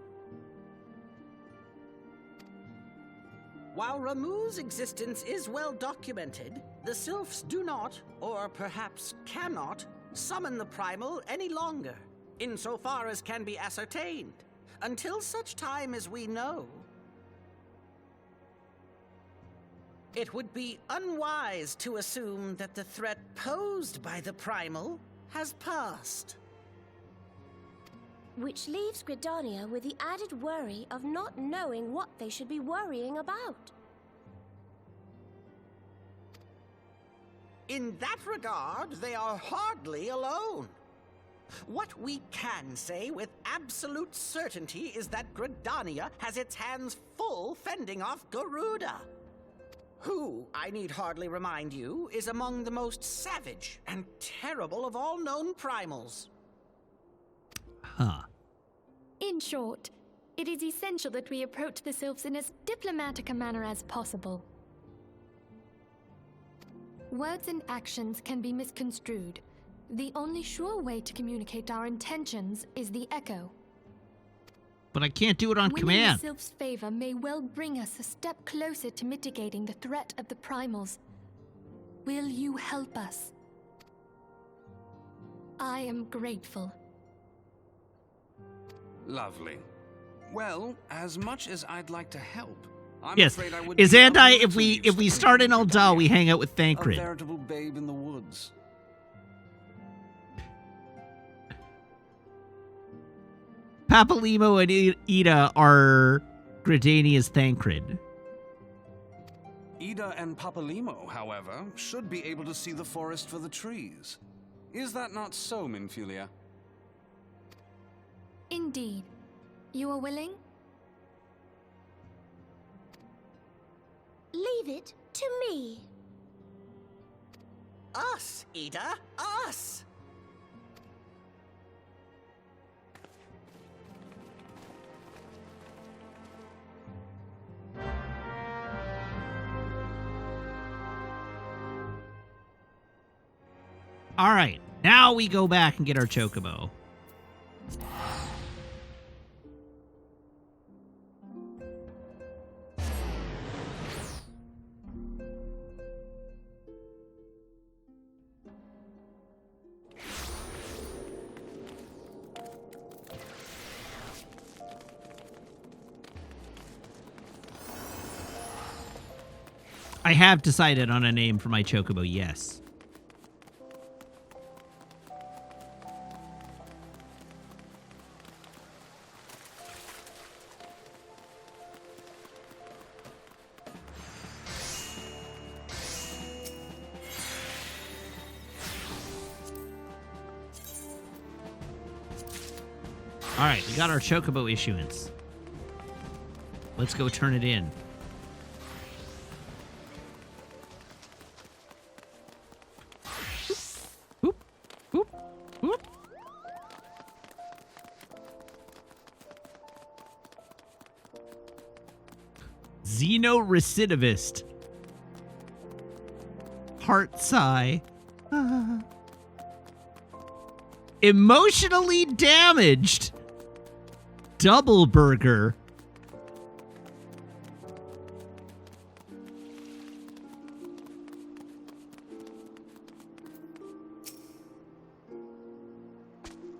While Ramu's existence is well documented, the Sylphs do not, or perhaps cannot, summon the primal any longer, insofar as can be ascertained, until such time as we know. It would be unwise to assume that the threat posed by the primal has passed. Which leaves Gridania with the added worry of not knowing what they should be worrying about. In that regard, they are hardly alone. What we can say with absolute certainty is that Gridania has its hands full fending off Garuda, who, I need hardly remind you, is among the most savage and terrible of all known primals. Huh. In short, it is essential that we approach the Sylphs in as diplomatic a manner as possible. Words and actions can be misconstrued. The only sure way to communicate our intentions is the echo. But I can't do it on Winning command. the Sylphs' favor may well bring us a step closer to mitigating the threat of the primals. Will you help us? I am grateful. Lovely. Well, as much as I'd like to help, I'm Yes. afraid I would Is be of Andai, little if we use to start in you, Aldal, we hang out with a Thancred. veritable babe in the woods. Papalimo and Ida are Gridania's Thancred. Ida and Papalimo, however, should be able to see the forest for the trees. Is that not so, Minfilia? Indeed. You are willing? Leave it to me. Us, Ida, us! All right, now we go back and get our chocobo. I have decided on a name for my chocobo, yes. All right, we got our chocobo issuance. Let's go turn it in. Whoop, whoop, whoop. Xenorecidivist. Heart sigh. Emotionally damaged. Double burger.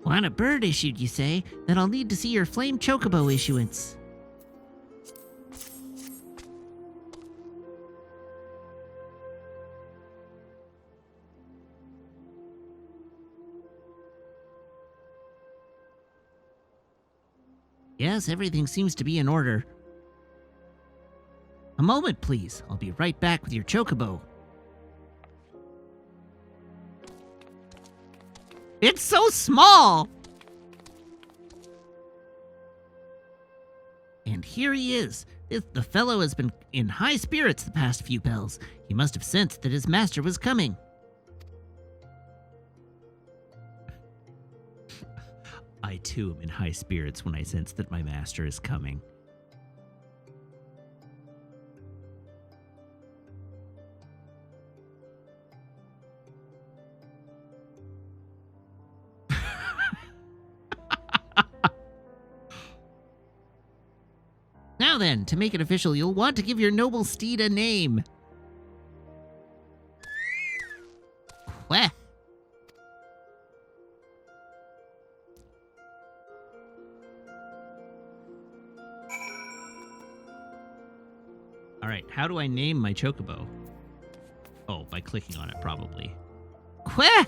Want a bird issued, you say? Then I'll need to see your flame chocobo issuance. Yes, everything seems to be in order. A moment, please. I'll be right back with your chocobo. It's so small! And here he is. The fellow has been in high spirits the past few bells. He must have sensed that his master was coming. I too am in high spirits when I sense that my master is coming. Now then, to make it official, you'll want to give your noble steed a name. Queh. Alright, how do I name my chocobo? Oh, by clicking on it, probably. Queh!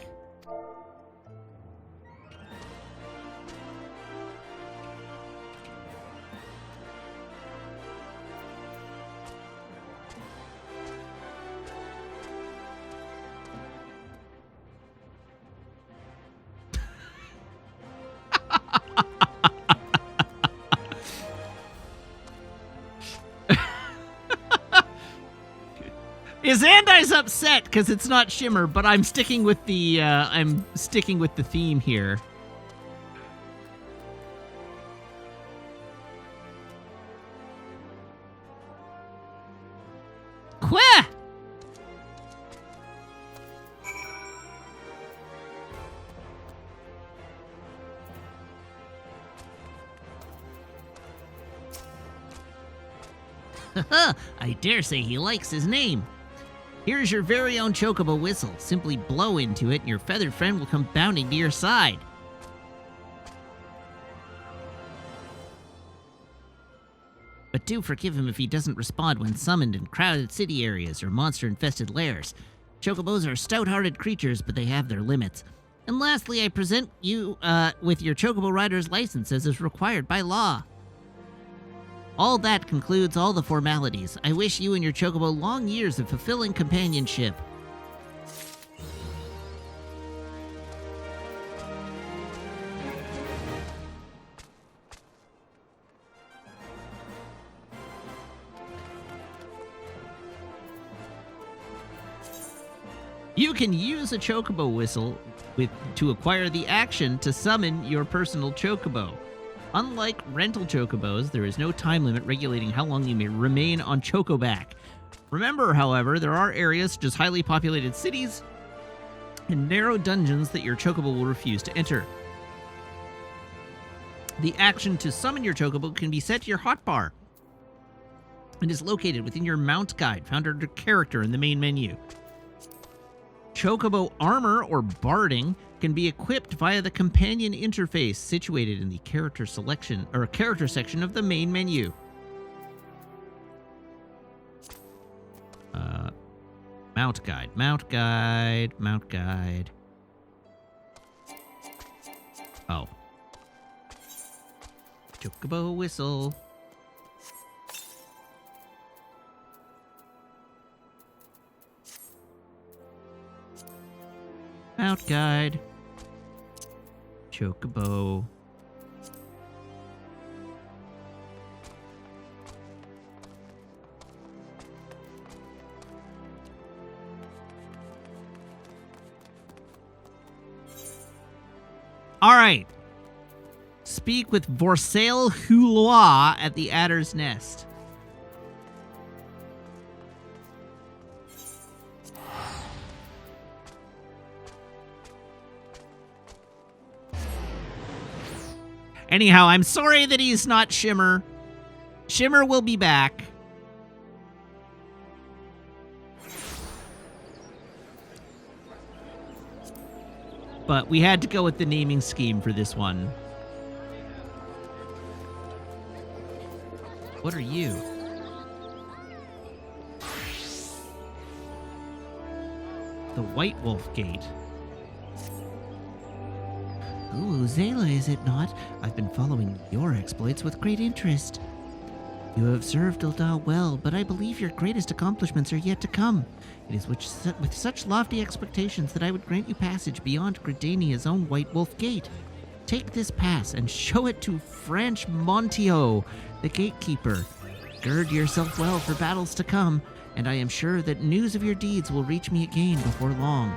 Zandi's upset because it's not Shimmer, but I'm sticking with the theme here. Queh! I dare say he likes his name. Here's your very own chocobo whistle. Simply blow into it and your feathered friend will come bounding to your side. But do forgive him if he doesn't respond when summoned in crowded city areas or monster-infested lairs. Chocobos are stout-hearted creatures, but they have their limits. And lastly, I present you with your chocobo rider's license as is required by law. All that concludes all the formalities. I wish you and your chocobo long years of fulfilling companionship. You can use a chocobo whistle to acquire the action to summon your personal chocobo. Unlike rental chocobos, there is no time limit regulating how long you may remain on Chocoback. Remember, however, there are areas such as highly populated cities and narrow dungeons that your chocobo will refuse to enter. The action to summon your chocobo can be set to your hotbar and is located within your mount guide found under character in the main menu. Chocobo armor or barding can be equipped via the companion interface situated in the character selection or character section of the main menu. Mount guide. Oh. Chocobo whistle. Mount guide. Chocobo. All right. Speak with Vorsail Hulois at the Adder's Nest. Anyhow, I'm sorry that he's not Shimmer. Shimmer will be back. But we had to go with the naming scheme for this one. What are you? The White Wolf Gate. Ooh, Zayla, is it not? I've been following your exploits with great interest. You have served Ul'dah well, but I believe your greatest accomplishments are yet to come. It is with such lofty expectations that I would grant you passage beyond Gridania's own White Wolf Gate. Take this pass and show it to Franch Montio, the gatekeeper. Gird yourself well for battles to come, and I am sure that news of your deeds will reach me again before long.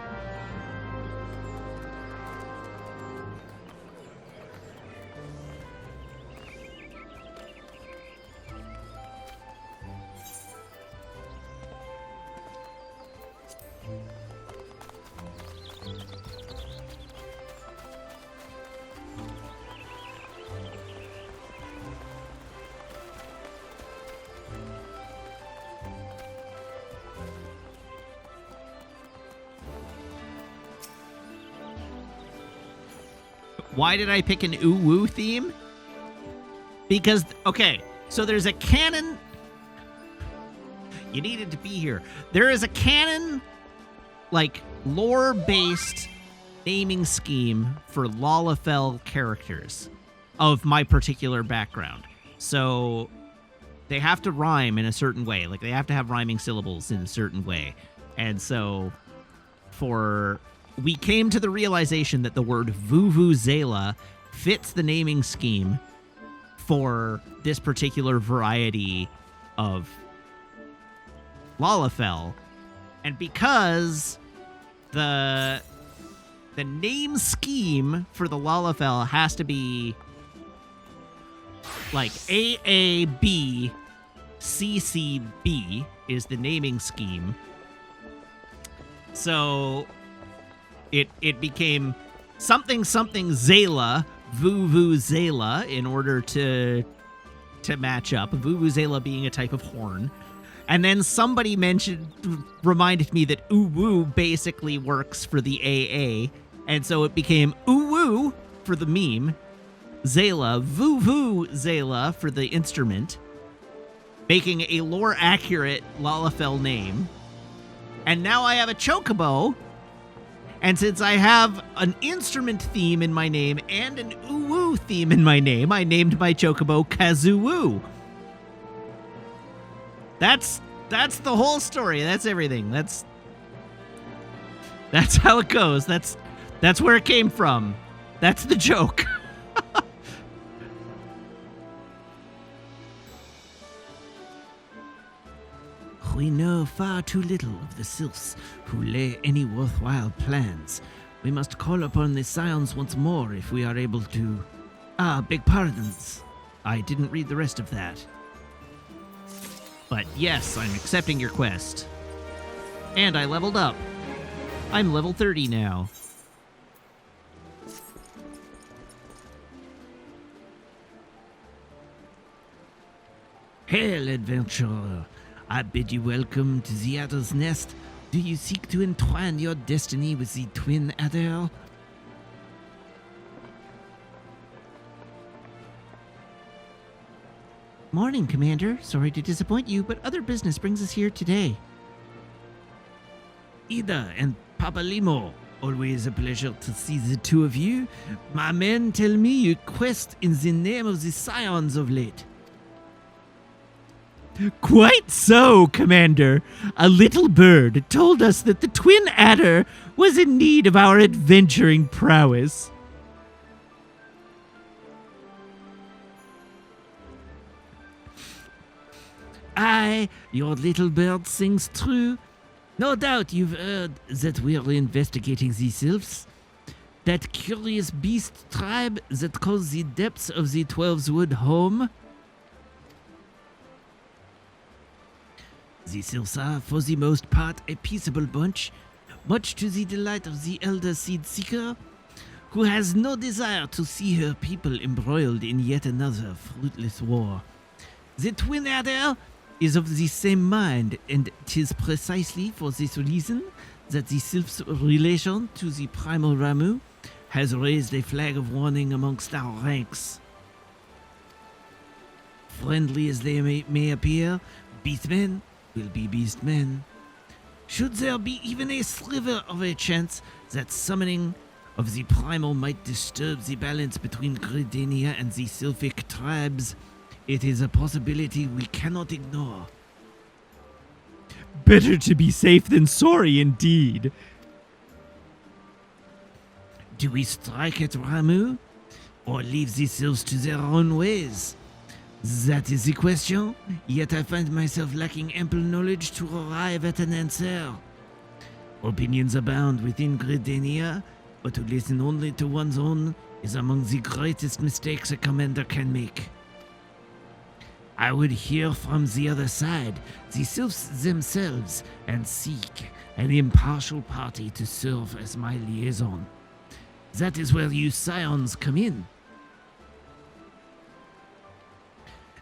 Why did I pick an ooh-woo theme? Because, okay, so there's a canon... You needed to be here. There is a canon, like, lore-based naming scheme for Lalafell characters of my particular background. So they have to rhyme in a certain way. Like, they have to have rhyming syllables in a certain way. And so we came to the realization that the word Vuvuzela fits the naming scheme for this particular variety of Lalafell. And because the name scheme for the Lalafell has to be like AAB CCB is the naming scheme. So it became something Zayla, Vuvuzela, in order to match up. Vuvuzela being a type of horn. And then somebody reminded me that ooh-woo basically works for the AA. And so it became ooh-woo for the meme, Zayla, Vuvuzela for the instrument, making a lore-accurate Lalafell name. And now I have a chocobo. And since I have an instrument theme in my name and an ooh-woo theme in my name, I named my chocobo Kazuwoo. That's the whole story. That's everything. That's how it goes. That's where it came from. That's the joke. we know far too little of the sylphs who lay any worthwhile plans. We must call upon the scions once more if we are able to... beg pardons. I didn't read the rest of that. But yes, I'm accepting your quest. And I leveled up. I'm level 30 now. Hail, adventurer. I bid you welcome to the Adder's Nest. Do you seek to entwine your destiny with the twin adder? Morning, Commander. Sorry to disappoint you, but other business brings us here today. Ida and Papa Limo, always a pleasure to see the two of you. My men tell me you quest in the name of the scions of late. Quite so, Commander. A little bird told us that the twin adder was in need of our adventuring prowess. Aye, your little bird sings true. No doubt you've heard that we're investigating the sylphs. That curious beast tribe that calls the depths of the Twelve's Wood home. The sylphs are, for the most part, a peaceable bunch, much to the delight of the elder Seed Seeker, who has no desire to see her people embroiled in yet another fruitless war. The twin adder is of the same mind, and 'tis precisely for this reason that the sylph's relation to the primal Ramu has raised a flag of warning amongst our ranks. Friendly as they may appear, beastmen will be beastmen. Should there be even a sliver of a chance that summoning of the primal might disturb the balance between Gridania and the sylphic tribes, it is a possibility we cannot ignore. Better to be safe than sorry, indeed. Do we strike at Ramu, or leave the sylphs to their own ways? That is the question, yet I find myself lacking ample knowledge to arrive at an answer. Opinions abound within Gridania, but to listen only to one's own is among the greatest mistakes a commander can make. I would hear from the other side, the sylphs themselves, and seek an impartial party to serve as my liaison. That is where you scions come in.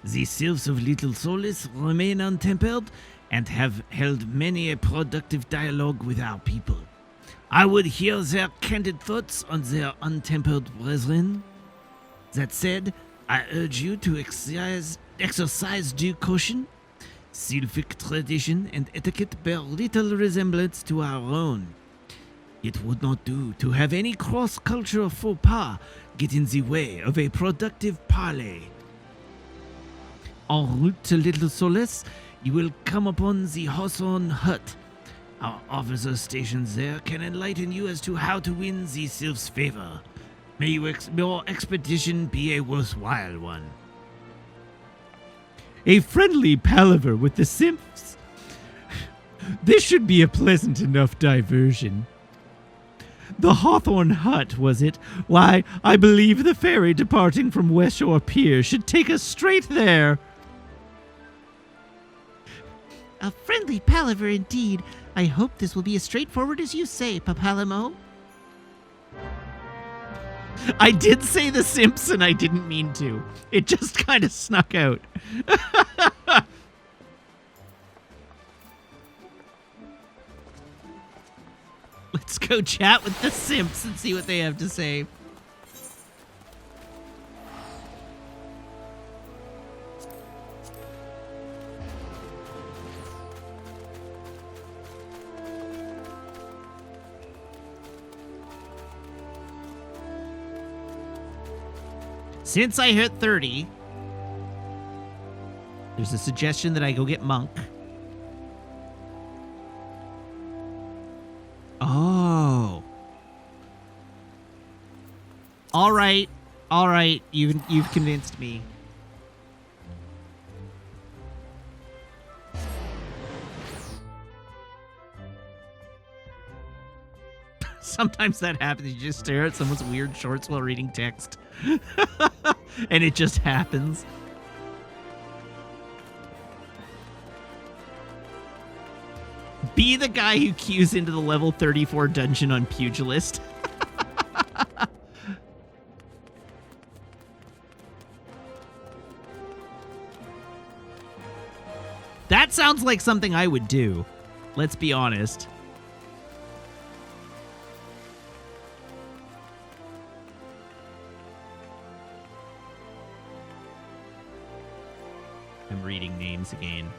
The sylphs of Little Solace remain untempered and have held many a productive dialogue with our people. I would hear their candid thoughts on their untempered brethren. That said, I urge you to exercise due caution. Sylphic tradition and etiquette bear little resemblance to our own. It would not do to have any cross-cultural faux pas get in the way of a productive parley. En route to Little Solace, you will come upon the Hawthorne Hut. Our officers stationed there can enlighten you as to how to win the sylph's favor. May your expedition be a worthwhile one. A friendly palaver with the sylphs? This should be a pleasant enough diversion. The Hawthorne Hut, was it? Why, I believe the ferry departing from West Shore Pier should take us straight there. A friendly palaver indeed. I hope this will be as straightforward as you say, Papalamo. I did say the simps and I didn't mean to. It just kind of snuck out. Let's go chat with the simps and see what they have to say. Since I hit 30, there's a suggestion that I go get Monk. Oh. All right. All right. You've convinced me. Sometimes that happens. You just stare at someone's weird shorts while reading text. And it just happens. Be the guy who queues into the level 34 dungeon on Pugilist. That sounds like something I would do. Let's be honest. I'm reading names again.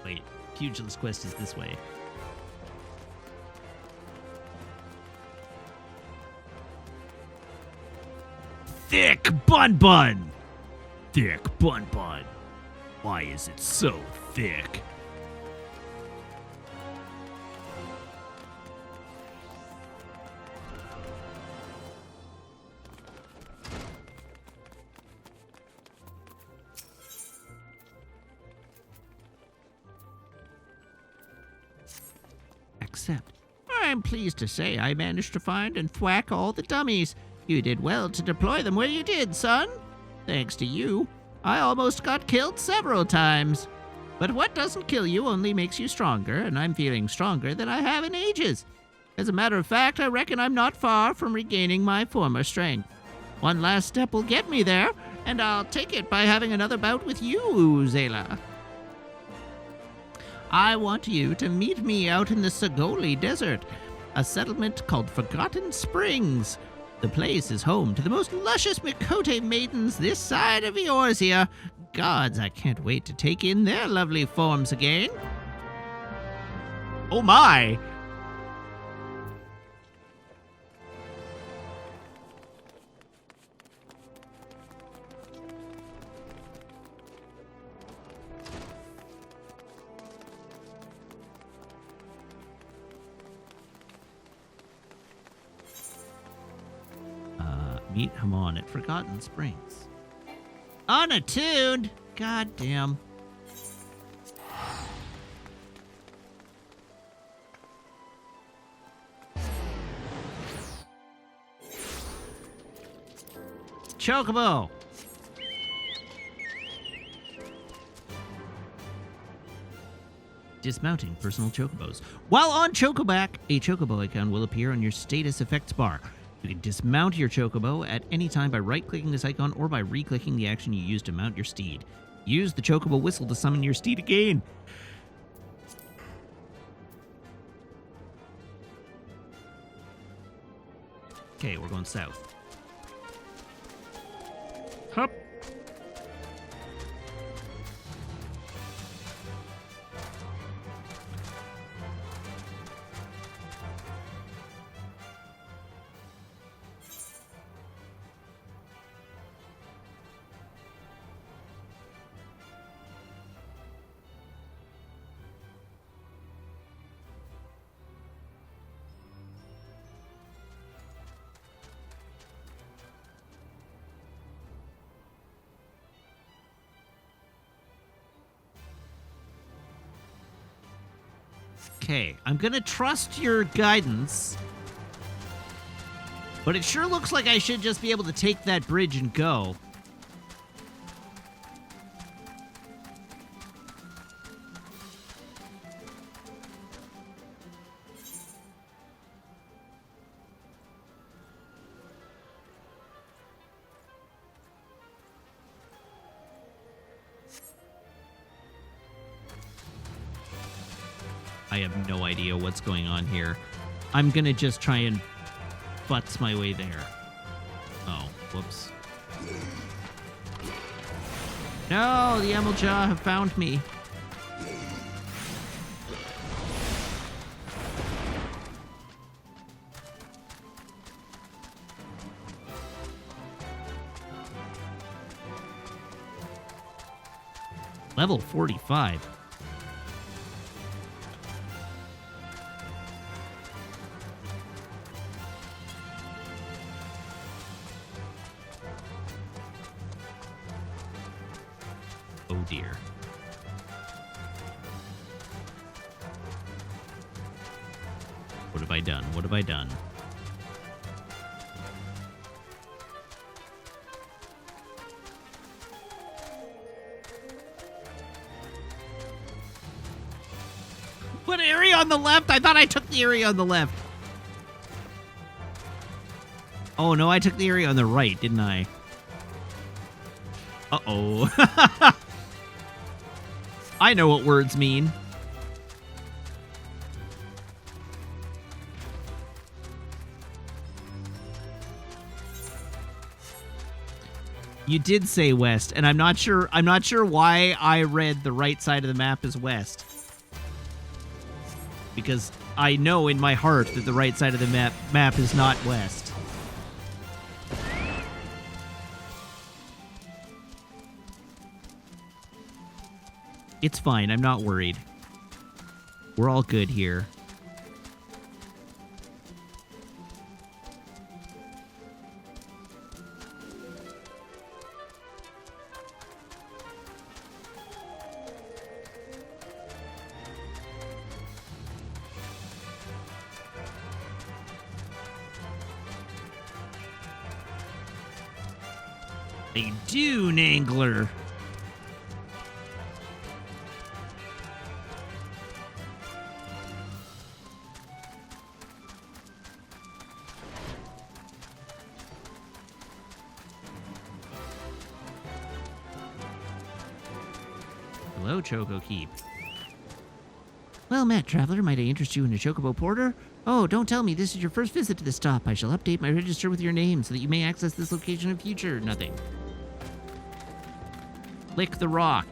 Wait, Pugilist Quest is this way. Thick Bun Bun! Thick Bun Bun. Why is it so thick? Accept. I'm pleased to say I managed to find and thwack all the dummies. You did well to deploy them where you did, son. Thanks to you, I almost got killed several times. But what doesn't kill you only makes you stronger, and I'm feeling stronger than I have in ages. As a matter of fact, I reckon I'm not far from regaining my former strength. One last step will get me there, and I'll take it by having another bout with you, Zayla. I want you to meet me out in the Sagoli Desert, a settlement called Forgotten Springs. The place is home to the most luscious Mikote maidens this side of Eorzea. Gods, I can't wait to take in their lovely forms again. Oh my! Meet Hamon at Forgotten Springs. Unattuned? God damn. Chocobo! Dismounting personal chocobos. While on Chocoback, a chocobo icon will appear on your status effects bar. You can dismount your chocobo at any time by right-clicking this icon or by re-clicking the action you used to mount your steed. Use the chocobo whistle to summon your steed again. Okay, we're going south. Hup. Okay, I'm gonna trust your guidance, but it sure looks like I should just be able to take that bridge and go. I have no idea what's going on here. I'm gonna just try and butts my way there. Oh, whoops. No, the Emeljaw have found me. Level 45. Oh dear. What have I done? What have I done? What area on the left? I thought I took the area on the left. Oh, no, I took the area on the right, didn't I? Uh-oh. I know what words mean. You did say west, and I'm not sure why I read the right side of the map as west. Because I know in my heart that the right side of the map is not west. It's fine, I'm not worried. We're all good here. A dune angler. Hello, Choco Keep. Well met, traveler. Might I interest you in a chocobo porter? Oh, don't tell me this is your first visit to the stop. I shall update my register with your name so that you may access this location in future. Nothing. Lick the rock.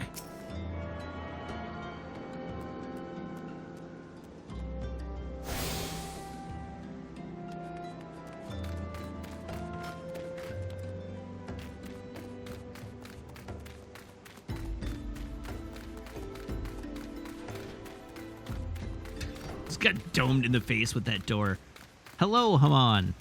Just got domed in the face with that door. Hello, Haman.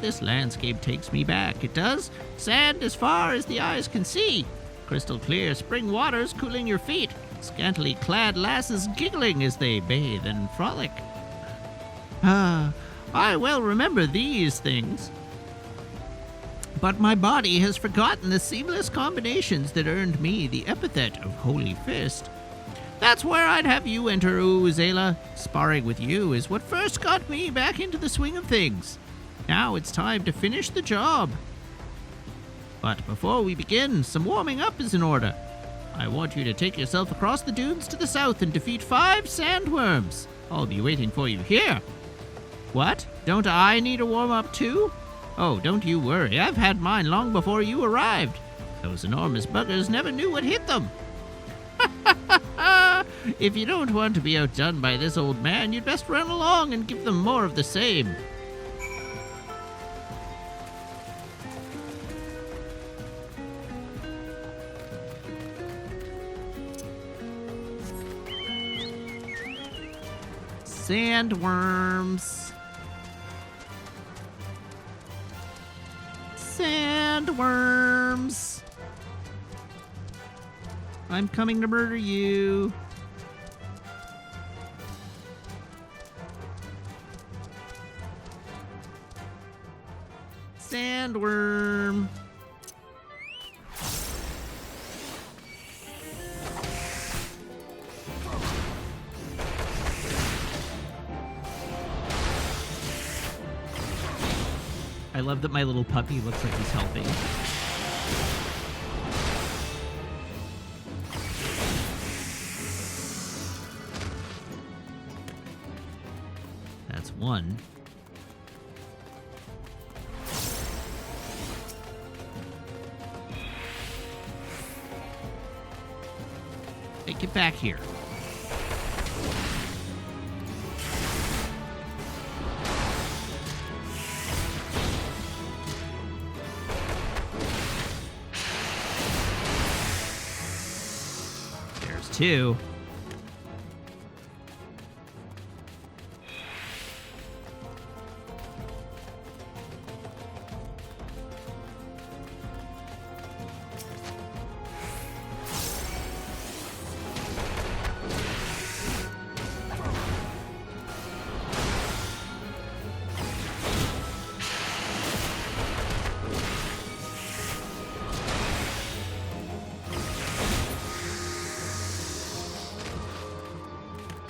This landscape takes me back. It does. Sand as far as the eyes can see. Crystal clear spring waters cooling your feet. Scantily clad lasses giggling as they bathe and frolic. I well remember these things. But my body has forgotten the seamless combinations that earned me the epithet of Holy Fist. That's where I'd have you enter, Zayla. Sparring with you is what first got me back into the swing of things. Now it's time to finish the job. But before we begin, some warming up is in order. I want you to take yourself across the dunes to the south and defeat 5 sandworms. I'll be waiting for you here. What? Don't I need a warm-up too? Oh, don't you worry. I've had mine long before you arrived. Those enormous buggers never knew what hit them. If you don't want to be outdone by this old man, you'd best run along and give them more of the same. Sandworms. Sandworms. I'm coming to murder you. Sandworm. I love that my little puppy looks like he's helping. That's one. Hey, get back here. There's 2.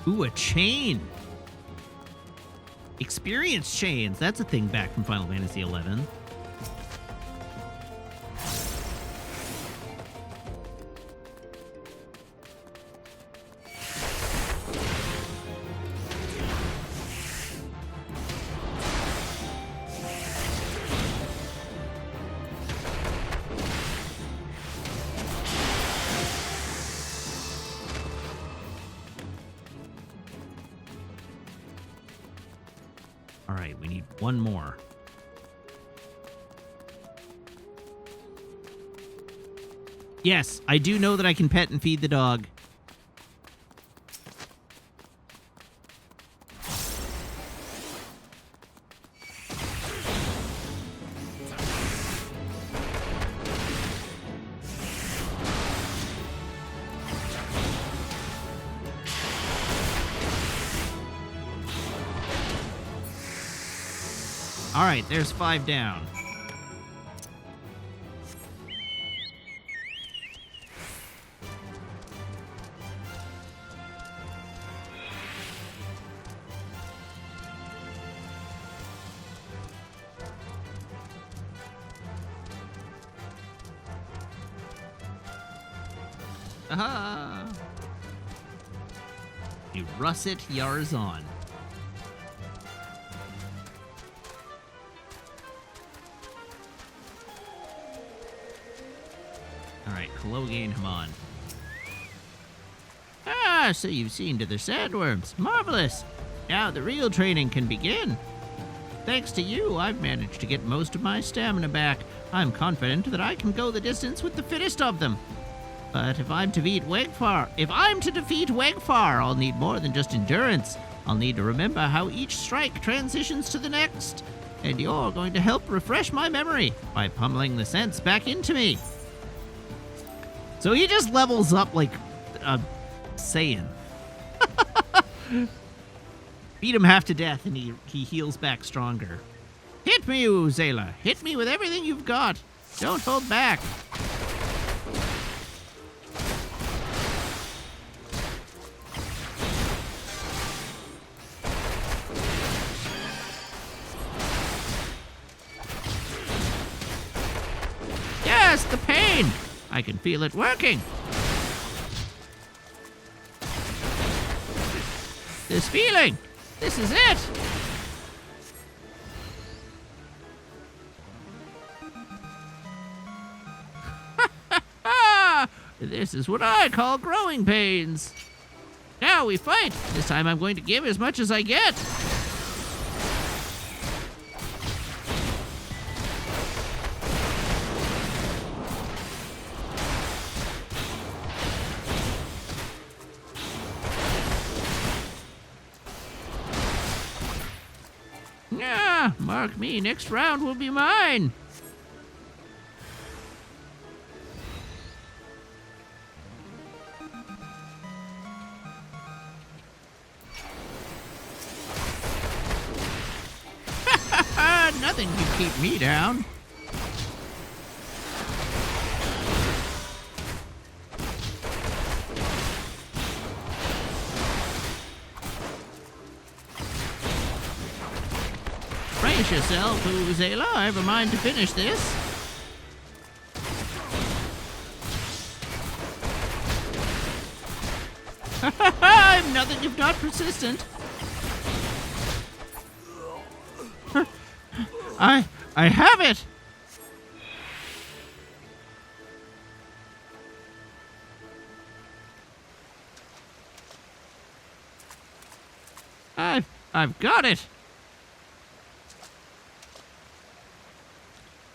Ooh, a chain. Experience chains. That's a thing back from Final Fantasy XI. All right, we need one more. Yes, I do know that I can pet and feed the dog. All right, there's 5 down. Aha! You russet Yarzon. Alright, Kalogane Haman. Ah, so you've seen to the sandworms. Marvelous! Now the real training can begin. Thanks to you, I've managed to get most of my stamina back. I'm confident that I can go the distance with the fittest of them. But if I'm to defeat Wegfar, I'll need more than just endurance. I'll need to remember how each strike transitions to the next. And you're going to help refresh my memory by pummeling the sense back into me. So he just levels up like a Saiyan. Beat him half to death and he heals back stronger. Hit me, Uzela. Hit me with everything you've got. Don't hold back. Yes, the pain! I can feel it working. This feeling! This is it! This is what I call growing pains. Now we fight. This time I'm going to give as much as I get. Ah, mark me, next round will be mine. Nothing can keep me down. Brace yourself, Uzela. I have a mind to finish this. I'm nothing if not persistent. I have it! I've got it!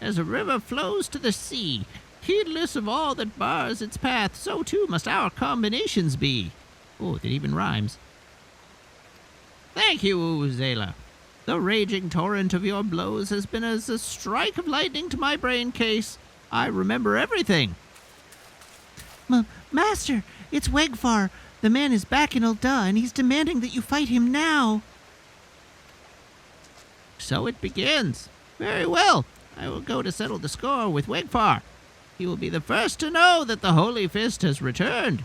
As a river flows to the sea, heedless of all that bars its path, so too must our combinations be. Oh, it even rhymes. Thank you, Uzela. The raging torrent of your blows has been as a strike of lightning to my brain case. I remember everything. Master, it's Wegfar. The man is back in Ul'dah, and he's demanding that you fight him now. So it begins. Very well. I will go to settle the score with Wegfar. He will be the first to know that the Holy Fist has returned.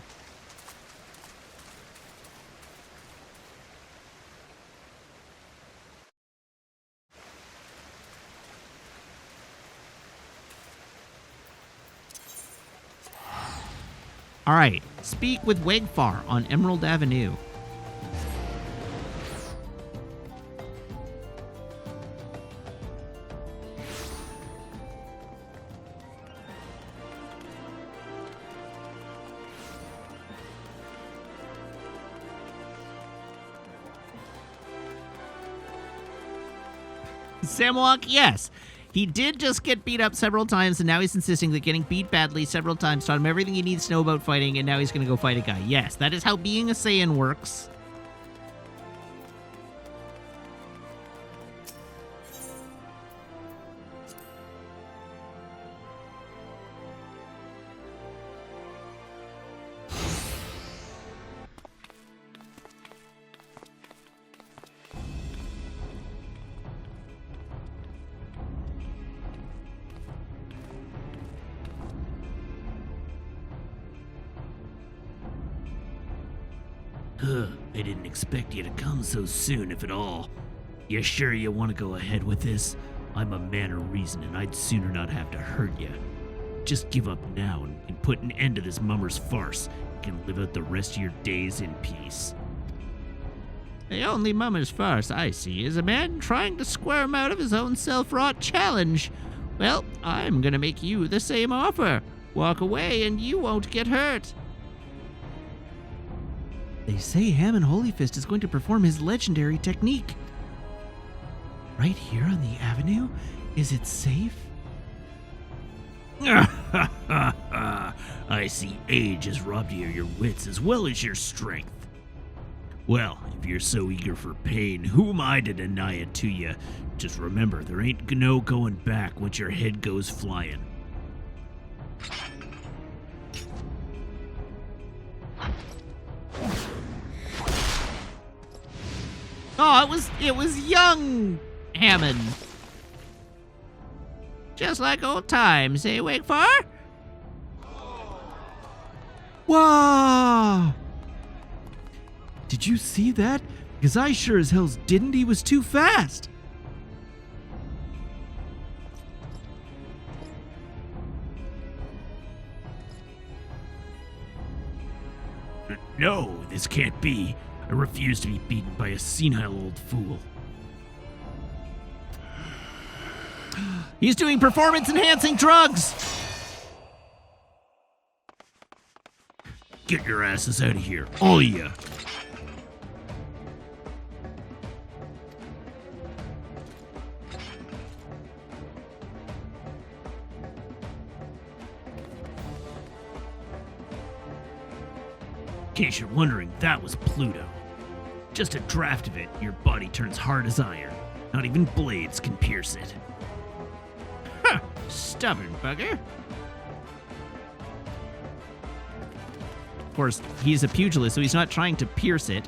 All right, speak with Wegfar on Emerald Avenue. Samwalk, yes. He did just get beat up several times, and now he's insisting that getting beat badly several times taught him everything he needs to know about fighting, and now he's going to go fight a guy. Yes, that is how being a Saiyan works. I didn't expect you to come so soon, if at all. You sure you want to go ahead with this? I'm a man of reason, and I'd sooner not have to hurt you. Just give up now and put an end to this mummer's farce. You can live out the rest of your days in peace. The only mummer's farce I see is a man trying to squirm out of his own self-wrought challenge. Well, I'm gonna make you the same offer. Walk away and you won't get hurt. They say Hammond Holyfist is going to perform his legendary technique. Right here on the avenue? Is it safe? I see age has robbed you of your wits as well as your strength. Well, if you're so eager for pain, who am I to deny it to you? Just remember, there ain't no going back once your head goes flying. Oh, it was young Hammond. Just like old times, eh, Wegfar? Wow! Did you see that? Because I sure as hell didn't. He was too fast. No, this can't be. I refuse to be beaten by a senile old fool. He's doing performance-enhancing drugs! Get your asses out of here, all of you. In case you're wondering, that was Pluto. Just a draft of it, your body turns hard as iron. Not even blades can pierce it. Huh, stubborn bugger. Of course, he's a pugilist, so he's not trying to pierce it.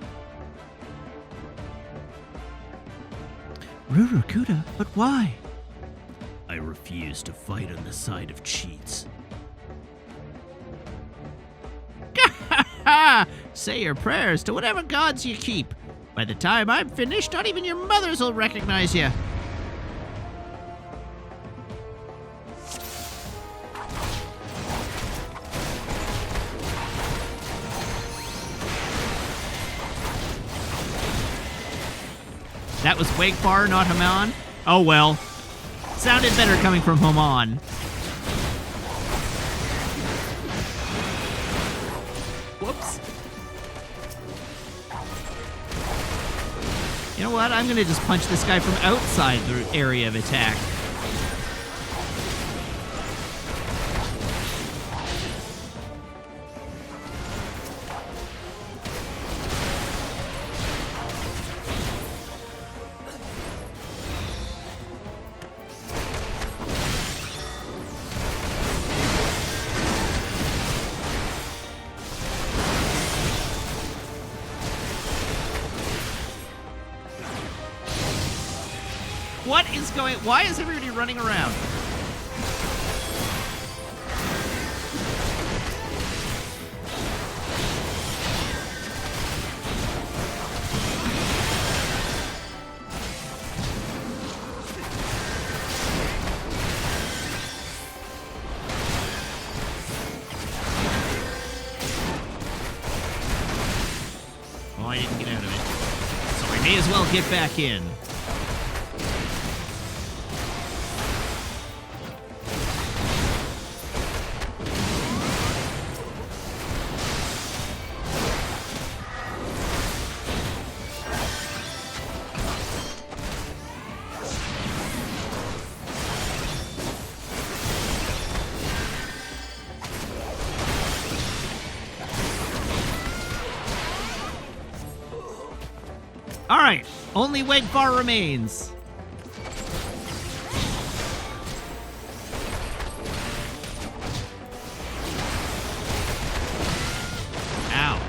Rurukuda, but why? I refuse to fight on the side of cheats. Say your prayers to whatever gods you keep. By the time I'm finished, not even your mothers will recognize you. That was Wegfar, not Haman. Oh well. Sounded better coming from Haman. Whoops. You know what? I'm gonna just punch this guy from outside the area of attack. What is going... Why is everybody running around? out of it. So I may as well get back in. All right, only Wegfar remains. Ow.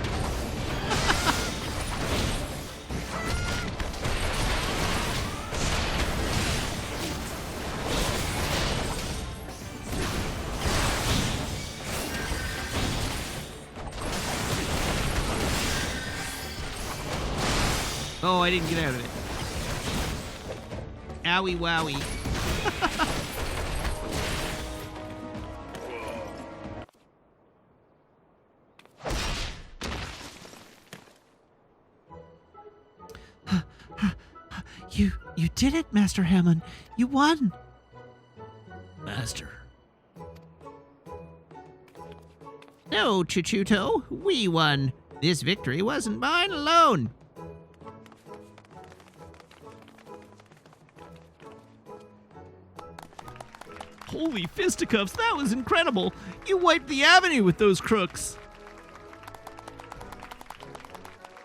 Oh, I didn't get out of it. Owie wowie. You did it, Master Hammond. You won. Master. No, Chuchuto, we won. This victory wasn't mine alone. Holy fisticuffs, that was incredible! You wiped the avenue with those crooks!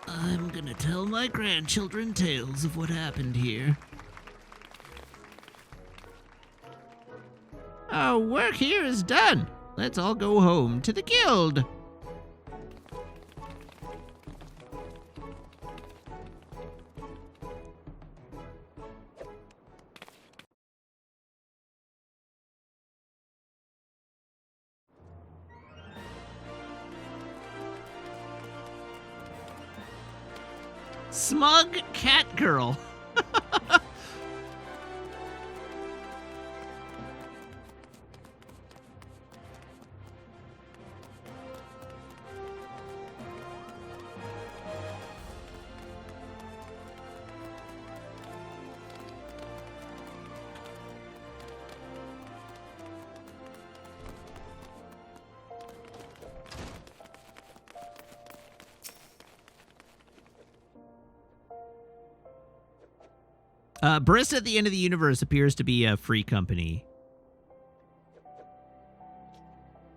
I'm gonna tell my grandchildren tales of what happened here. Our work here is done. Let's all go home to the guild. Smug cat girl. Barista at the End of the Universe appears to be a free company.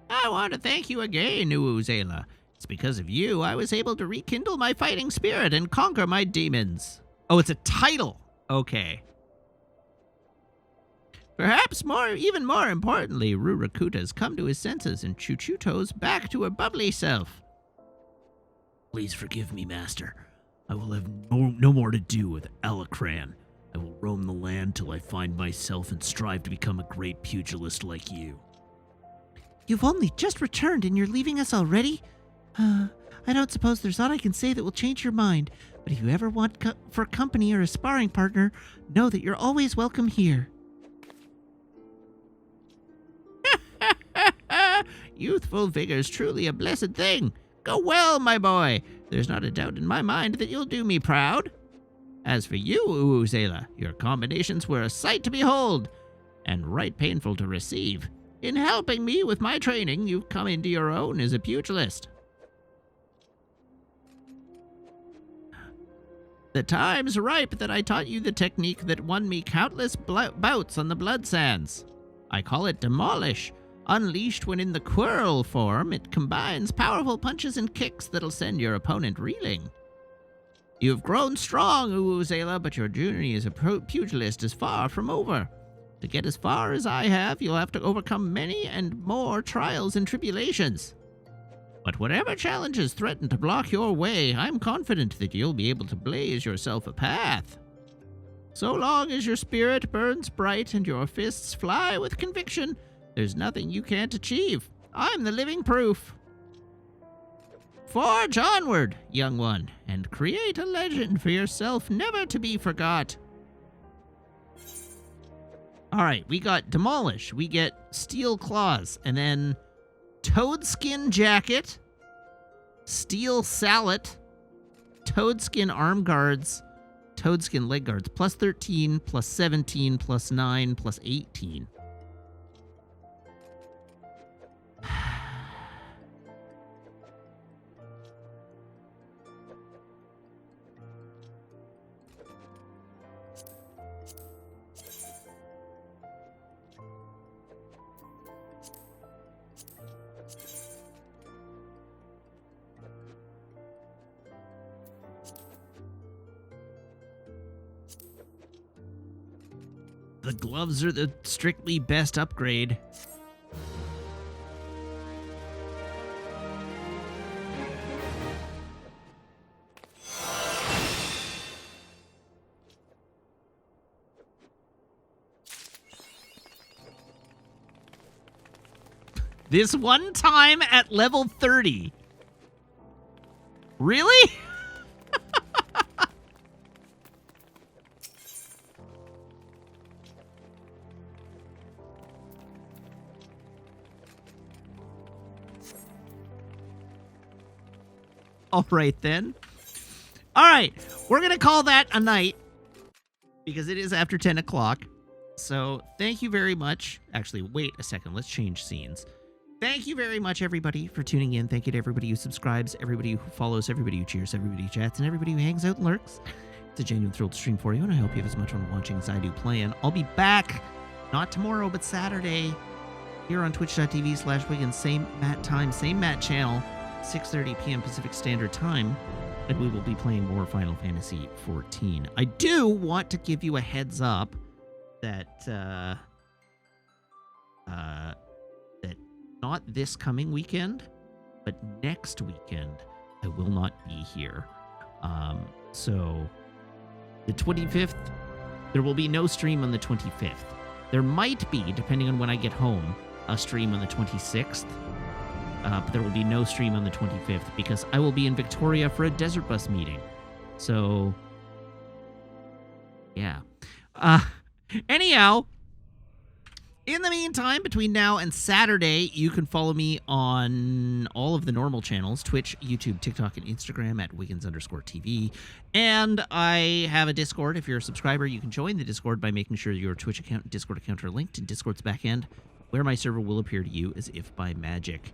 I want to thank you again, Uuzela. It's because of you I was able to rekindle my fighting spirit and conquer my demons. Oh, it's a title. Okay. Perhaps even more importantly, Rurakuta's come to his senses and Chuchuto's back to her bubbly self. Please forgive me, Master. I will have no more to do with Alakran. I will roam the land till I find myself and strive to become a great pugilist like you. You've only just returned and you're leaving us already? I don't suppose there's aught I can say that will change your mind, but if you ever want for company or a sparring partner, know that you're always welcome here. Youthful vigor's truly a blessed thing. Go well, my boy. There's not a doubt in my mind that you'll do me proud. As for you, Uuzela, your combinations were a sight to behold, and right painful to receive. In helping me with my training, you've come into your own as a pugilist. The time's ripe that I taught you the technique that won me countless bouts on the blood sands. I call it Demolish. Unleashed when in the Quirl form, it combines powerful punches and kicks that'll send your opponent reeling. You've grown strong, Uuzela, but your journey as a pugilist is far from over. To get as far as I have, you'll have to overcome many and more trials and tribulations. But whatever challenges threaten to block your way, I'm confident that you'll be able to blaze yourself a path. So long as your spirit burns bright and your fists fly with conviction, there's nothing you can't achieve. I'm the living proof. Forge onward, young one, and create a legend for yourself never to be forgot. All right, we got Demolish, we get Steel Claws, and then Toadskin Jacket, Steel Sallet, Toadskin arm guards, Toadskin leg guards, plus 13, plus 17, plus 9, plus 18. The gloves are the strictly best upgrade. This one time at level 30. Really? All right, then. All right, we're going to call that a night because it is after 10 o'clock. So thank you very much. Actually, wait a second. Let's change scenes. Thank you very much, everybody, for tuning in. Thank you to everybody who subscribes, everybody who follows, everybody who cheers, everybody who chats, and everybody who hangs out and lurks. It's a genuine thrill to stream for you, and I hope you have as much fun watching as I do playing. I'll be back, not tomorrow, but Saturday, here on twitch.tv/Wiggins. Same Matt time, same Matt channel, 6:30 p.m. Pacific Standard Time, and we will be playing more Final Fantasy XIV. I do want to give you a heads up that, that not this coming weekend, but next weekend, I will not be here. So the 25th, there will be no stream on the 25th. There might be, depending on when I get home, a stream on the 26th. But there will be no stream on the 25th because I will be in Victoria for a Desert Bus meeting. So, yeah. Anyhow, in the meantime, between now and Saturday, you can follow me on all of the normal channels, Twitch, YouTube, TikTok, and Instagram at Wiggins_TV. And I have a Discord. If you're a subscriber, you can join the Discord by making sure your Twitch account and Discord account are linked in Discord's backend, where my server will appear to you as if by magic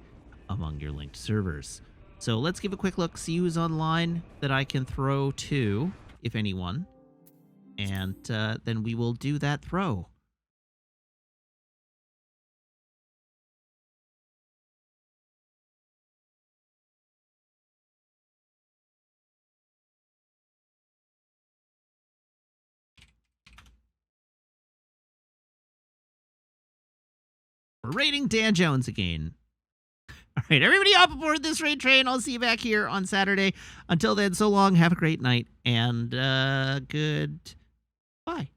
among your linked servers. So let's give a quick look, see who's online that I can throw to, if anyone. And then we will do that throw. We're raiding Dan Jones again. All right, everybody hop aboard this raid train. I'll see you back here on Saturday. Until then, so long, have a great night, and goodbye.